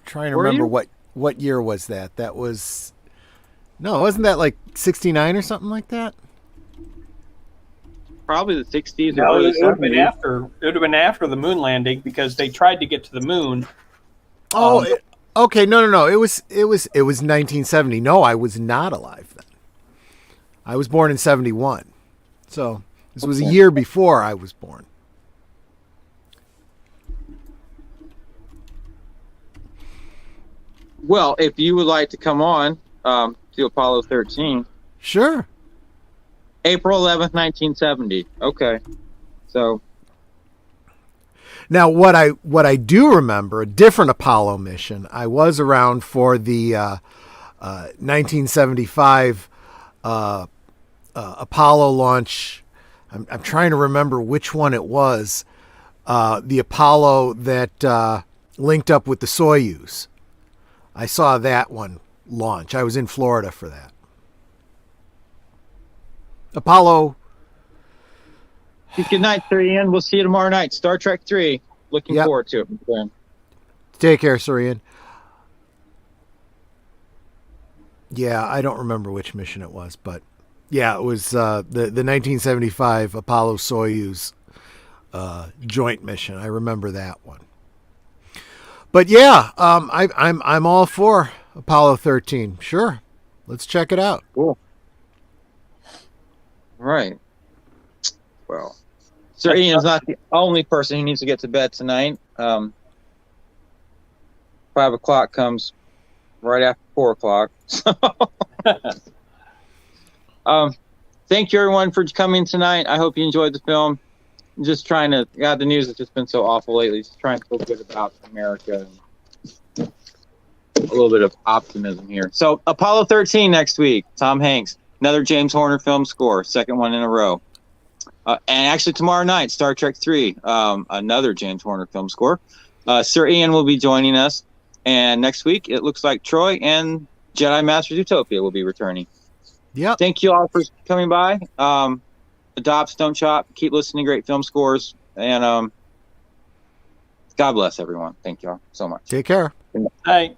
Trying to remember what year was that? That was... No, wasn't that like 69 or something like that? Probably the 60s. No, it would have been after. It would have been after the moon landing, because they tried to get to the moon. Okay. No. It was 1970. No, I was not alive then. I was born in 71. So this was a year before I was born. Well, if you would like to come on to Apollo 13. Sure. April 11th, 1970. Okay. So. Now, what I do remember, a different Apollo mission. I was around for the 1975 Apollo launch. I'm trying to remember which one it was. The Apollo that linked up with the Soyuz. I saw that one launch. I was in Florida for that. Apollo. Good night, Sir Ian. We'll see you tomorrow night. Star Trek 3. Looking forward to it. Take care, Sir Ian. Yeah, I don't remember which mission it was, but yeah, it was the 1975 Apollo Soyuz joint mission. I remember that one. But yeah, I'm all for Apollo 13. Sure, let's check it out. Cool. Right. Well, Sir Ian's not the only person who needs to get to bed tonight. 5 o'clock comes right after 4 o'clock. So, thank you everyone for coming tonight. I hope you enjoyed the film. I'm just trying to, the news has just been so awful lately. Just trying to feel good about America. And a little bit of optimism here. So Apollo 13 next week. Tom Hanks, another James Horner film score, second one in a row. And actually tomorrow night, Star Trek 3, another James Horner film score. Sir Ian will be joining us. And next week, it looks like Troy and Jedi Master Zootopia will be returning. Yeah. Thank you all for coming by. Adopt, don't chop. Keep listening to great film scores. And God bless everyone. Thank you all so much. Take care. Good night.